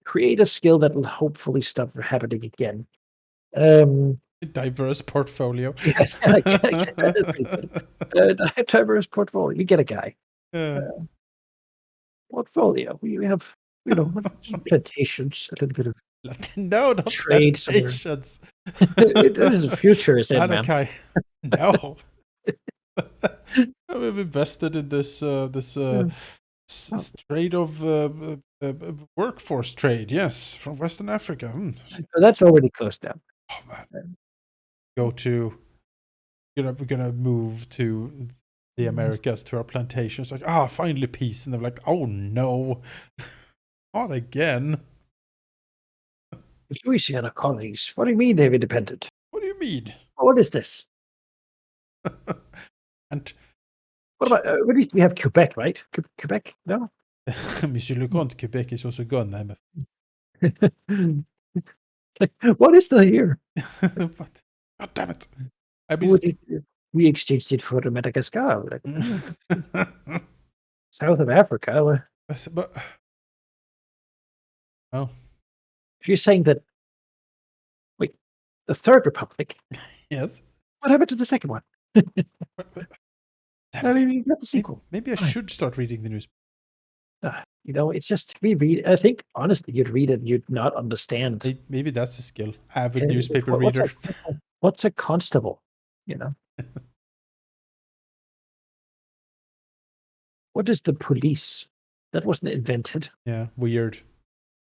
B: Create a skill that will hopefully stop from happening again.
A: Diverse portfolio.
B: Yes, I get that is pretty good. Diverse portfolio. We get a guy. Portfolio. We have, plantations, a little bit of
A: No, not
B: trade somewhere.
A: plantations.
B: It is the future, is it, man?
A: Malachi. No. We've invested in this trade of workforce trade. Yes, from Western Africa.
B: So that's already closed down.
A: Oh man, we're gonna move to the Americas to our plantations. Like, finally peace, and they're like, oh no, not again.
B: Louisiana colonies. What do you mean they're independent?
A: What do you mean?
B: What is this?
A: And
B: What about, at least we have Quebec, right? Quebec? No?
A: Monsieur Le Comte, Quebec is also gone.
B: Like, what is the here?
A: But God damn it! I've been
B: We exchanged it for Madagascar. Like, South of Africa.
A: but oh
B: If you're saying that, wait, the Third Republic,
A: yes.
B: what happened to the second one? I mean, not the sequel.
A: Maybe I should start reading the news.
B: It's just we read. I think honestly, you'd read it, you'd not understand.
A: Maybe that's a skill. Avid newspaper reader.
B: What's a constable? what is the police? That wasn't invented.
A: Yeah, weird.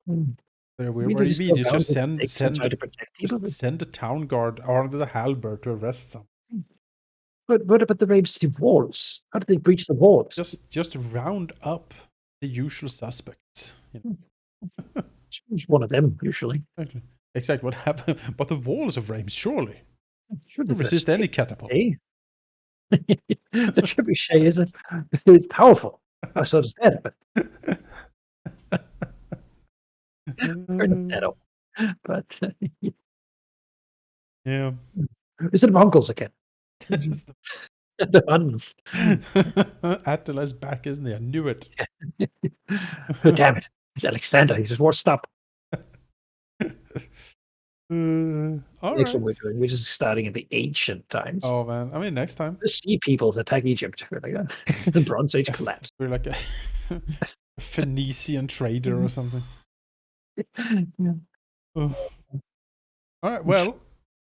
B: Mm.
A: Very weird.
B: Maybe
A: What
B: they
A: do you
B: just
A: mean?
B: go
A: You
B: around
A: just
B: with sticks and try to protect people.
A: send a town guard armed with a halberd to arrest someone.
B: But what about the Reims walls? How did they breach the walls?
A: Just round up the usual suspects.
B: It's one of them usually.
A: Exactly what happened. But the walls of Reims, surely.
B: Sure,
A: You resist any catapult.
B: The trebuchet is it's powerful. I sort of said, but but
A: yeah.
B: instead of uncles again. The Huns.
A: Attila's back, isn't he? I knew it.
B: Oh, damn it. It's Alexander. He just won't stop.
A: All
B: Next
A: right.
B: one we're doing, which is starting in the ancient times.
A: Oh man, I mean next time
B: The sea peoples attack Egypt. We're like, the Bronze Age collapse.
A: We're like a Phoenician trader or something.
B: Yeah.
A: Oh. All right. Well,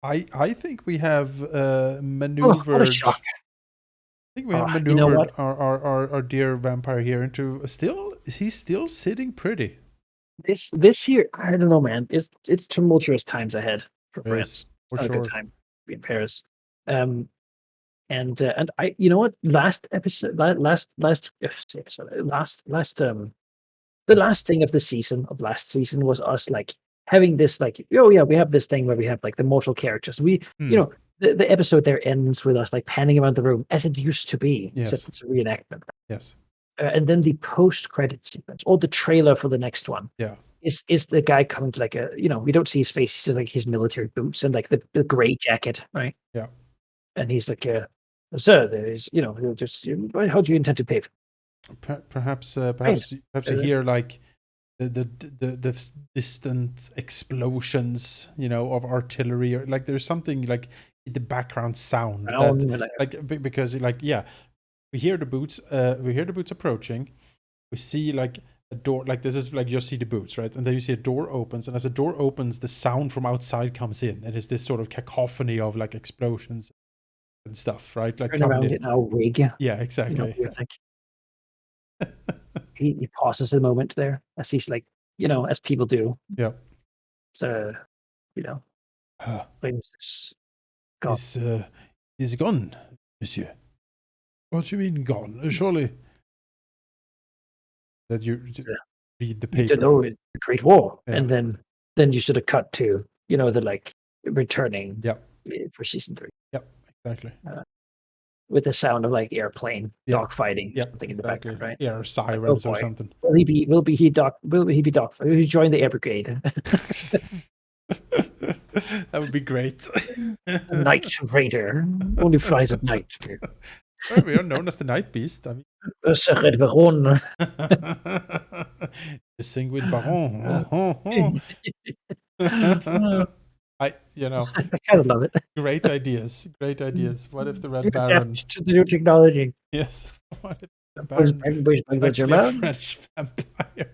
A: I think we have
B: Oh,
A: maneuvered.
B: what a shock.
A: I think we have
B: You know
A: maneuvered
B: what?
A: our dear vampire here into he's still sitting pretty.
B: This here, I don't know, man. It's tumultuous times ahead for
A: It is,
B: France. It's
A: for
B: not a good
A: sure.
B: time to be in Paris. And I, you know what? Last episode, the last thing of the season of last season was us like having this like, oh yeah, we have this thing where we have like the mortal characters. We, you know, the episode there ends with us like panning around the room as it used to be, except it's a reenactment.
A: Yes.
B: And then the post-credit sequence or the trailer for the next one.
A: Yeah.
B: Is the guy coming to like a, we don't see his face. He's like his military boots and like the gray jacket, right?
A: Yeah.
B: And he's like, sir, there is, just how do you intend to pay for
A: perhaps you hear like the distant explosions, of artillery, or like there's something like the background sound that like because like we hear the boots approaching. We see like a door, like this is like you see the boots, right? And then you see a door opens, and as the door opens, the sound from outside comes in, and it's this sort of cacophony of like explosions and stuff, right? Like
B: turn around in our rig.
A: Yeah, exactly.
B: He pauses a moment there as he's like, as people do.
A: Yeah.
B: So,
A: is gone, monsieur. What do you mean gone? Surely that you read the paper.
B: You know, the Great War, and then you should have cut to the like returning. For season 3.
A: Yep, exactly.
B: With the sound of like airplane dogfighting, something in the background, right?
A: Air sirens or something.
B: Will he be doc? He's joined the air brigade.
A: That would be great.
B: A night raider only flies at night.
A: Well, we are known as the Night Beast. I mean,
B: Red Baron.
A: The Sanguine Baron. I
B: kind of love it.
A: Great ideas. What if the Red Baron
B: to the new technology?
A: Yes. What if the Baron actually a French vampire?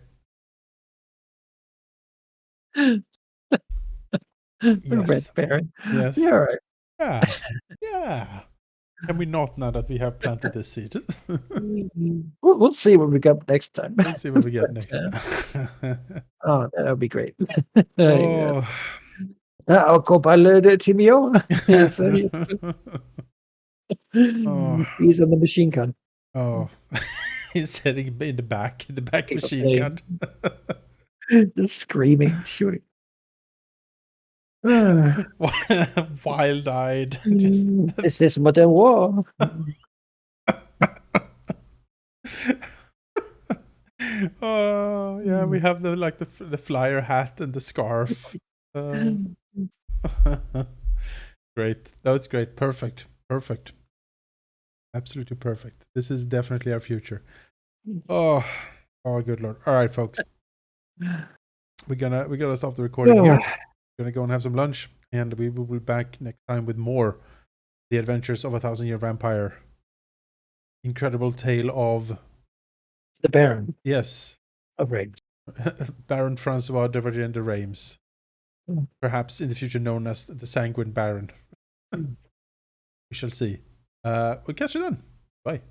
A: Yes.
B: Red Baron.
A: Yes.
B: Yeah, right.
A: Yeah. Can we not, now that we have planted this seed?
B: We'll see what we got next time.
A: Let's see what we get next time.
B: Oh, that would be great. Copilot Timio. He's on the machine gun.
A: Oh, he's sitting in the back machine gun.
B: Just screaming, shooting.
A: Wild-eyed.
B: This is modern war.
A: Oh yeah, we have the flyer hat and the scarf. Great. That's great. Perfect. Absolutely perfect. This is definitely our future. Oh, good Lord. All right, folks. We're gonna stop the recording here. We're gonna go and have some lunch, and we will be back next time with more The Adventures of a 1,000-Year Vampire. Incredible tale of
B: the Baron.
A: Yes.
B: Of Reims.
A: Baron Francois Dauvergne de Reims. Perhaps in the future known as the Sanguine Baron. We shall see. We'll catch you then. Bye.